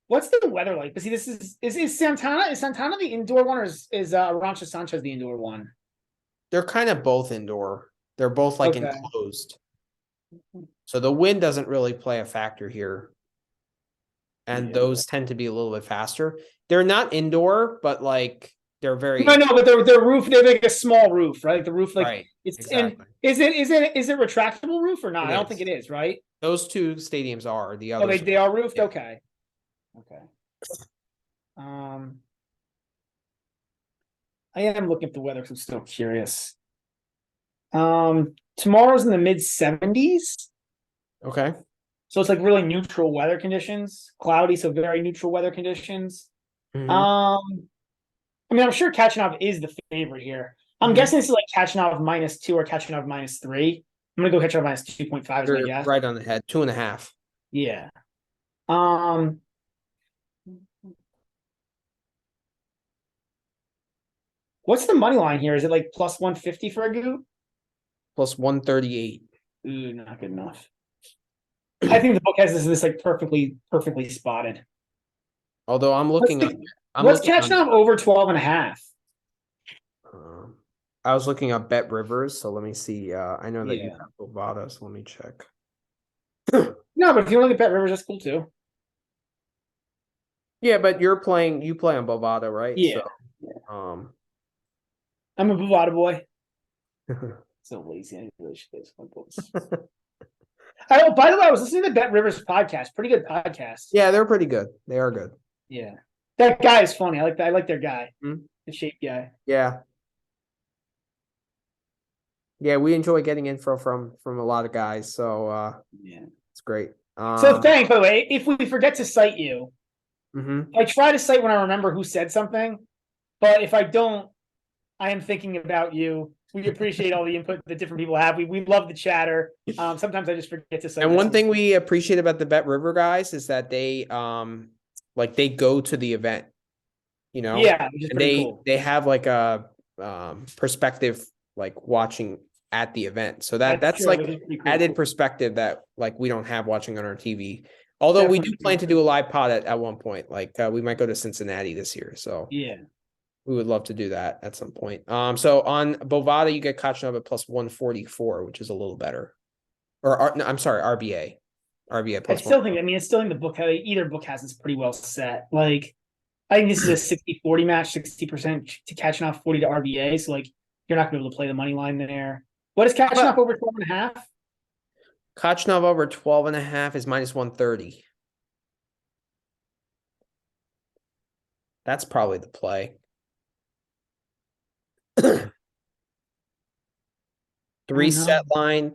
What's the weather like? But see, this is Santana. Is Santana the indoor one, or is Arancha Sanchez the indoor one? They're kind of both indoor. They're both like Okay. enclosed. So the wind doesn't really play a factor here. And those tend to be a little bit faster. They're not indoor, but like they're very I know, but their roof, they have like a small roof, right? The roof, like right. it's Exactly. and is it retractable roof or not? It I don't is. think it is, right? Those two stadiums are. The Oh, others they are roofed? yeah. Okay. Okay. I am looking at the weather because I'm still curious. Tomorrow's in the mid-70s. Okay. So it's like really neutral weather conditions. Cloudy, so very neutral weather conditions. Mhm. I mean, I'm sure Kachanov is the favorite here. I'm guessing this is like Kachanov -2 or Kachanov -3. I'm gonna go Kachanov -2.5 as my You're guess. right on the head. 2.5. Yeah. What's the money line here? Is it like plus 150 for a goot? Plus 138. Ooh, not good enough. I think the book has this like perfectly spotted. Although I'm looking up. What's Kachanov over 12.5? I was looking up Bet Rivers, so let me see. I know that you Yeah. have Bovada, so let me check. No, but if you want to get Bet Rivers, that's cool too. Yeah, but you play on Bovada, right? Yeah. So, I'm a Bovada boy. So lazy. I really should play some books. Oh, by the way, I was listening to Bet Rivers podcast. Pretty good podcast. Yeah, they're pretty good. They are good. Yeah. That guy is funny. I like their guy. Hmm? The shape guy. Yeah. Yeah, we enjoy getting info from a lot of guys, so yeah, it's great. So thanks, by the way. If we forget to cite you, I try to cite when I remember who said something, but if I don't, I am thinking about you. We appreciate all the input that different people have. We love the chatter. Sometimes I just forget to cite. And one thing we appreciate about the Bet River guys is that they like they go to the event, you know. Yeah, which is and pretty cool. They have like a perspective like watching at the event. So that's like cool. Added perspective that like we don't have watching on our TV. Although definitely we do plan to do a live pod at one point. Like we might go to Cincinnati this year. So yeah, we would love to do that at some point. So on Bovada, you get Kachanov at plus 144, which is a little better. Or no, I'm sorry, RBA. RBA plus I still think the book, either book has this pretty well set. Like, I think this is a 60-40 match, 60% to Kachanov, 40 to RBA. So, like, you're not going to be able to play the money line there. What is Kachanov over 12.5? Kachanov over 12.5 is minus 130. That's probably the play. Three set line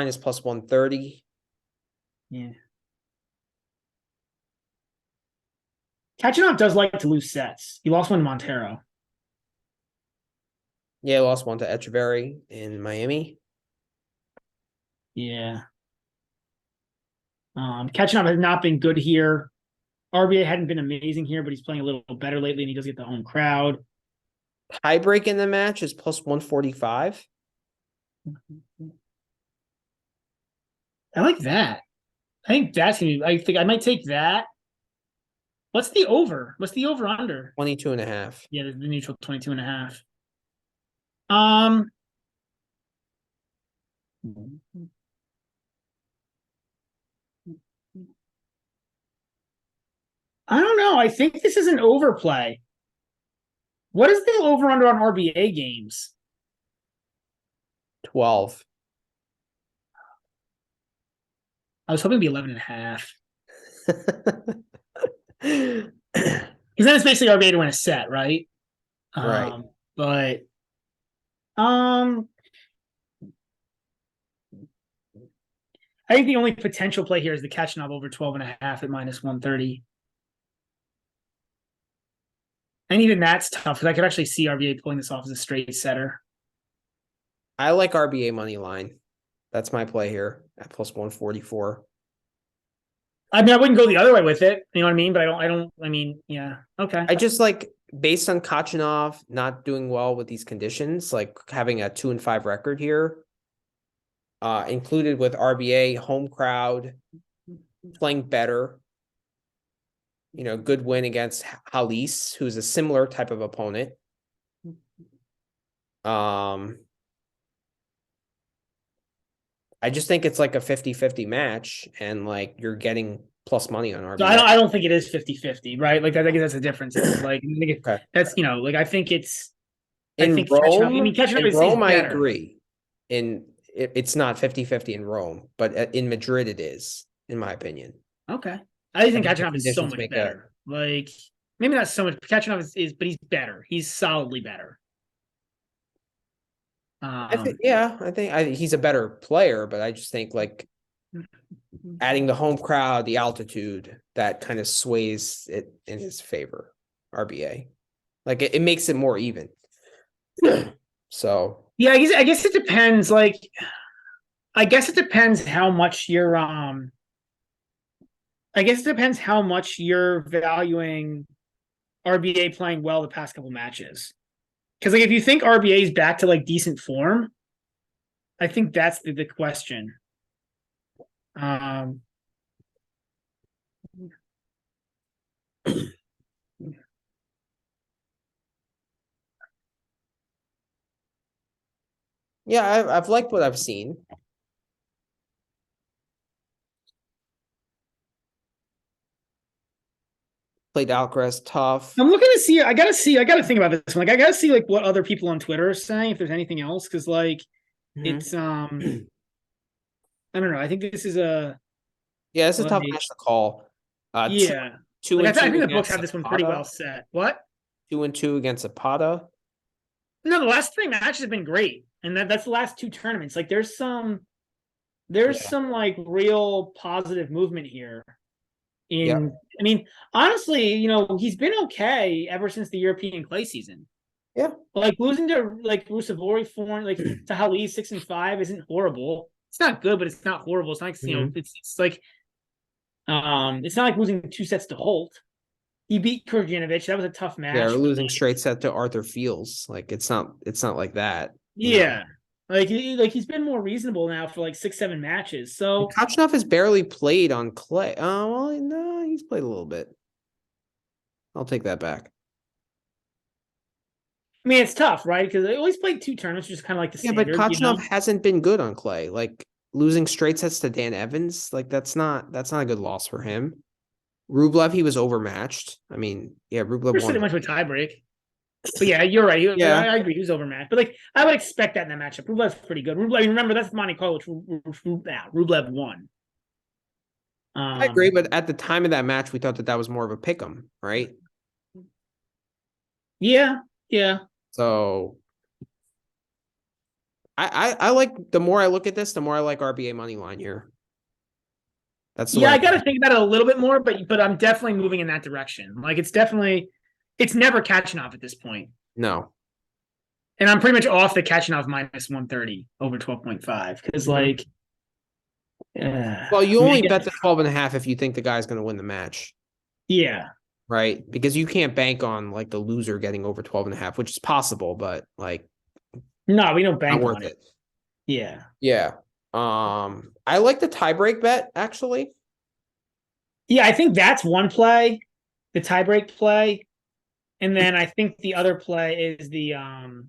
is plus 130. Yeah. Kachanov does like to lose sets. He lost one to Montero. Yeah, lost one to Echeverry in Miami. Yeah. Kachanov has not been good here. RBA hadn't been amazing here, but he's playing a little better lately, and he does get the home crowd. Tie break in the match is plus 145. I like that. I think that's gonna be, I think I might take that. What's the over? What's the over under? 22.5. Yeah, the neutral 22.5. I don't know. I think this is an overplay. What is the over under on RBA games? 12. I was hoping to be 11.5. Because then it's basically RBA to win a set, right? Right. But I think the only potential play here is the Kachanov over 12.5 at -130. And even that's tough because I could actually see RBA pulling this off as a straight setter. I like RBA money line. That's my play here at +144. I mean, I wouldn't go the other way with it. You know what I mean? But I mean, yeah. Okay. I just like, based on Kachanov not doing well with these conditions, like having a 2-5 record here, included with RBA, home crowd, playing better, good win against Halis, who's a similar type of opponent. I just think it's like a 50-50 match, and like you're getting plus money on RBA. So I don't think it is 50-50, right? Like I think that's the difference. Like I think Okay. that's like I think it's in think Rome. Kachanov In Rome, I better. agree. It's not 50-50 in Rome, but in Madrid it is, in my opinion. Okay. I think the Kachanov is so conditions much make better. Like maybe not so much. Kachanov is, but he's better. He's solidly better. I think he's a better player, but I just think like adding the home crowd, the altitude, that kind of sways it in his favor. RBA, like it makes it more even. So yeah, I guess it depends. Like, I guess it depends how much you're I guess it depends how much you're valuing RBA playing well the past couple matches. Because like if you think RBA is back to like decent form, I think that's the question. yeah, I've liked what I've seen. Played Alcaraz tough. I'm looking to see. I gotta think about this one. Like I gotta see like what other people on Twitter are saying if there's anything else. Because like it's I don't know. I think this is a it's a tough match to call. Yeah. Two Like, and two I think the books against have this one pretty well set. What? 2-2 against Zapata. No, the last three matches have been great, and that's the last two tournaments. Like, there's some like real positive movement here. I mean, honestly, he's been okay ever since the European clay season. Yeah. Like losing to like Rusevori like to Halle 6-5 isn't horrible. It's not good, but it's not horrible. It's not like, it's like it's not like losing 2 sets to Holt. He beat Kurjanovic. That was a tough match. Yeah, or losing straight set to Arthur Fields. Like it's not like that. Yeah. Like he's been more reasonable now for like 6-7 matches. So Kachanov has barely played on clay. Oh well, no, he's played a little bit. I'll take that back. I mean, it's tough, right? Because they always played 2 tournaments, which is kind of like the standard. But Kachanov hasn't been good on clay. Like losing straight sets to Dan Evans, like that's not a good loss for him. Rublev, he was overmatched. I mean, yeah, Rublev won. Pretty much with tiebreak. But yeah, you're right. I agree. He was overmatched. But like, I would expect that in that matchup. Rublev's pretty good. Rublev, remember that's Monte Carlo, which Rublev won. I agree, but at the time of that match, we thought that was more of a pick'em, right? Yeah. So I like, the more I look at this, the more I like RBA money line here. That's I got to think about it a little bit more, but I'm definitely moving in that direction. Like it's never Kachanov at this point. No. And I'm pretty much off the Kachanov -130 over 12.5 because like. Well, you only bet the 12.5 if you think the guy's going to win the match. Yeah. Right, because you can't bank on like the loser getting over 12.5, which is possible, but like, no, we don't bank on it. Yeah. I like the tiebreak bet actually. Yeah, I think that's one play, the tiebreak play, and then I think the other play is the. I mean,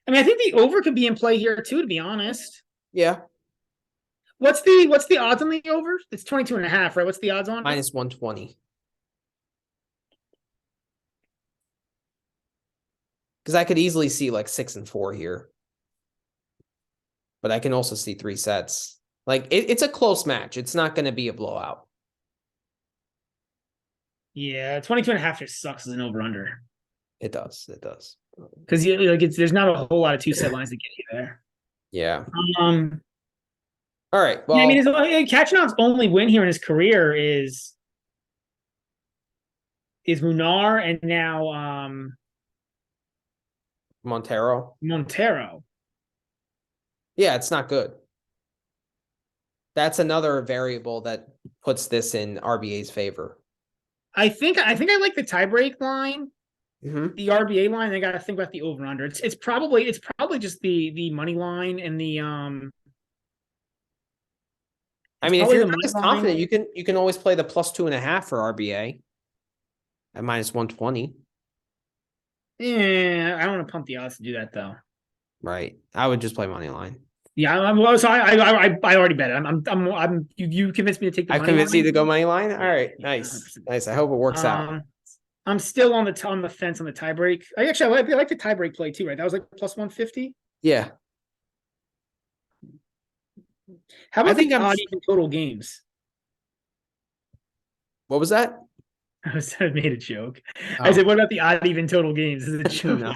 I think the over could be in play here too. To be honest. Yeah. What's the odds on the over? It's 22.5, right? What's the odds on? -120. Because I could easily see like 6 and 4 here. But I can also see 3 sets. Like it's a close match. It's not going to be a blowout. Yeah, 22.5 just sucks as an over-under. It does. Because there's not a whole lot of 2-set lines to get you there. Yeah. All right. Yeah, I mean, Well, Kachanov's only win here in his career is Munar and now Montero. Montero. Yeah, it's not good. That's another variable that puts this in RBA's favor. I think I like the tiebreak line, Mm-hmm. the RBA line. I got to think about the over under. It's probably just the money line and the I It's mean, if probably you're the not money as line. confident, you can always play the +2.5 for RBA at -120. Yeah, I don't want to pump the odds to do that though. Right. I would just play money line. Yeah, I already bet it. You convinced me to take the I've money convinced you to line. go money line. All right. Yeah, Nice. 100%. Nice. I hope it works out. I'm still on the fence on the tiebreak. I like the tiebreak play too, right? That was like +150. Yeah. How I about think the I'm odd even total games? what was that? I made a joke. I Oh, said, what about the odd even total games? This is a joke. no.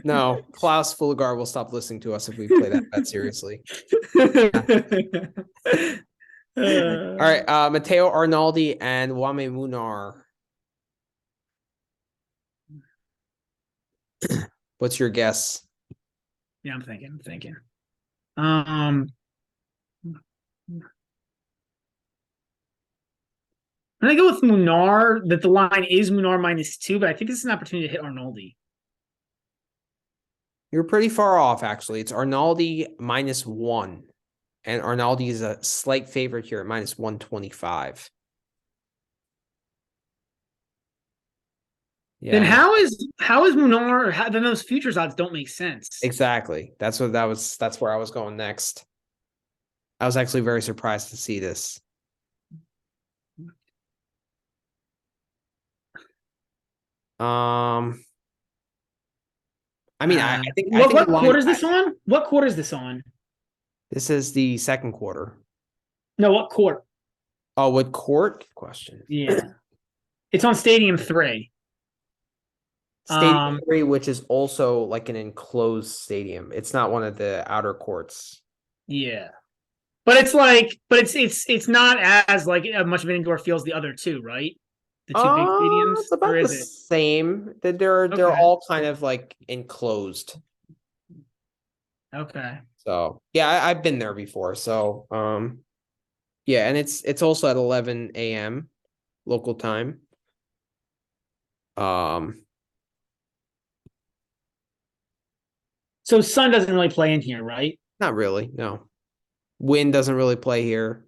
No. Klaus Fulgar will stop listening to us if we play that seriously. All right. Matteo Arnaldi and Wame Munar. What's your guess? Yeah, I'm thinking. I'm gonna go with Munar. That the line is Munar -2, but I think this is an opportunity to hit Arnoldi. You're pretty far off, actually. It's Arnaldi -1. And Arnaldi is a slight favorite here at -125. Then Yeah, how is Munar? Then those futures odds don't make sense. exactly. That's where I was going next. I was actually very surprised to see this. I mean, I think What the line, quarter is this on? What quarter is this on? this is the second quarter. No, what court? Oh, what court? Good question. Yeah, it's on Stadium 3. Stadium 3, which is also like an enclosed stadium. It's not one of the outer courts. Yeah, but it's not as like much of an indoor feel as the other two, right? The two big stadiums, It's or about the is it? same. They're Okay. all kind of like enclosed. Okay. So yeah, I've been there before. So yeah, and it's also at 11 a.m. local time. So sun doesn't really play in here, right? Not really, no. Wind doesn't really play here.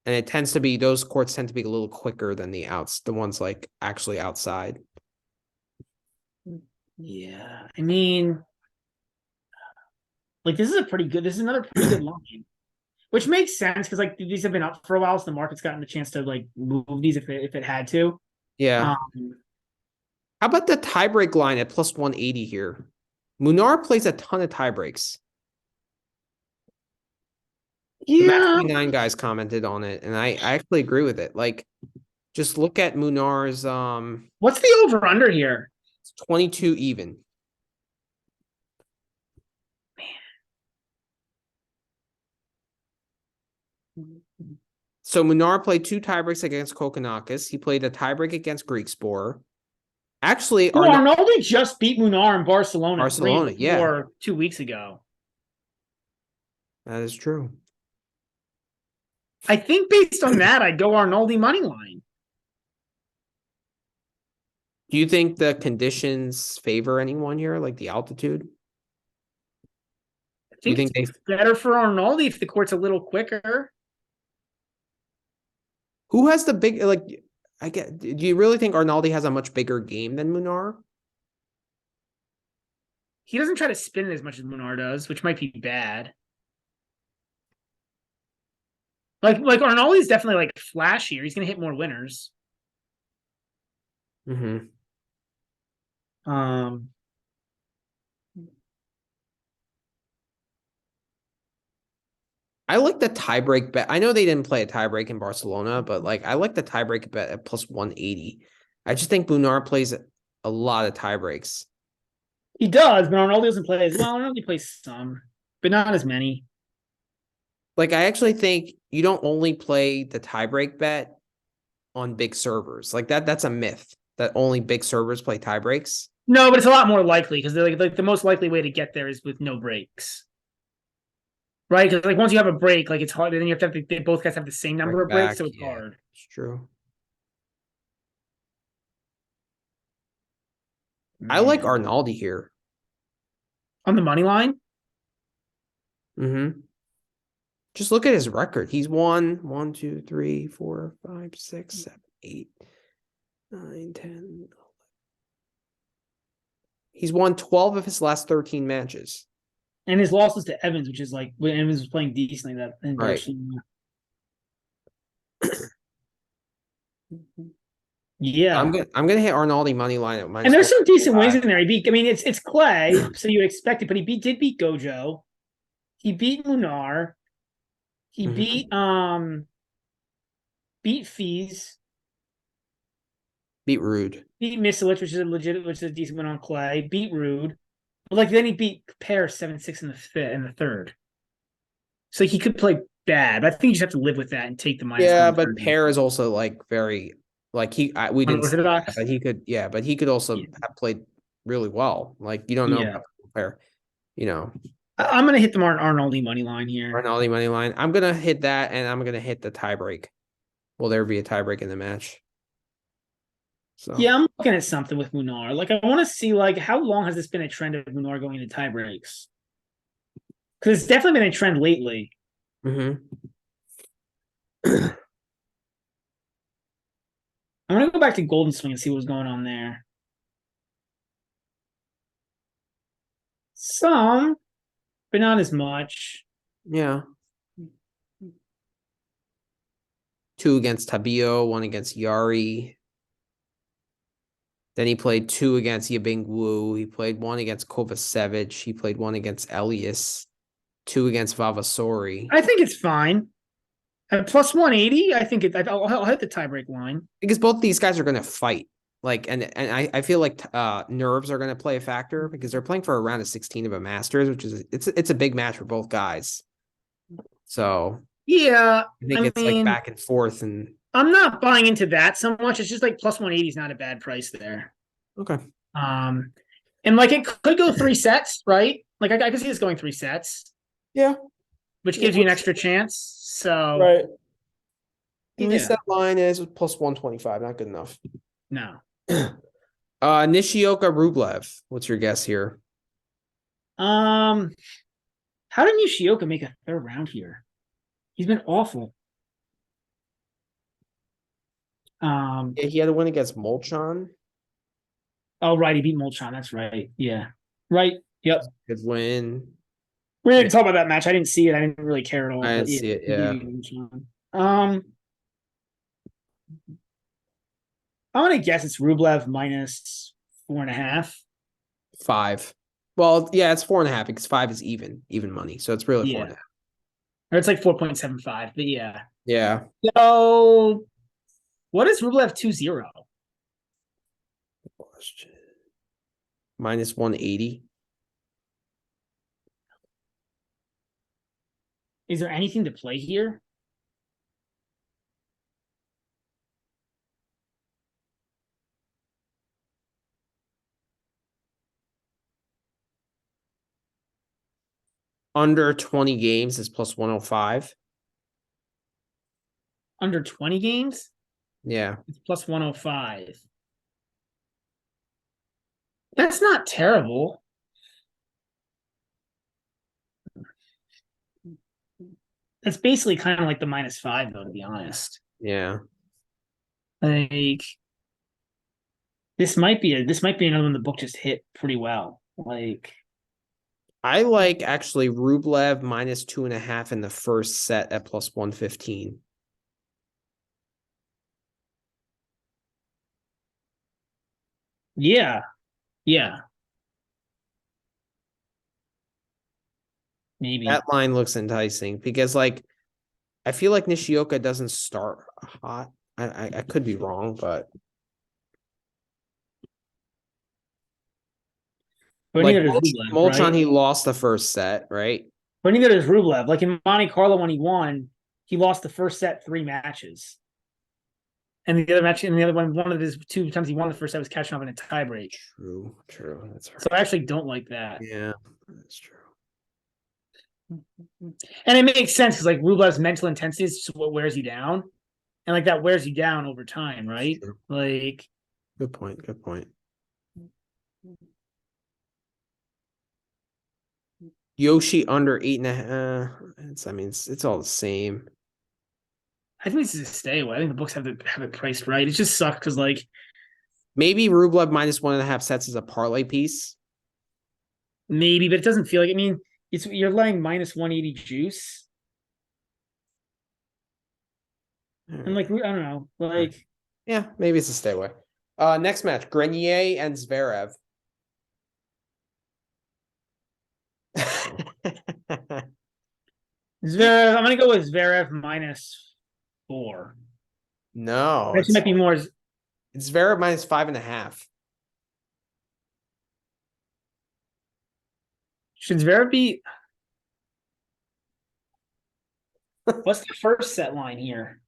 And it tends to be those courts tend to be a little quicker than the ones like actually outside. Yeah. I mean, like this is another pretty good line. Which makes sense because like these have been up for a while, so the market's gotten the chance to like move these if it had to. Yeah. How about the tiebreak line at +180 here? Munar plays a ton of tiebreaks. The Match Yeah. 29 guys commented on it, and I actually agree with it. Like, just look at Munar's What's the over under here? 22 even. So Munar played 2 tiebreaks against Kokkinakis. He played a tiebreak against Greekspor. Actually, Arnoldi just beat Munar in Barcelona, Barcelona, 3 yeah. or 2 weeks ago. That is true. I think based on that, I'd go Arnoldi money line. Do you think the conditions favor anyone here, like the altitude? I think it's better for Arnoldi if the court's a little quicker. Who has the big like? Do you really think Arnaldi has a much bigger game than Munar? He doesn't try to spin it as much as Munar does, which might be bad. Like Arnoldi's definitely like flashier. He's gonna hit more winners. Mm-hmm. I like the tiebreak bet. I know they didn't play a tiebreak in Barcelona, but like I like the tiebreak bet at +180. I just think Munar plays a lot of tiebreaks. He does, but Arnoldi doesn't play as well. Arnoldi plays some, but not as many. Like, I actually think you don't only play the tiebreak bet on big servers. Like that's a myth that only big servers play tiebreaks. No, but it's a lot more likely because they're like the most likely way to get there is with no breaks. Right? Because like once you have a break, like it's hard. Then you have to they both guys have the same number Right of breaks, back, so it's yeah, hard. it's true. I like Man. Arnaldi here. On the money line. Mm-hmm. Just look at his record. He's won 1, 2, 3, 4, 5, 6, 7, 8, 9, 10. He's won 12 of his last 13 matches. And his losses to Evans, which is like when Evans was playing decently that in Right. Barcelona. Yeah. I'm gonna hit Arnaldi money line at And there's some decent wins 125. in there. He beat, I mean, it's Clay, so you expect it, but did beat Gojo. He beat Lunar. He beat Fees, Beat Rude. beat Misilich, which is a decent win on Clay, beat Rude. But like then he beat Pear 7-6 in the fifth in the third. So he could play bad, but I think you just have to live with that and take the Yeah, but 130. Pear is also like very like we didn't see that, Unorthodox. but he could also Yeah. have played really well. Like you don't know Yeah. about Pear, you know. I'm gonna hit the Arnoldi money line here. Arnaldi money line. I'm gonna hit that, and I'm gonna hit the tiebreak. Will there be a tiebreak in the match? So Yeah, I'm looking at something with Munar. Like, I want to see like how long has this been a trend of Munar going into tie breaks? Because it's definitely been a trend lately. mm-hmm. I'm gonna go back to Golden Swing and see what's going on there. Some, but not as much. Yeah. 2 against Tabio, 1 against Yari. Then he played 2 against Yabing Wu. He played 1 against Kovacevic. He played 1 against Elias. 2 against Vavasori. I think it's fine. At plus 180, I think I'll hit the tiebreak line. Because both these guys are going to fight. Like, and I feel like nerves are going to play a factor because they're playing for a round of 16 of a Masters, which is it's a big match for both guys. So Yeah, I think it's like back and forth, and I'm not buying into that so much. It's just like plus 180 is not a bad price there. okay. And like it could go 3 sets, right? Like I can see this going 3 sets. Yeah, which gives you an extra chance. So right. At yeah. least that line is plus 125, not good enough. No. Nishioka Rublev. What's your guess here? How did Nishioka make a third round here? He's been awful. Yeah, he had a win against Molchan. Oh, right. He beat Molchan. That's right. Yeah. Right. Yep. Good win. We didn't talk about that match. I didn't see it. I didn't really care at all. I didn't see it. Yeah. I'm gonna guess it's Rublev minus 4.5. 5. Well, yeah, it's 4.5 because 5 is even money. So it's really 4.5. Or it's like 4.75, but yeah. Yeah. So what is Rublev 2-0? Minus 180. Is there anything to play here? Under 20 games is plus 105. Under 20 games? Yeah. It's plus 105. That's not terrible. It's basically kind of like the -5, though, to be honest. Yeah. Like this might be another one the book just hit pretty well. Like I like actually Rublev minus 2.5 in the first set at plus 115. yeah. Yeah. Maybe. That line looks enticing because like I feel like Nishioka doesn't start hot. I could be wrong, but like Rublev, Molchan, right? he lost the first set, right? But neither does Rublev. Like in Monte Carlo when he won, he lost the first set 3 matches. And the other match, and the other one of his 2 times he won the first set was catching up in a tiebreak. True. That's right. So I actually don't like that. Yeah, that's true. And it makes sense because like Rublev's mental intensity is just what wears you down. And like that wears you down over time, right? Like, good point. Good point. Yoshi under 8.5. I mean, it's all the same. I think this is a stay away. I think the books have it priced right. It just sucks because like maybe Rublev minus 1.5 sets is a parlay piece. Maybe, but it doesn't feel like. I mean, you're laying minus 180 juice. And like I don't know, like yeah, maybe it's a stay away. Next match, Grenier and Zverev. Zverev, I'm gonna go with Zverev -4. No, Actually, might be more. It's Zverev minus 5.5. Should Zverev be? What's the first set line here?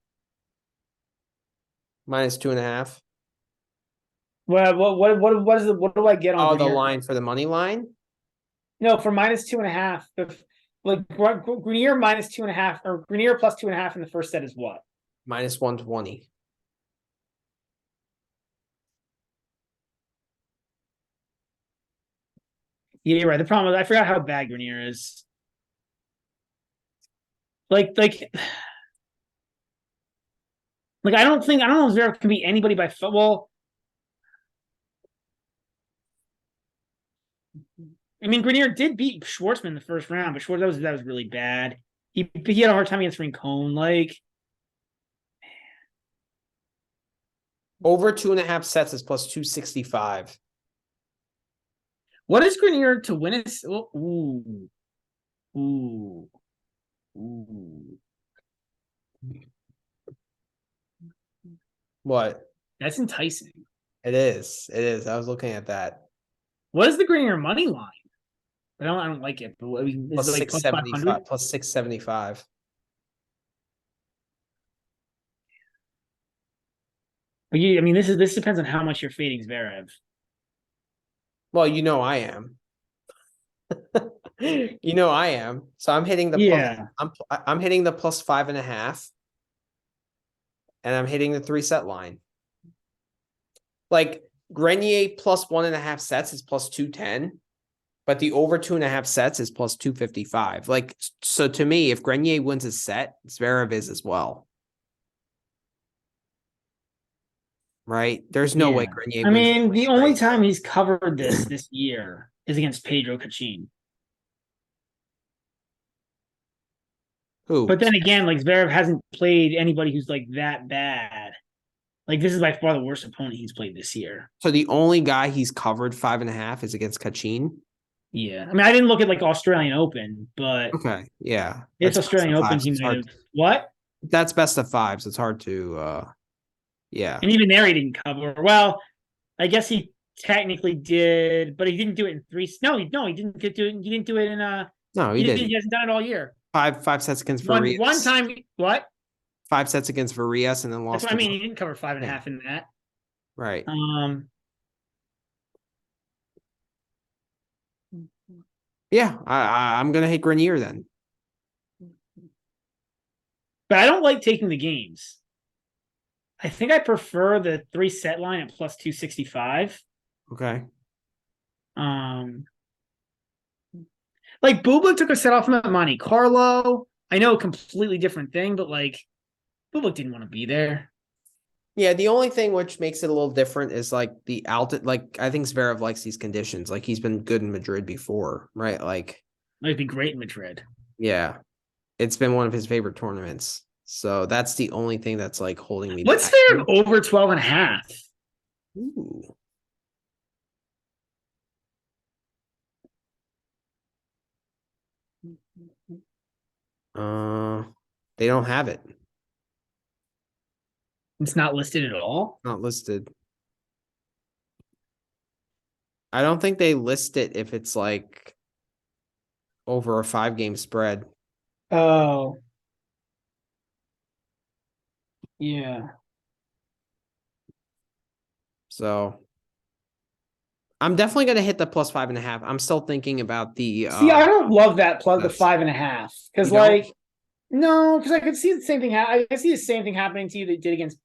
Minus 2.5. Well, what do I get on? Oh, the line for the money line? No, for -2.5. Like Grenier -2.5 or Grenier plus 2.5 in the first set is what? Minus 120. Yeah, you're right. The problem is I forgot how bad Grenier is. Like I don't know if Zverev can beat anybody by football. I mean, Grenier did beat Schwartzman in the first round, but Schwartz that was really bad. He had a hard time against Rincon. Like over 2.5 sets is plus 265. What is Grenier to win it? Ooh. What? That's enticing. It is. I was looking at that. What is the Grenier money line? I don't like it. But I mean, plus is it like plus 500? Plus 675. But I mean, this depends on how much you're fading Zverev. Well, I am. I am. So I'm hitting the I'm hitting the plus 5.5. And I'm hitting the 3 set line. Like Grenier plus 1.5 sets is plus 210. But the over 2.5 sets is plus 255. Like, so to me, if Grenier wins a set, Zverev is as well. Right? There's no way Grenier wins. I mean, the only time he's covered this year is against Pedro Cachin. Who? But then again, like Zverev hasn't played anybody who's like that bad. Like this is by far the worst opponent he's played this year. So the only guy he's covered 5.5 is against Cachin? Yeah. I mean, I didn't look at like Australian Open, but okay. Yeah. It's Australian Open, he might have. What? That's best of 5, so it's hard to yeah. And even there he didn't cover. Well, I guess he technically did, but he didn't do it in 3. No, he didn't do it. He didn't do it in No, he didn't. He hasn't done it all year. Five sets against Varias. One time, what? 5 sets against Varias and then lost. That's what I mean. He didn't cover 5.5 in that. Right. Yeah, I'm gonna hit Grenier then. But I don't like taking the games. I think I prefer the 3 set line at plus 265. Okay. Like Bublik took a set off from Monte Carlo. I know a completely different thing, but like Bublik didn't want to be there. Yeah, the only thing which makes it a little different is like the altitude. Like I think Zverev likes these conditions. Like he's been good in Madrid before, right? Like it'd be great in Madrid. Yeah, it's been one of his favorite tournaments. So that's the only thing that's like holding me. What's Zverev over 12.5? Ooh. They don't have it. It's not listed at all? Not listed. I don't think they list it if it's like over a 5-game spread. Oh. Yeah. So I'm definitely gonna hit the plus 5.5. I'm still thinking about the See, I don't love that plus the that's 5.5 because you don't? like no, because I could see the same thing. I could see the same thing happening to you that did against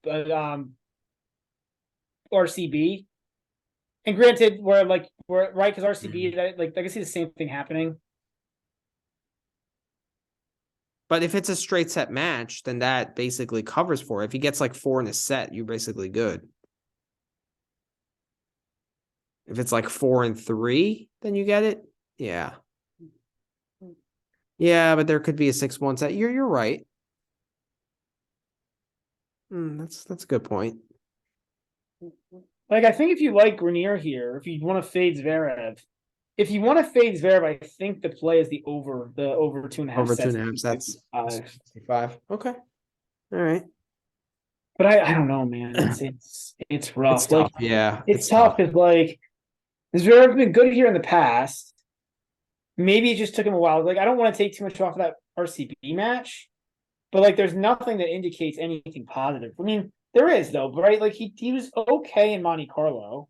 RCB. And granted, we're right because RCB like I can see the same thing happening. But if it's a straight set match, then that basically covers for it. If he gets like 4 in a set, you're basically good. If it's like 4 and 3, then you get it. Yeah. Yeah, but there could be a 6-1 set. You're right. That's a good point. Like I think if you like Grenier here, if you want to fade Zverev, if you want to fade Zverev, I think the play is the over 2.5 Over sets. 2.5 sets. 65. Okay. All right. But I don't know, man. It's rough. It's Like tough. Yeah. it's tough because like Zverev's been good here in the past. Maybe it just took him a while. Like I don't want to take too much off of that RCB match, but like there's nothing that indicates anything positive. I mean, there is though, right? Like he was okay in Monte Carlo.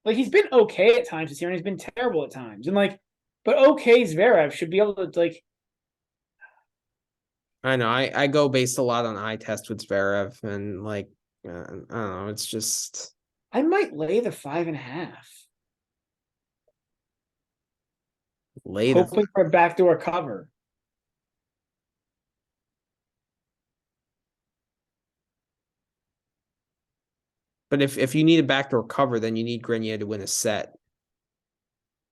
Like he's been okay at times this year, and he's been terrible at times. And like, but okay, Zverev should be able to like. I know. I go based a lot on eye test with Zverev, and like I don't know. It's just I might lay the 5.5, late. hoping for a backdoor cover. But if you need a backdoor cover, then you need Grenier to win a set.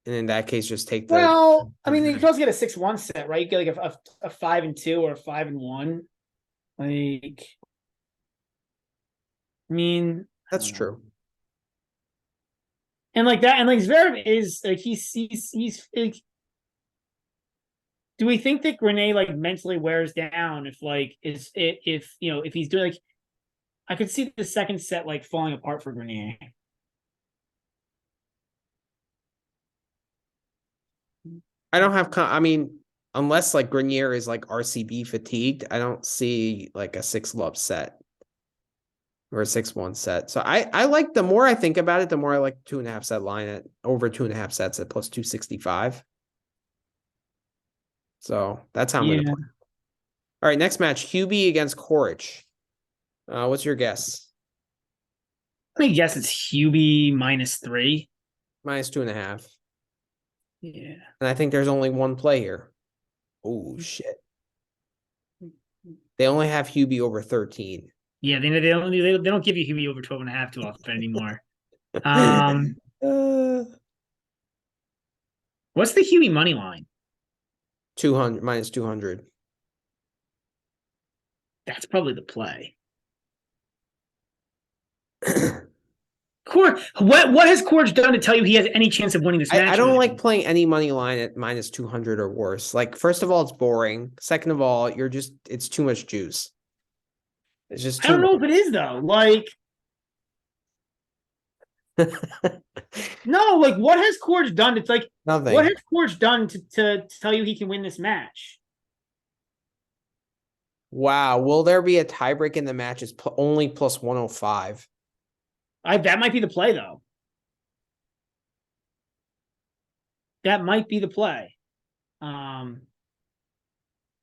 And in that case, just take the. Well, I mean, you can also get a 6-1 set, right? You get like a 5-2 or a 5-1. Like, I mean, That's true. And like that, and like Zverev is like he's like, do we think that Grenier like mentally wears down if you know if he's doing like I could see the second set like falling apart for Grenier. I don't have. I mean, unless like Grenier is like RCB fatigued, I don't see like a 6-love set or a 6-1 set. So I like, the more I think about it, the more I like 2.5 set line at over 2.5 sets at plus 265. So that's how I'm gonna play. All right, next match, Hubie against Coric. What's your guess? I mean, guess it's Hubie -3. Minus 2.5. Yeah. And I think there's only one play here. Oh shit. They only have Hubie over 13. Yeah, they don't give you Hubie over 12.5 too often anymore. What's the Hubie money line? 200 minus 200. That's probably the play. What has Coric done to tell you he has any chance of winning this match? I don't like playing any money line at minus 200 or worse. Like, first of all, it's boring. Second of all, it's too much juice. It's just too I don't know if it is though. Like, no, like what has Coric done? It's like nothing. What has Coric done to tell you he can win this match? Wow. Will there be a tiebreak in the match? It's only plus 105. That might be the play though. That might be the play. I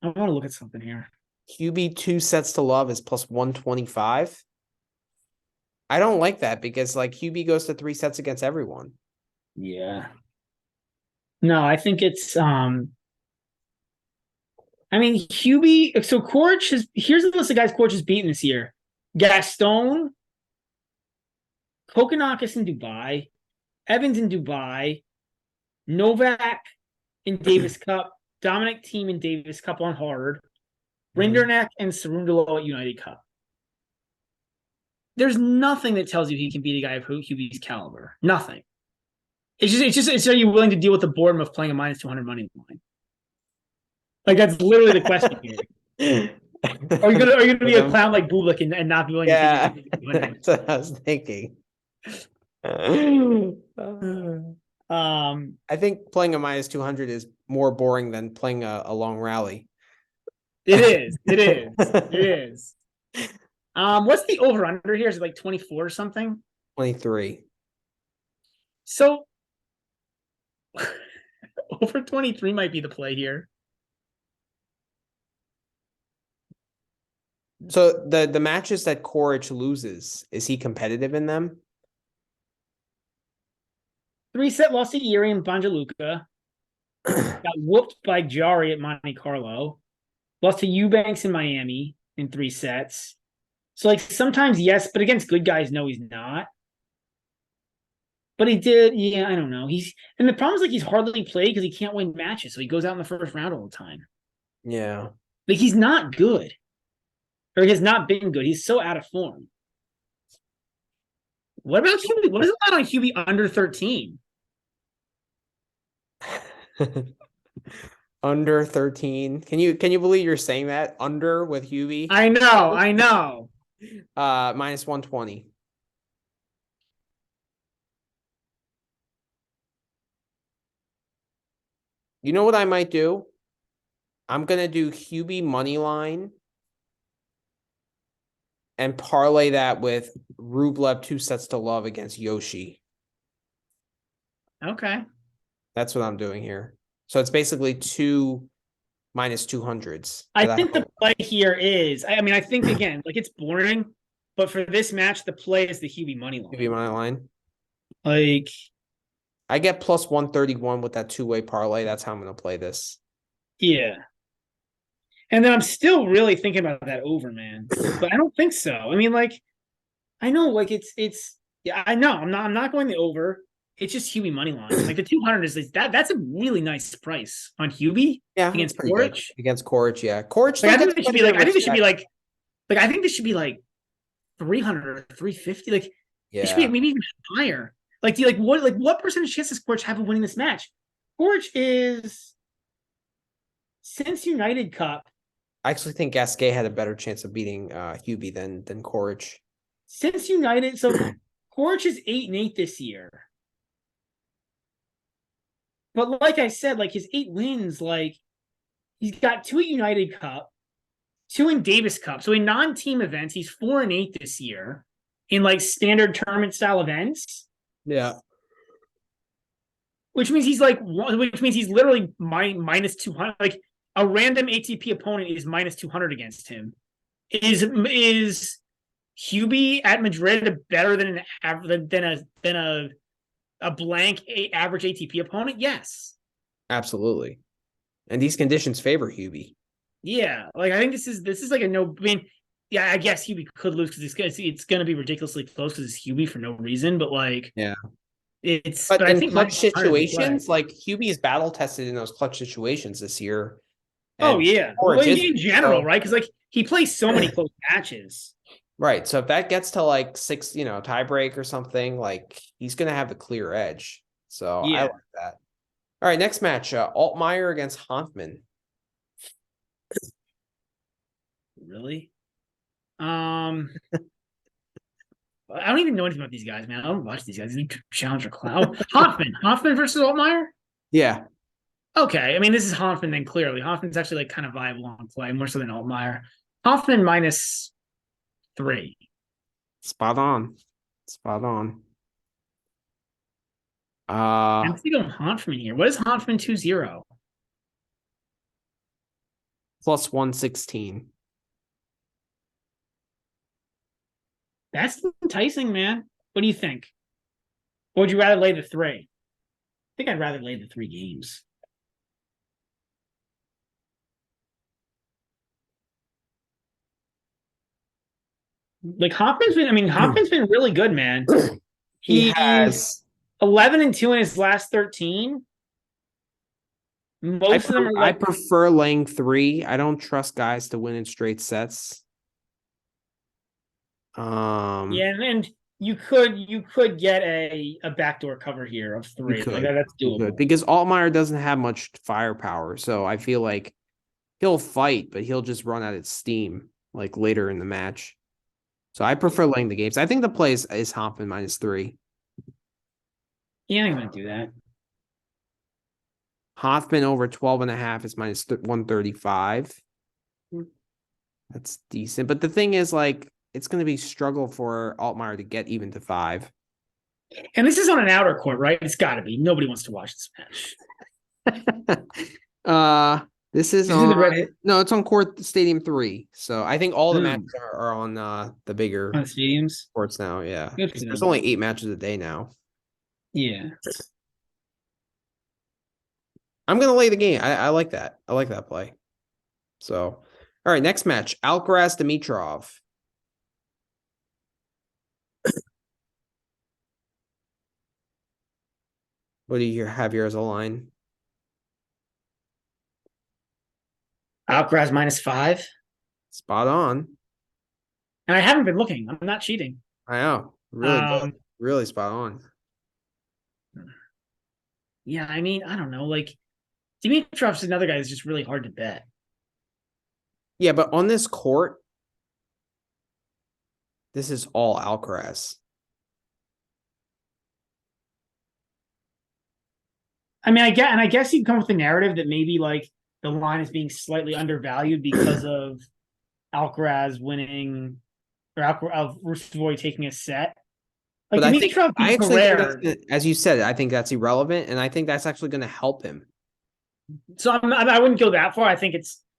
want to look at something here. QB 2 sets to love is plus 125. I don't like that because like QB goes to 3 sets against everyone. Yeah. No, I think it's I mean Hubie. So Coric here's the list of guys Coric has beaten this year: Gaston, Kokkinakis in Dubai, Evans in Dubai, Novak in Davis Cup, Dominic Thiem in Davis Cup on hard, Rinderknecht and Cerundolo at United Cup. There's nothing that tells you he can beat a guy of Hubie's caliber. Nothing. It's are you willing to deal with the boredom of playing a minus 200 money line? Like that's literally the question here. Are you gonna be a clown like Bublik and not be willing to take it? That's what I was thinking. I think playing a minus 200 is more boring than playing a long rally. It is. It is. It is. What's the over under here? Is it like 24 or something? 23. So over 23 might be the play here. So the matches that Coric loses, is he competitive in them? 3-set loss to Erie and Banjaluka. Got whooped by Jari at Monte Carlo. Lost to Eubanks in Miami in 3 sets. So like sometimes yes, but against good guys, no, he's not. But he did, yeah, I don't know. And the problem is like he's hardly played because he can't win matches, so he goes out in the first round all the time. Yeah. Like he's not good. Or he has not been good. He's so out of form. What about Hubie? What is that on Hubie under 13? Under 13. Can you believe you're saying that? Under with Hubie? I know. Minus 120. You know what I might do? I'm gonna do Hubie money line and parlay that with Rublev 2 sets to love against Yoshi. Okay. That's what I'm doing here. So it's basically 2 minus 200s. I think the play here is, I mean, I think again, like it's boring, but for this match, the play is the Hubie money line. Hubie money line. Like I get plus 131 with that 2-way parlay. That's how I'm going to play this. Yeah. And then I'm still really thinking about that over, man. But I don't think so. I mean, like, I know, like yeah, I know. I'm not going the over. It's just Hubie money line. Like the 200 is that's a really nice price on Hubie. Yeah, against Coric. Against Coric, yeah. Coric. Like, I think this should be like. I think this should be like I think this should be like 300 or 350. Like it should be maybe even higher. Like, do you what percentage chance does Coric have of winning this match? Coric is since United Cup. I actually think Gasquet had a better chance of beating Hubie than Coric. Since United, so Coric is 8-8 this year. But like I said, like his 8 wins, like he's got 2 at United Cup, 2 in Davis Cup. So in non-team events, he's 4-8 this year in like standard tournament style events. Yeah. Which means he's literally minus 200. Like a random ATP opponent is minus 200 against him. Is Hubie at Madrid better than a blank average ATP opponent? Yes, absolutely. And these conditions favor Hubie. Yeah, like I think this is like a no. I mean, yeah, I guess Hubie could lose because it's going to be ridiculously close because it's Hubie for no reason. But like, yeah, but in I think clutch situations, like Hubie's battle tested in those clutch situations this year. Oh yeah, well, in general, right? Because like he plays so many close matches. Right. So if that gets to like 6, tie break or something, like he's going to have the clear edge. So I like that. All right. Next match, Altmaier against Hanfmann. Really? I don't even know anything about these guys, man. I don't watch these guys. These Challenger Cloud. Hanfmann versus Altmaier? Yeah. Okay. I mean, this is Hanfmann then clearly. Hanfmann's actually like kind of viable on play, more so than Altmaier. Hanfmann minus 3. Spot on. I'm thinking Hanfmann here. What is Hanfmann 2-0? Plus 116. That's enticing, man. What do you think? Or would you rather lay the 3? I think I'd rather lay the 3 games. Like Hanfmann's been really good, man. He has 11-2 in his last 13. Most of them are I prefer laying 3. I don't trust guys to win in straight sets. Yeah, and you could get a backdoor cover here of 3. Like that's doable. Because Altmaier doesn't have much firepower, so I feel like he'll fight, but he'll just run out of steam like later in the match. So I prefer laying the games. I think the play is Hanfmann minus 3. Yeah, I'm gonna do that. Hoffman over 12.5 is minus 135. That's decent. But the thing is, like, it's going to be struggle for Altmaier to get even to 5. And this is on an outer court, right? It's got to be. Nobody wants to watch this match. This is on the no, it's on court Stadium 3. So I think all the matches are on the bigger on stadiums courts now. Yeah, there's only 8 matches a day now. Yeah, I'm gonna lay the game. I like that. I like that play. So, all right, next match: Alcaraz Dimitrov. What do you have here as a line? Alcaraz -5. Spot on. And I haven't been looking. I'm not cheating. I know. Really good. Really spot on. Yeah, I mean, I don't know. Like, Dimitrov's another guy that's just really hard to bet. Yeah, but on this court, this is all Alcaraz. I mean, I guess you come with the narrative that maybe like the line is being slightly undervalued because of Alcaraz winning or Rustovoy taking a set. Like, But Dimitrov I beats actually, Ferrer. as you said, I think that's irrelevant, and I think that's actually going to help him. So I wouldn't go that far. I think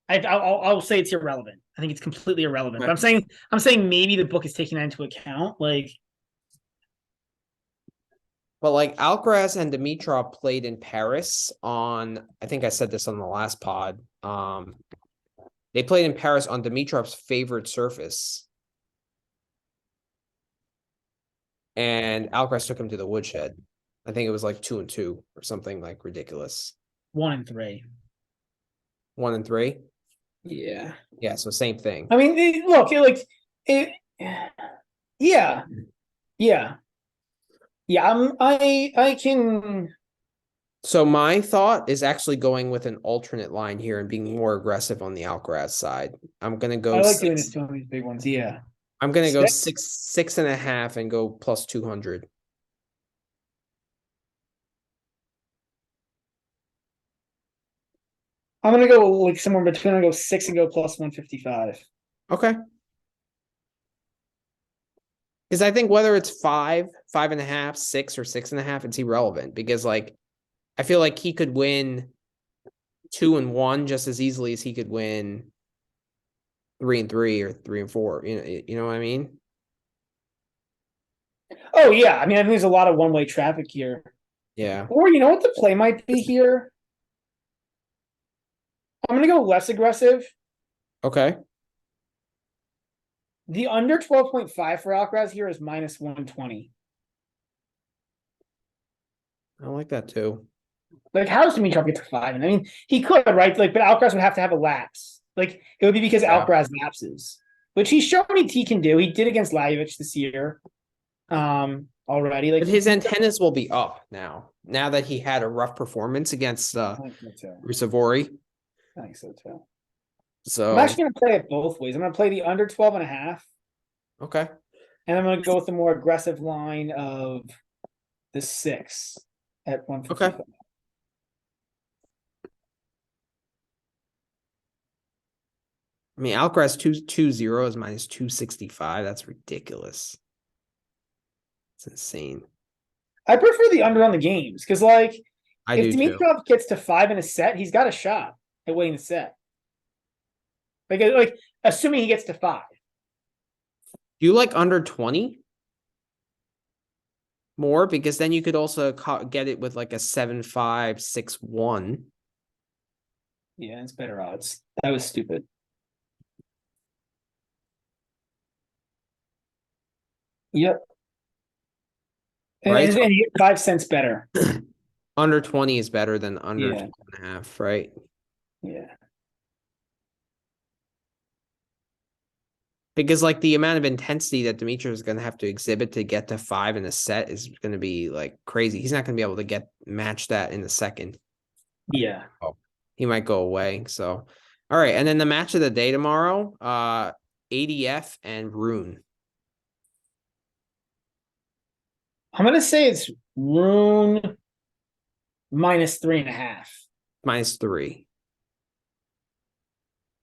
I'll say it's irrelevant. I think it's completely irrelevant. But I'm saying maybe the book is taking that into account. Like, but like Alcaraz and Dimitrov played in Paris on, I think I said this on the last pod. They played in Paris on Dimitrov's favorite surface. And Alcaraz took him to the woodshed. I think it was like 2-2 or something like ridiculous. 1-3. 1-3? Yeah. Yeah, so same thing. I mean, look, yeah. Yeah. Yeah, I can. So my thought is actually going with an alternate line here and being more aggressive on the Alcaraz side. I'm gonna go. I like doing this to these big ones. Yeah. I'm gonna go 6.5 and go plus 200. I'm gonna go like somewhere between. I go 6 and go plus 155. Okay. Because I think whether it's 5, 5.5, 6, or 6.5, it's irrelevant. Because like, I feel like he could win 2-1 just as easily as he could win 3-3 or 3-4. You know what I mean? Oh yeah, I mean, I think there's a lot of one-way traffic here. Yeah. Or you know what the play might be here? I'm gonna go less aggressive. Okay. The under 12.5 for Alcaraz here is minus 120. I like that too. Like, how does Dimitrov get to 5? And I mean, he could, right? Like, but Alcaraz would have to have a lapse. Like, it would be because Alcaraz lapses, which he's shown he can do. He did against Lajovic this year. Already. Like, but his antennas will be up now. Now that he had a rough performance against Rustovoy. I think so too. So I'm actually gonna play it both ways. I'm gonna play the under 12.5. Okay. And I'm gonna go with the more aggressive line of the 6 at 155. Okay. I mean, Alcaraz 2-0 is minus 265. That's ridiculous. It's insane. I prefer the under on the games because, like, if Dimitrov gets to 5 in a set, he's got a shot at winning the set. Like assuming he gets to 5. Do you like under 20 more? Because then you could also get it with like a 7-5, 6-1. Yeah, it's better odds. That was stupid. Yep. Right? And you get 5 cents better. Under 20 is better than under 12.5, right? Yeah. Because like the amount of intensity that Dimitrov is going to have to exhibit to get to 5 in a set is going to be like crazy. He's not going to be able to match that in the second. Yeah. Oh, he might go away. So, all right. And then the match of the day tomorrow, ADF and Rune. I'm going to say it's Rune minus 3.5. -3.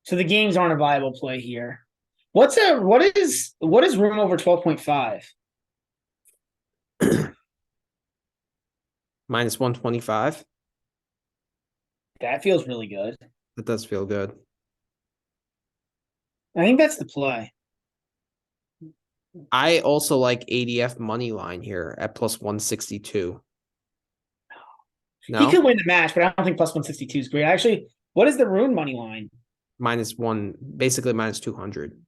So the games aren't a viable play here. What is room over 12.5? -125. That feels really good. That does feel good. I think that's the play. I also like ADF money line here at +162. No, He could win the match, but I don't think +162 is great. Actually, what is the Rune money line? -1, basically -200.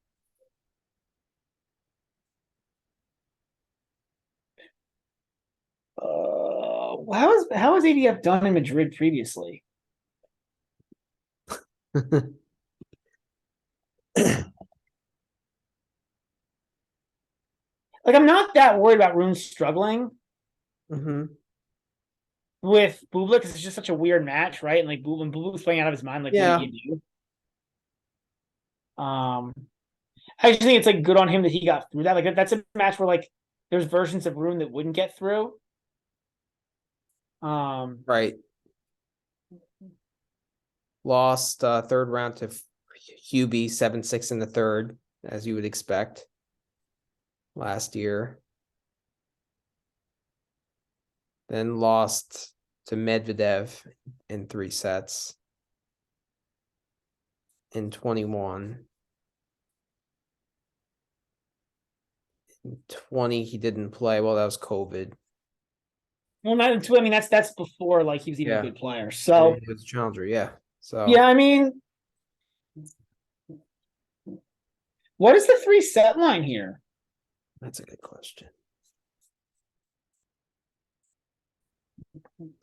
How has ADF done in Madrid previously? Like, I'm not that worried about Rune struggling with Bublik because it's just such a weird match, right? And like when Bublik's playing out of his mind, like Yeah. what do you do? I just think it's like good on him that he got through that. Like that's a match where like there's versions of Rune that wouldn't get through. Right. Lost third round to Hubie 7-6 in the third, as you would expect. Last year. Then lost to Medvedev in 3 sets. In 21. In 20, he didn't play. Well, that was COVID. Well, not until, I mean, that's before like he was even a good player. So he was a challenger, yeah. So yeah, I mean, what is the 3-set line here? That's a good question.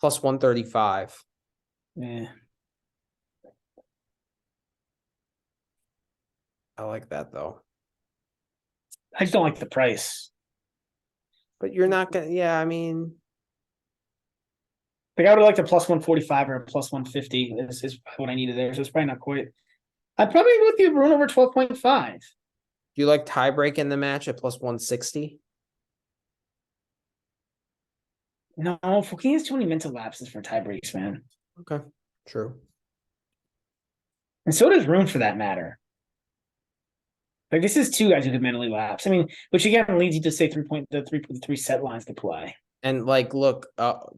+135. Yeah. I like that though. I just don't like the price. But you're not gonna, yeah, I mean, like I would like a +145 or a +150 is what I needed there. So it's probably not quite. I'd probably go with the Rune over 12.5. Do you like tiebreak in the match at +160? No, Fouquet has too many mental lapses for tie breaks, man. Okay, true. And so does Rune for that matter. Like this is 2 guys who could mentally lapse. I mean, which again leads you to say the three set lines to play. And like, look,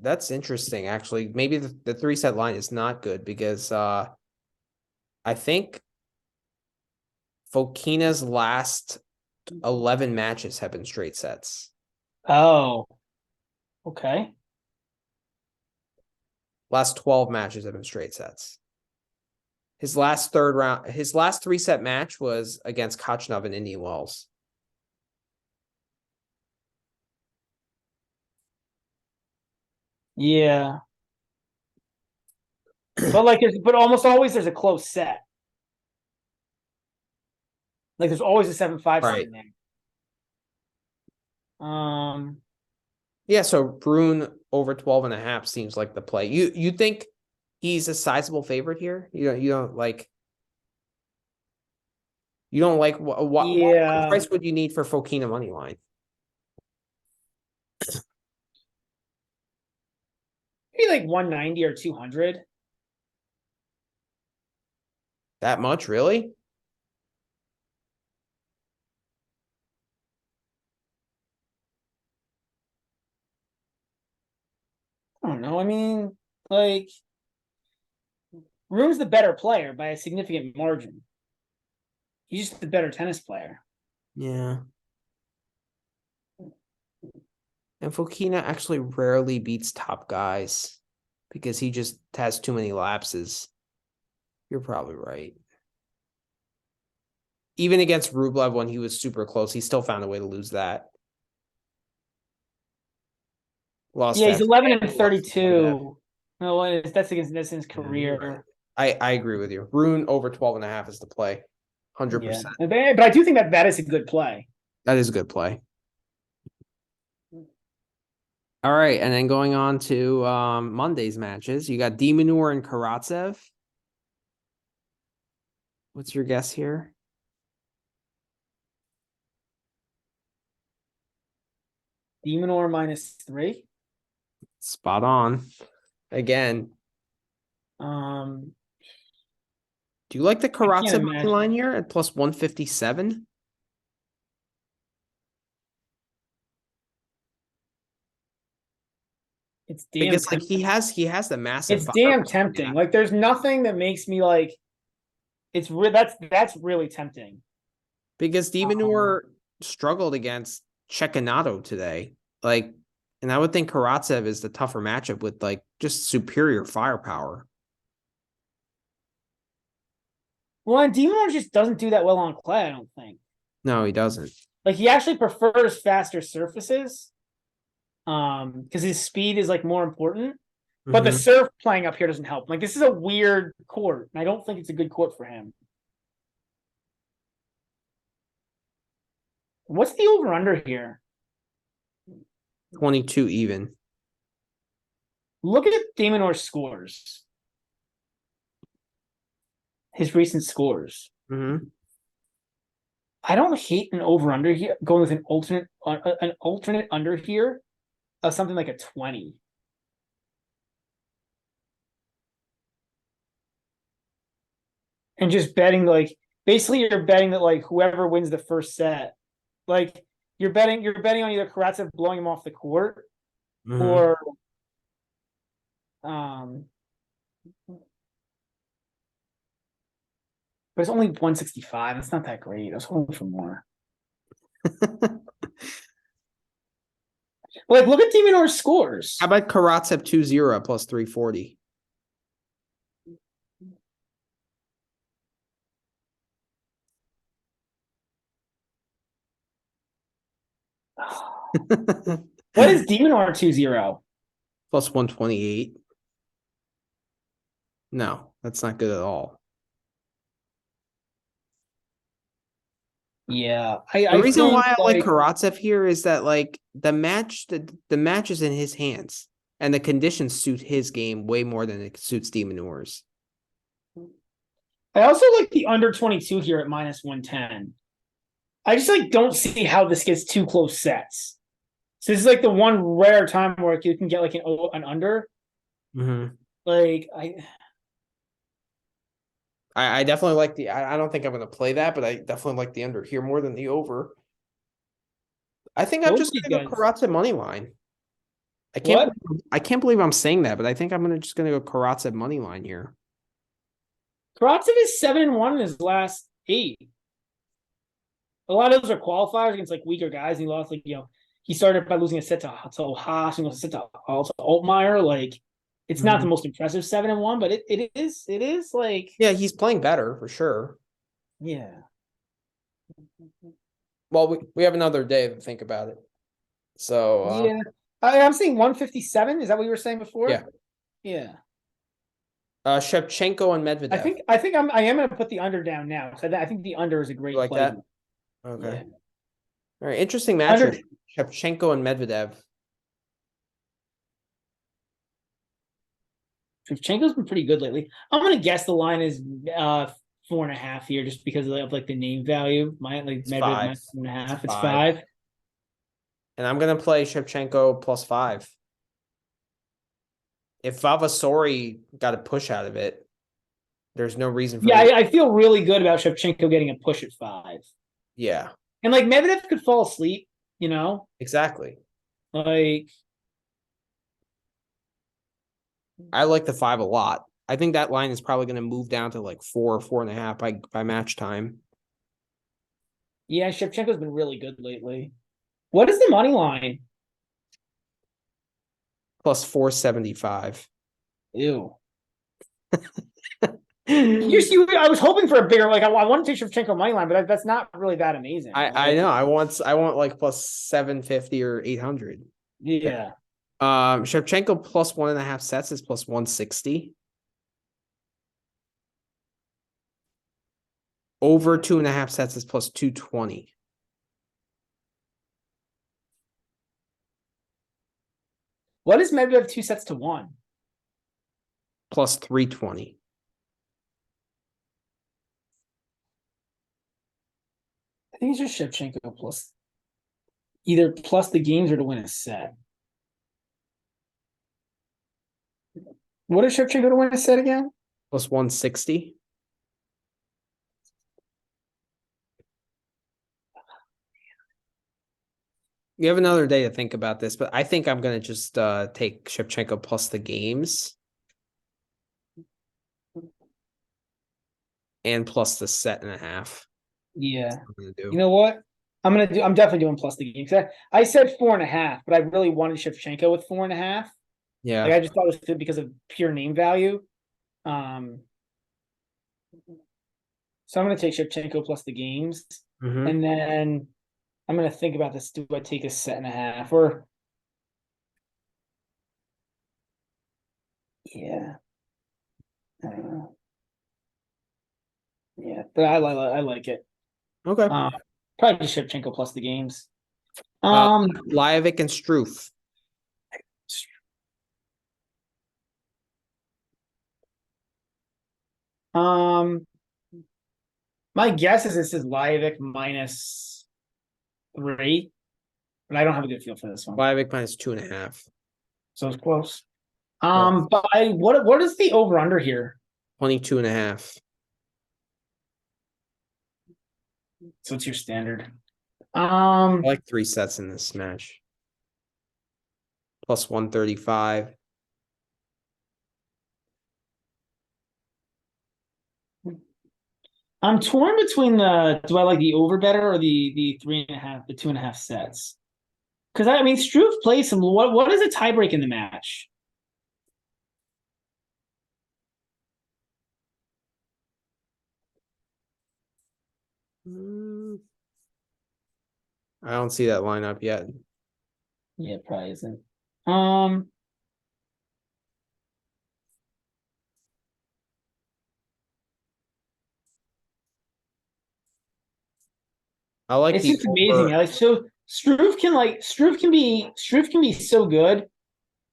that's interesting. Actually, maybe the 3-set line is not good because I think Fokina's last 11 matches have been straight sets. Oh, okay. Last 12 matches have been straight sets. His last 3-set match was against Kachnov in Indian Wells. Yeah. But almost always there's a close set. Like there's always a 7-5 set in there. Yeah, so Brune over 12.5 seems like the play. You think he's a sizable favorite here? You don't like what price would you need for Fokina money line? Maybe like 190 or 200. That much, really? I don't know. I mean, like Rune's the better player by a significant margin. He's just the better tennis player. Yeah. And Fokina actually rarely beats top guys because he just has too many lapses. You're probably right. Even against Rublev when he was super close, he still found a way to lose that. He's 11-32. No, that's against his career. I agree with you. Rune over 12.5 is the play. 100%. But I do think that is a good play. That is a good play. All right, and then going on to Monday's matches, you got Demonor and Karatsev. What's your guess here? Demonor -3. Spot on. Again, Do you like the can't Karatsev money imagine. line here at plus 157? It's damn Because like tempting. he has the massive It's damn firepower tempting. gap. Like there's nothing that makes me like that's really tempting. Because Demonor struggled against Cecchinato today. Like, and I would think Karatsev is the tougher matchup with like just superior firepower. Well, and Demon just doesn't do that well on clay, I don't think. No, he doesn't. Like he actually prefers faster surfaces. Because his speed is like more important. But the surf playing up here doesn't help. Like this is a weird court, and I don't think it's a good court for him. What's the over under here? 22 even. Look at Demonor's scores. His recent scores. I don't hate an over under here. Going with an alternate under here of something like a 20. And just betting like basically you're betting that like whoever wins the first set, like you're betting on either Karatsev blowing him off the court or but it's only 165. It's not that great. I was hoping for more. Like, look at Demonor's scores. How about Karatsev 2-0 plus 340? What is Demonor 2-0? Plus 128. No, that's not good at all. Yeah, The reason why I like Karatsev here is that like the match is in his hands and the conditions suit his game way more than it suits Demonor's. I also like the under 22 here at minus 110. I just like don't see how this gets two close sets. So this is like the one rare time where you can get like an under. Like I definitely like the. I don't think I'm going to play that, but I definitely like the under here more than the over. I think I'm just going to go Karatsev money line. I can't believe I'm saying that, but I think I'm just going to go Karatsev money line here. Karatsev is 7-1 in his last 8. A lot of those are qualifiers against like weaker guys. And he lost like he started by losing a set to Haas and lost a set to Altmaier. Like it's not the most impressive 7-1, but it is like he's playing better for sure. Yeah. Well, we have another day to think about it. So yeah, I'm saying 157. Is that what you were saying before? Yeah. Yeah. Shevchenko and Medvedev. I think I am going to put the under down now. So I think the under is a great like play. That? Okay. Yeah. All right. Interesting matchup. Shevchenko and Medvedev. Shevchenko's been pretty good lately. I'm going to guess the line is 4.5 here just because of like the name value. Medvedev minus 1.5. It's 5. And I'm going to play Shevchenko plus 5. If Vavasori got a push out of it, there's no reason for me. I feel really good about Shevchenko getting a push at 5. Yeah. And like Medvedev could fall asleep, Exactly. Like I like the 5 a lot. I think that line is probably going to move down to like 4 or 4.5 by match time. Yeah, Shevchenko's been really good lately. What is the money line? Plus 475. Ew. I was hoping for a bigger, like I want to take Shevchenko money line, but that's not really that amazing. I know. I want like plus 750 or 800. Yeah. Shevchenko plus 1.5 sets is plus 160. Over 2.5 sets is plus 220. What is Medvedev 2 sets to 1? Plus 320. I think it's just Shevchenko plus either plus the games or to win a set. What is Shevchenko to win a set again? Plus 160. You have another day to think about this, but I think I'm gonna just take Shevchenko plus the games. And plus the set and a half. Yeah. I'm gonna do. You know what? I'm definitely doing plus the games. I said 4.5, but I really wanted Shevchenko with 4.5. Yeah. Like I just thought it was good because of pure name value. So I'm gonna take Shevchenko plus the games. And then I'm gonna think about this. Do I take a set and a half or yeah. I don't know. Yeah, but I like it. Okay. Probably just Shevchenko plus the games. Lyovic and Struff. My guess is this is Lyovic -3, but I don't have a good feel for this one. Lyovic minus 2.5. So it's close. But what is the over under here? 22.5. So it's your standard. I like 3 sets in this match. Plus 135. I'm torn between do I like the over better or the 3.5, the 2.5 sets? Because I mean Struve plays some what is a tiebreak in the match? I don't see that lineup yet. Yeah, it probably isn't. I like it's the just amazing. over. Like so Struve can be so good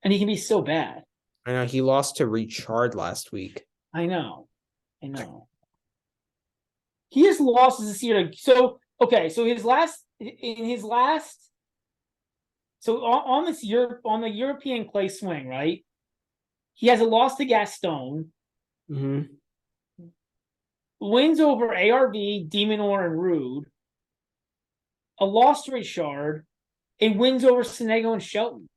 and he can be so bad. I know he lost to Richard last week. I know. He has losses this year. So okay, so so on the European clay swing, right? He has a loss to Gaston, wins over ARV, Demonor, and Rude, a loss to Richard, and wins over Sonego and Shelton.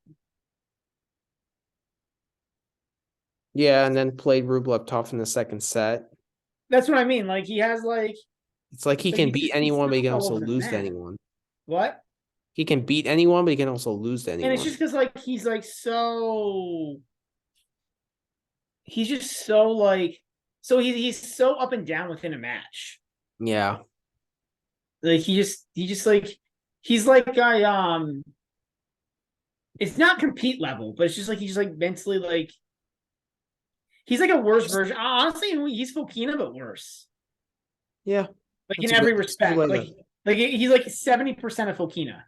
Yeah, and then played Rublev tough in the second set. That's what I mean. Like he has like it's like he can beat anyone, but he can also lose to anyone. What? He can beat anyone, but he can also lose to anyone. And it's just because like he's like so he's just so like so he's so up and down within a match. Yeah. Like he just like he's like it's not compete level, but it's just like he's just like mentally like he's like a worse version. Honestly, he's Fokina, but worse. Yeah. Like in every respect. Like he's like 70% of Fokina.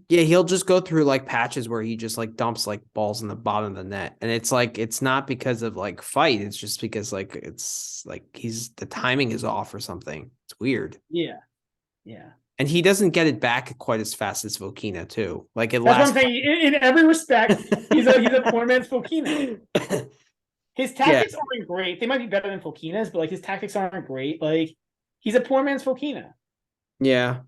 Yeah, he'll just go through like patches where he just like dumps like balls in the bottom of the net. And it's like it's not because of like fight, it's just because like it's like the timing is off or something. It's weird. Yeah. Yeah. And he doesn't get it back quite as fast as Vokina, too. Like it That's lasts. what I'm saying. In every respect, he's a poor man's Fokina. His tactics aren't great. They might be better than Fokina's, but like his tactics aren't great. Like he's a poor man's Fokina. Yeah.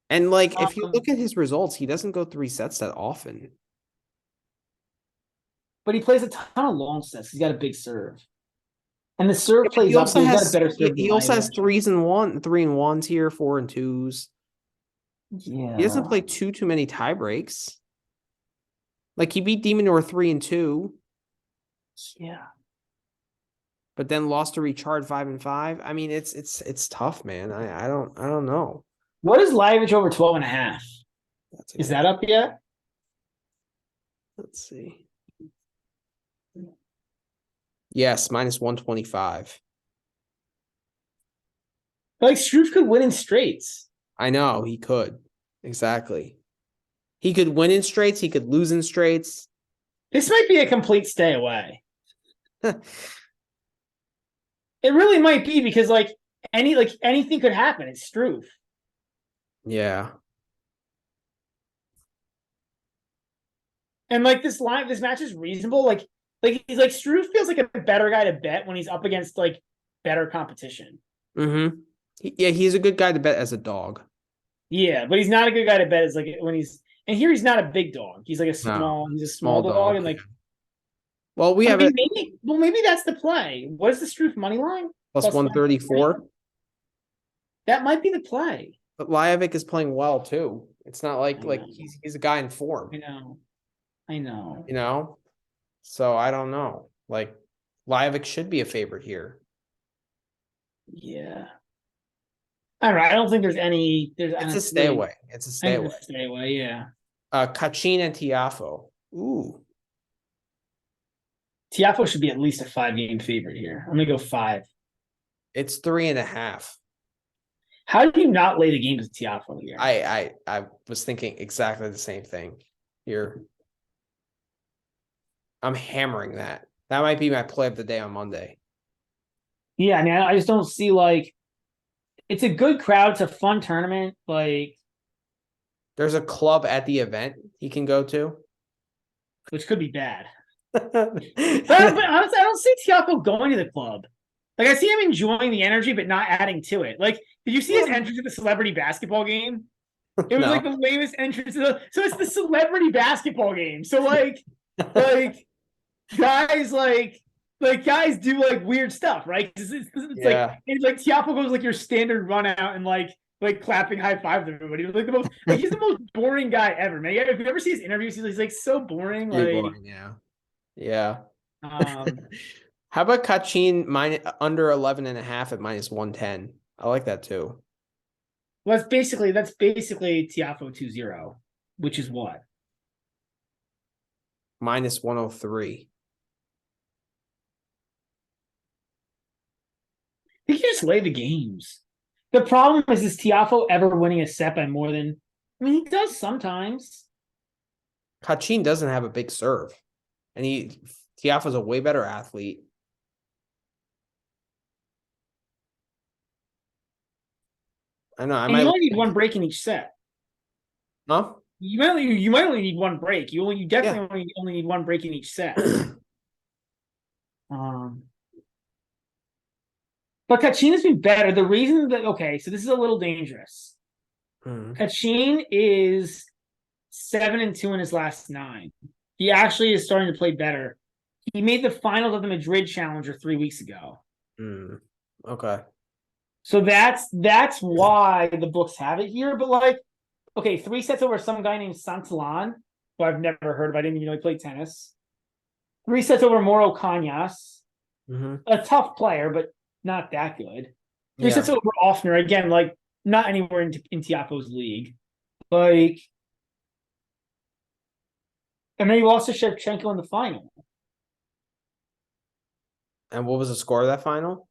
And like if you look at his results, he doesn't go 3 sets that often. But he plays a ton of long sets. He's got a big serve. And the serve plays he also up. Has, got a better serve he also has 3s and 1s here, 4 and 2s. Yeah. He doesn't play too many tie breaks. Like he beat Demonor 3 and 2. Yeah. But then lost to Richard 5 and 5. I mean, it's tough, man. I don't know. What is Lajovic over 12.5? Is that up yet? Let's see. Yes, minus 125. Like Struve could win in straights. I know he could. Exactly. He could win in straights. He could lose in straights. This might be a complete stay away. It really might be because like anything could happen. It's Struve. Yeah. And like this match is reasonable. He's like Struve feels like a better guy to bet when he's up against like better competition. Mm-hmm. Yeah, he's a good guy to bet as a dog. Yeah, but he's not a good guy to bet as like when he's not a big dog. He's like a small dog, and like well, we have it maybe that's the play. What is the Struve money line? plus 134. That might be the play. But Lajovic is playing well too. It's not like he's a guy in form. I know. You know? So I don't know. Like Lajovic should be a favorite here. Yeah. All right. I don't think there's any. It's a stay away. It's a stay away. Stay away. Yeah. Kachin and Tiafoe. Ooh. Tiafoe should be at least a 5-game favorite here. I'm gonna go 5. It's 3.5. How do you not lay the games with Tiafoe here? I was thinking exactly the same thing here. I'm hammering that. That might be my play of the day on Monday. Yeah, I mean, I just don't see like it's a good crowd. It's a fun tournament. Like there's a club at the event he can go to, which could be bad. but honestly, I don't see Tiafoe going to the club. Like I see him enjoying the energy, but not adding to it. Like, did you see his entrance to the celebrity basketball game? It was like the lamest entrance so it's the celebrity basketball game. So like guys guys do like weird stuff, right? It's like Tiafoe goes like your standard run out and like clapping high fives to everybody. Like he's the most boring guy ever, man. If you ever see his interviews, he's like so boring. Boring, yeah. How about Kachin under 11.5 at -110? I like that too. Well, that's basically Tiafoe 2-0, which is what? -103. I think you just lay the games. The problem is Tiafoe ever winning a set by more than? I mean, he does sometimes. Kachin doesn't have a big serve, and Tiafoe's a way better athlete. I know. You only need one break in each set. Huh? You might only need one break. You definitely only need one break in each set. But Kachin has been better. The reason that so this is a little dangerous. Kachin is 7-2 in his last 9. He actually is starting to play better. He made the finals of the Madrid Challenger 3 weeks ago. Okay. So that's why the books have it here. But 3 sets over some guy named Santillan, who I've never heard of. I didn't even know he played tennis. 3 sets over Mauro Cañas. A tough player, but not that good. 3 sets over Offner. Again, not anywhere in Tiafoe's league. And then you lost to Shevchenko in the final. And what was the score of that final?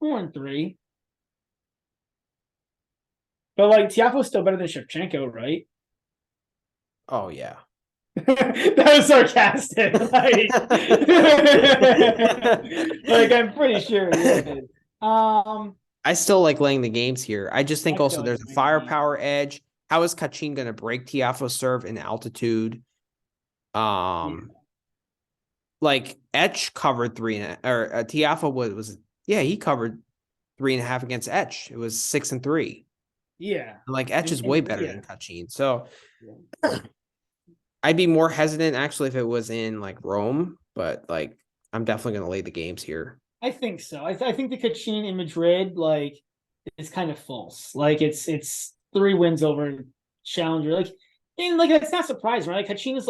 4-3. But Tiafoe's still better than Shevchenko, right? Oh yeah. That was sarcastic. I'm pretty sure he is. I still like laying the games here. I just think also there's a firepower edge. How is Kachin going to break Tiafoe's serve in altitude? Like Etch covered 3.5, or Tiafoe he covered 3.5 against Etch. It was 6-3. Yeah. Like Etch is way better than Kachin. So I'd be more hesitant actually if it was in Rome, but I'm definitely going to lay the games here. I think so. I think the Kachin in Madrid is kind of false. It's 3 wins over Challenger. That's not surprising, right? Kachin is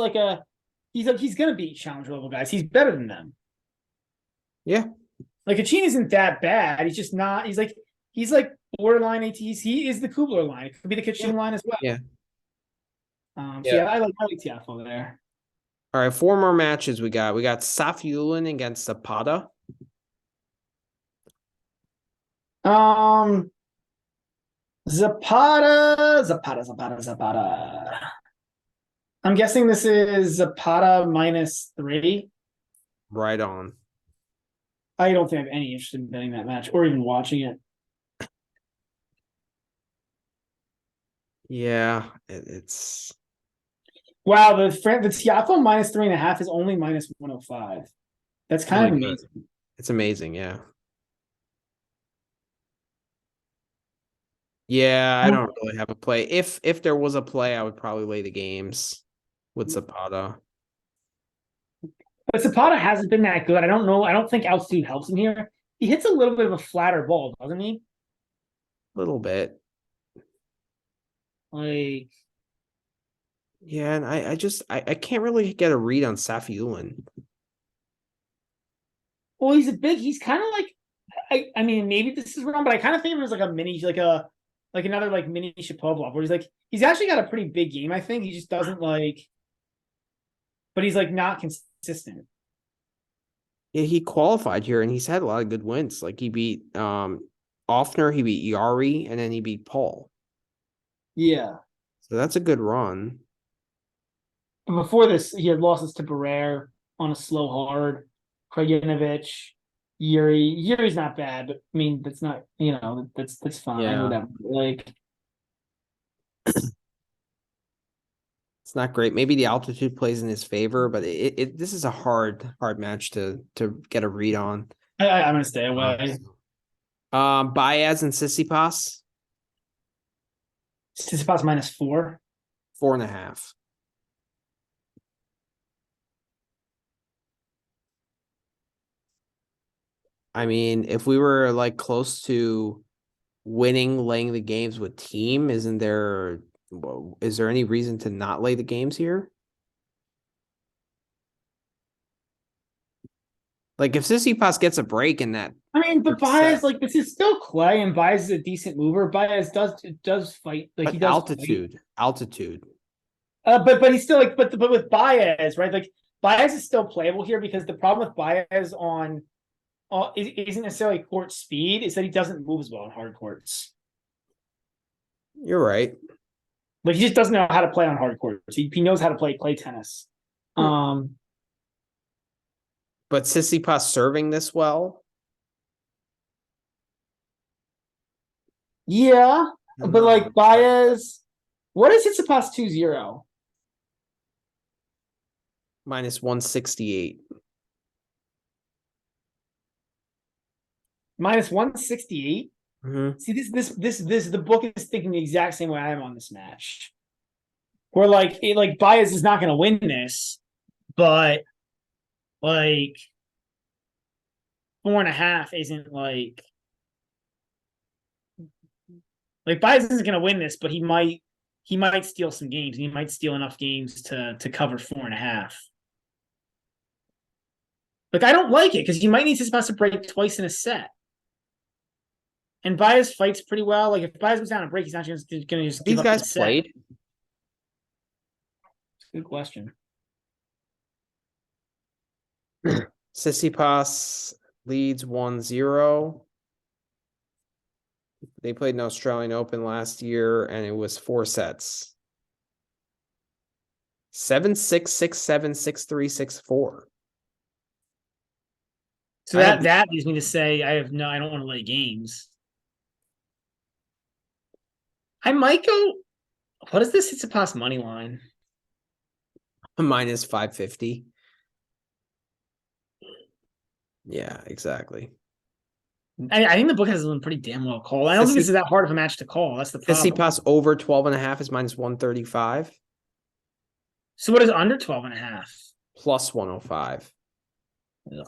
he's going to beat Challenger level guys. He's better than them. Yeah. Kachin isn't that bad. He's just not. He's borderline ATs. He is the Kubler line. It could be the Kachin line as well. Yeah. I like Tiafoe there. All right, 4 more matches we got. We got Safiullin against Zapata. Zapata. I'm guessing this is Zapata -3. Right on. I don't think I have any interest in betting that match or even watching it. Yeah, it's. Wow, the Tiafo minus 3.5 is only minus 105. That's kind of Really good. amazing. It's amazing, yeah. Yeah, I don't really have a play. If there was a play, I would probably lay the games with Zapata. But Zapata hasn't been that good. I don't know. I don't think altitude helps him here. He hits a little bit of a flatter ball, doesn't he? A little bit. Like, Yeah, and I can't really get a read on Safiullin. well, he's kind of like, I mean, maybe this is wrong, but I kind of think of him as like a mini, like another like mini Shapovalov, where he's actually got a pretty big game. I think he just doesn't like, but he's like not consistent. Yeah, he qualified here and he's had a lot of good wins. Like he beat Offner, he beat Yari, and then he beat Paul. Yeah. So that's a good run. But before this, he had losses to Barrere on a slow hard, Krajinovic, Yuri. Yuri's not bad, but I mean that's not that's fine. Yeah. Whatever. Like It's not great. Maybe the altitude plays in his favor, but this is a hard match to get a read on. I'm gonna stay away. Baez and Tsitsipas, Tsitsipas minus 4. 4.5. I mean, if we were like close to winning, laying the games with team, is there any reason to not lay the games here? Like if Tsitsipas gets a break in that, I mean, but Baez, set, like this is still clay, and Baez is a decent mover. Baez does fight, like he but does fight. altitude. But he's still like, but with Baez, right? Like Baez is still playable here because the problem with Baez on isn't necessarily court speed; is that he doesn't move as well on hard courts. You're right. Like he just doesn't know how to play on hard courts. He knows how to play tennis. But Tsitsipas serving this well. Yeah, but like Baez, what is Tsitsipas 2-0? Minus 168. Minus 168. Mm-hmm. See, the book is thinking the exact same way I am on this match. Where like Baez is not going to win this, but like 4.5 isn't like Baez isn't going to win this, but he might steal some games. And he might steal enough games to cover 4.5. Like I don't like it because he might need to supposed to break twice in a set. And Baez fights pretty well. Like if Baez goes down a break, he's not just going to just give These up guys the set. played. Good question. Tsitsipas leads 1-0. They played an Australian Open last year, and it was 4 sets. 7-6, 6-7, 6-3, 6-4. So that leads me to say I don't want to lay games. I might go. What is this? It's a pass money line. Minus 550. Yeah, exactly. I think the book has been pretty damn well called. I don't think this is that hard of a match to call. That's the problem. Tsitsipas over 12.5 is minus 135. So what is under 12.5? Plus 105. Ugh,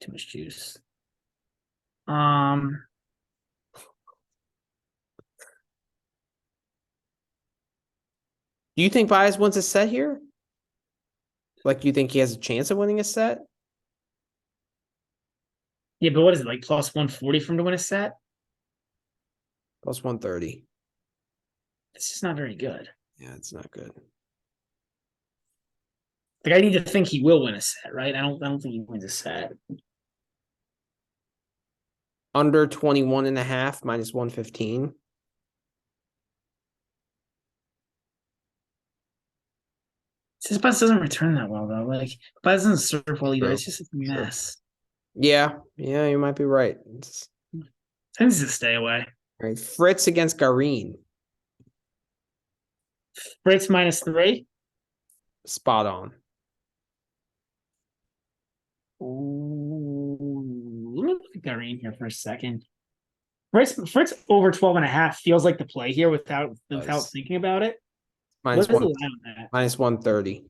too much juice. Do you think Baez wins a set here? Like, do you think he has a chance of winning a set? Yeah, but what is it, like plus 140 from to win a set? Plus 130. It's just not very good. Yeah, it's not good. Like I need to think he will win a set, right? I don't think he wins a set. Under 21.5, minus 115. Tsitsipas doesn't return that well though. Like Buzz doesn't serve well either. True. It's just a mess. Yeah, you might be right. I need to stay away. All right, Fritz against Garin. Fritz minus 3. spot on. Ooh, let me look at Garin here for a second. Fritz over 12.5 feels like the play here without thinking about it. Minus What is one, the line on that? minus 130.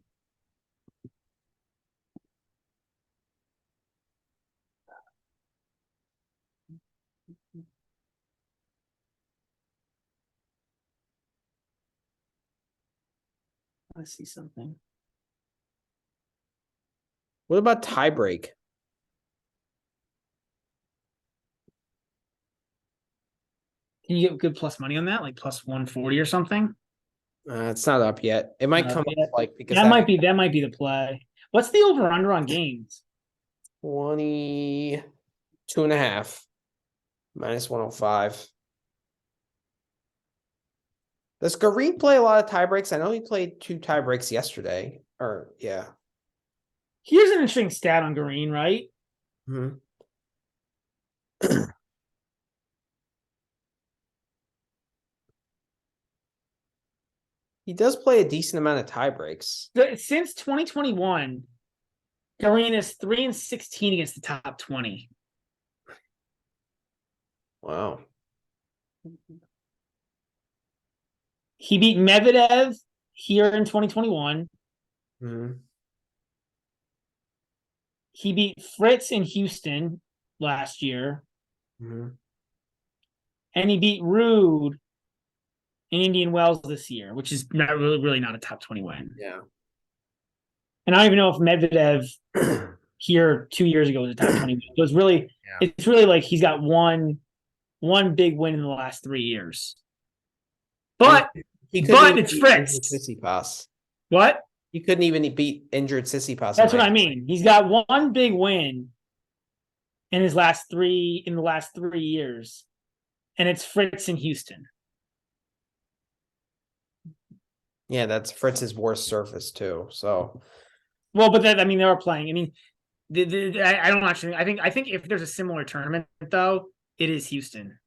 I see something. What about tiebreak? Can you get good plus money on that, like plus 140 or something? It's not up yet. It might come up like because that might be the play. What's the over under on games? 22.5. Minus 105. Does Garin play a lot of tie breaks? I know he played 2 tie breaks yesterday. Or yeah. Here's an interesting stat on Garin, right? Mm-hmm. He does play a decent amount of tie breaks. Since 2021, Garin is 3-16 against the top 20. Wow. He beat Medvedev here in 2021. Mm-hmm. He beat Fritz in Houston last year. Mm-hmm. And he beat Rude in Indian Wells this year, which is not really not a top 20 win. Yeah. And I don't even know if Medvedev here 2 years ago was a top 20 win. So it's really like he's got one big win in the last 3 years. But it's Fritz. Tsitsipas. What? He couldn't even beat injured Tsitsipas. That's what I mean. He's got one big win in the last 3 years, and it's Fritz in Houston. Yeah, that's Fritz's worst surface too. So, well, but they are playing. I mean, I don't actually. I think if there's a similar tournament though, it is Houston.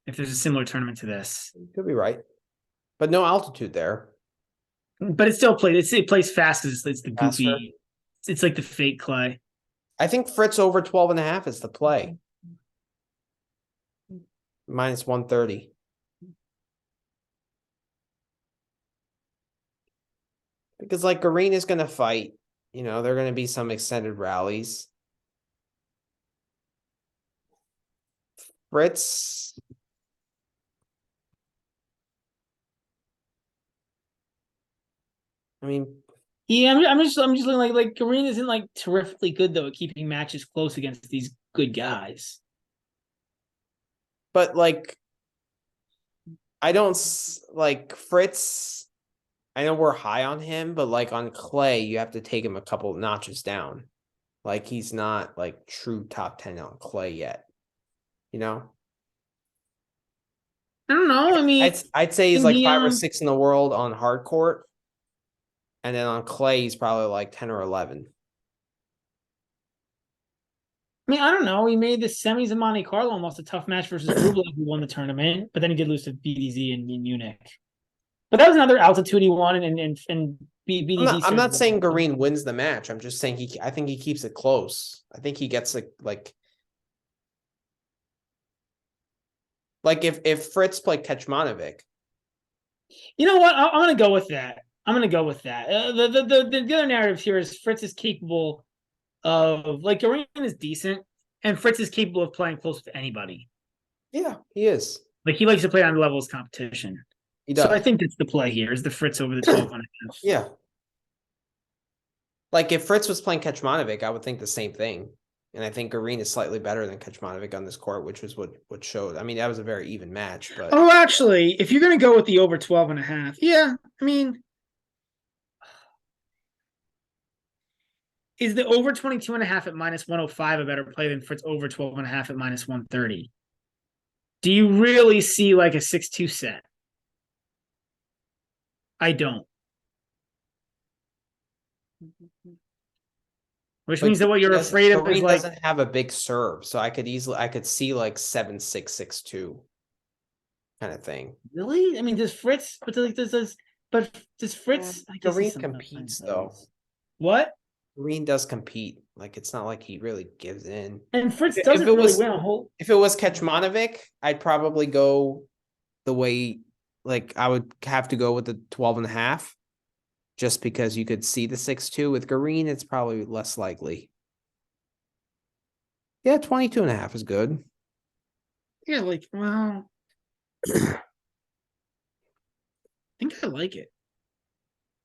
If there's a similar tournament to this, you could be right, but no altitude there. But it still plays. It plays fast because it's the goofy. Faster. It's like the fake clay. I think Fritz over 12.5 is the play. Minus 130. Because like Garin is going to fight. You know, there are going to be some extended rallies. Fritz. I mean, yeah, I'm just looking like Garin isn't like terrifically good though at keeping matches close against these good guys. But like, I don't like Fritz. I know we're high on him, but like on clay, you have to take him a couple notches down. Like he's not like true top 10 on clay yet. You know? I don't know. I mean, I'd say he's like 5 or 6 in the world on hard court. And then on clay, he's probably like 10 or 11. I mean, I don't know. He made the semis in Monte Carlo almost a tough match versus Rublev, who won the tournament, but then he did lose to BDZ in Munich. But that was another altitude he won, and BDZ. I'm not saying Garin wins the match. I'm just saying I think he keeps it close. I think he gets like if Fritz played Kecmanovic. You know what? I'm gonna go with that. The other narrative here is Fritz is capable of like Garin is decent, and Fritz is capable of playing close to anybody. Yeah, he is. Like he likes to play on levels competition. He does. So I think that's the play here is the Fritz over the 12.5. Yeah. Like if Fritz was playing Kecmanovic, I would think the same thing. And I think Garin is slightly better than Kecmanovic on this court, which was what showed. I mean, that was a very even match. But actually, if you're gonna go with the over 12.5, yeah, I mean, is the over 22.5 at minus 105 a better play than Fritz over 12.5 at minus 130? Do you really see like a 6-2 set? I don't. Which means that what you're afraid of is like doesn't have a big serve, so I could see like 7-6, 6-2 kind of thing. Really? I mean, does Fritz? But does But does Fritz? I guess he Green sometimes competes does. though. What? Green does compete. Like it's not like he really gives in. And Fritz If doesn't it really was win a whole. if it was Kecmanovic, I'd probably go the way like I would have to go with the 12.5. Just because you could see the 6-2 with Green, it's probably less likely. Yeah, 22.5 is good. Yeah, like well, I think I like it.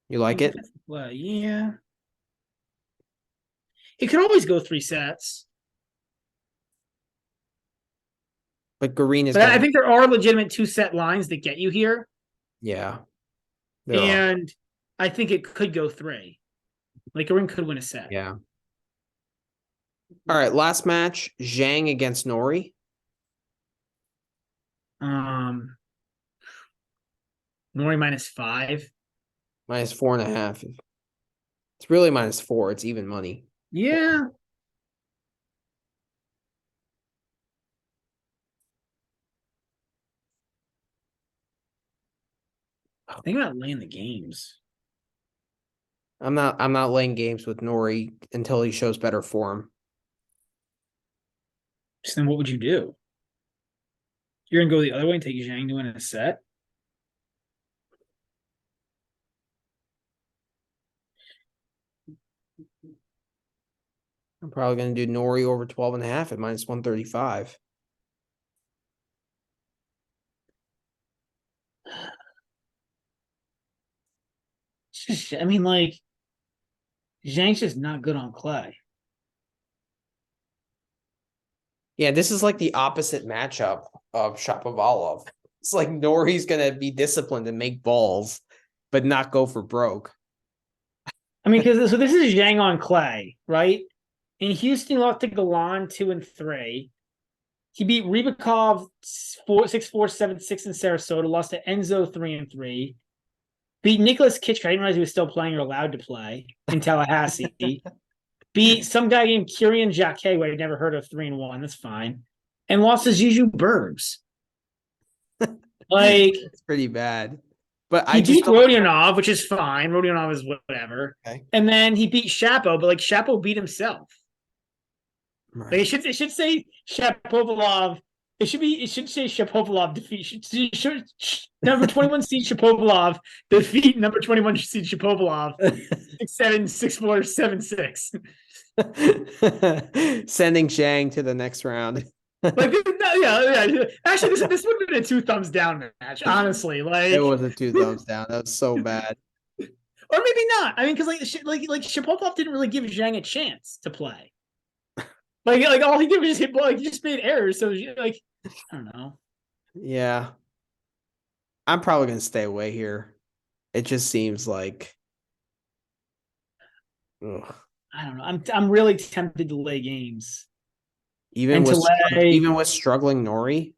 You like it? Well, yeah. It could always go 3 sets. But Green is But I gonna think there are legitimate 2-set lines that get you here. yeah. There are. And I think it could go 3. Like Kareem could win a set. Yeah. All right, last match, Zhang against Nori. Nori -5. -4.5. It's really -4. It's even money. Yeah. Think about laying the games. I'm not laying games with Nori until he shows better form. So then what would you do? You're gonna go the other way and take Zhang to win a set? I'm probably gonna do Nori over 12.5 at -135. I mean, like, Zhang's just not good on clay. Yeah, this is like the opposite matchup of Shapovalov. It's like Nori's gonna be disciplined and make balls, but not go for broke. I mean, because so this is Zhang on clay, right? In Houston, he lost to Galan 2-3. He beat Rybakov 6-4, 7-6 in Sarasota. Lost to Enzo 3-3. Beat Nicholas Kitchka. I didn't realize he was still playing or allowed to play in Tallahassee. Beat some guy named Kirian Jacquet, who I'd never heard of, 3-1. That's fine. And lost to Zizou Bergs. Like It's pretty bad. But I he just beat don't. Rodionov, which is fine. Rodionov is whatever. Okay. And then he beat Shapo, but like Shapo beat himself. Right. Like it should say Shapovalov. It should say Shapovalov defeat. Number 21 seed Shapovalov defeat number 21 seed Shapovalov 6-7, 6-4, 7-6. Sending Zhang to the next round. Like yeah. Actually, this would have been a 2 thumbs down match, honestly. Like It was a 2 thumbs down. That was so bad. Or maybe not. I mean, because like Shapovalov didn't really give Zhang a chance to play. Like all he did was just hit ball. Like, he just made errors. So like, I don't know. Yeah. I'm probably gonna stay away here. It just seems like ugh. I don't know. I'm really tempted to lay games. Even And with to lay, even with struggling Nori.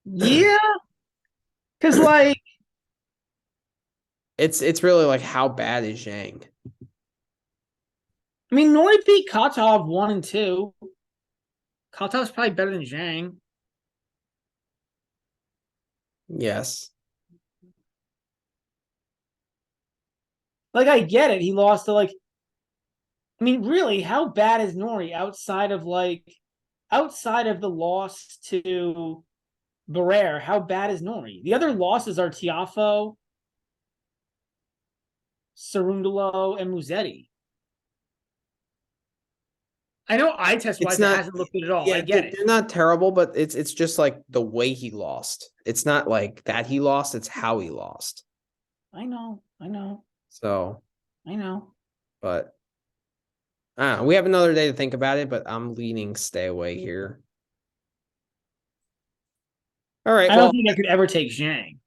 yeah, because like It's really like how bad is Zhang? I mean, Nori beat Katov 1-2. Katov's probably better than Zhang. Yes. Like I get it. He lost to like. I mean, really, how bad is Nori outside of the loss to Barrere? How bad is Nori? The other losses are Tiafo, Cerundolo, and Musetti. I know eye test wise it hasn't looked good at all. Yeah, I get it. they're not terrible, but it's just like the way he lost. It's not like that he lost, it's how he lost. I know. So, I know. but I don't know. We have another day to think about it, but I'm leaning stay away here. All right. I Well, don't think I could ever take Zhang.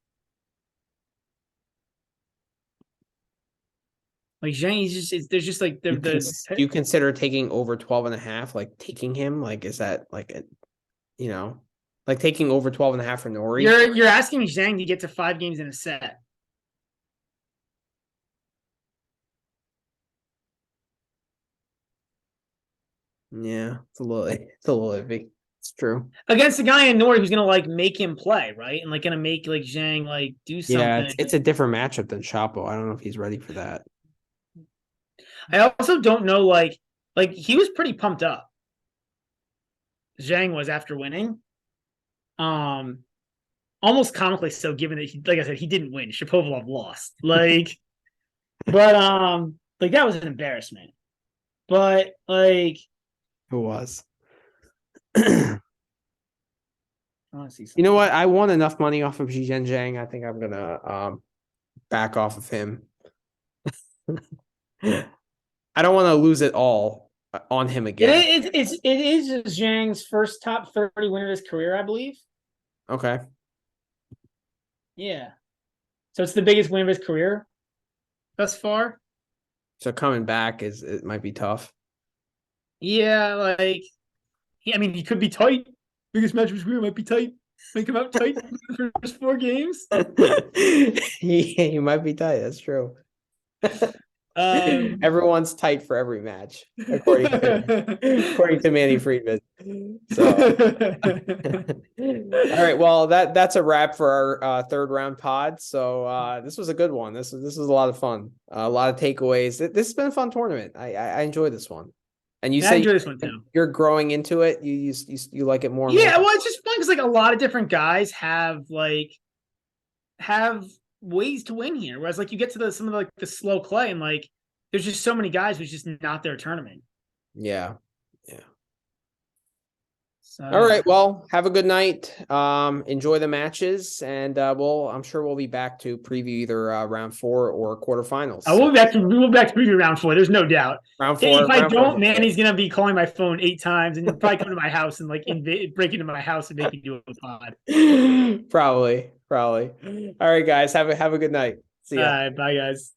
Like Zhang, there's just like do you consider taking over 12.5, like taking him? Like, is that like a, like taking over 12.5 for Nori? You're asking Zhang to get to 5 games in a set. Yeah, it's a little iffy. It's true. Against a guy in Nord who's gonna like make him play, right? And like gonna make like Zhang like do Yeah, something. it's a different matchup than Chapo. I don't know if he's ready for that. I also don't know, like he was pretty pumped up. Zhang was after winning. Almost comically so, given that he, like I said, he didn't win. Shapovalov lost. Like, but like that was an embarrassment. But like, Who was? I want to see something. You know what? I won enough money off of Zhizhen Zhang. I think I'm gonna back off of him. I don't want to lose it all on him again. It is Zhang's first top 30 win of his career, I believe. Okay. Yeah. So it's the biggest win of his career thus far. So coming back it might be tough. Yeah, like I mean, he could be tight. Biggest match of his career might be tight. Might come out tight for the first 4 games. Yeah, you might be tight. That's true. Everyone's tight for every match, according to Manny Friedman. So, all right. Well, that's a wrap for our third round pod. So this was a good one. This was a lot of fun. A lot of takeaways. This has been a fun tournament. I enjoy this one. And you say I enjoy this one too. You're growing into it. You like it more. Yeah, well, it's just fun because like a lot of different guys have ways to win here. Whereas like you get to some of like the slow clay and like there's just so many guys who's just not their tournament. Yeah. So, all right. Well, have a good night. Enjoy the matches, and I'm sure we'll be back to preview either round 4 or quarterfinals. We'll be back to preview round 4. There's no doubt. Round 4. If I don't, Manny's gonna be calling my phone 8 times and probably come to my house and like break into my house and make me do a pod. Probably. All right, guys. Have a good night. See ya. All right, bye, guys.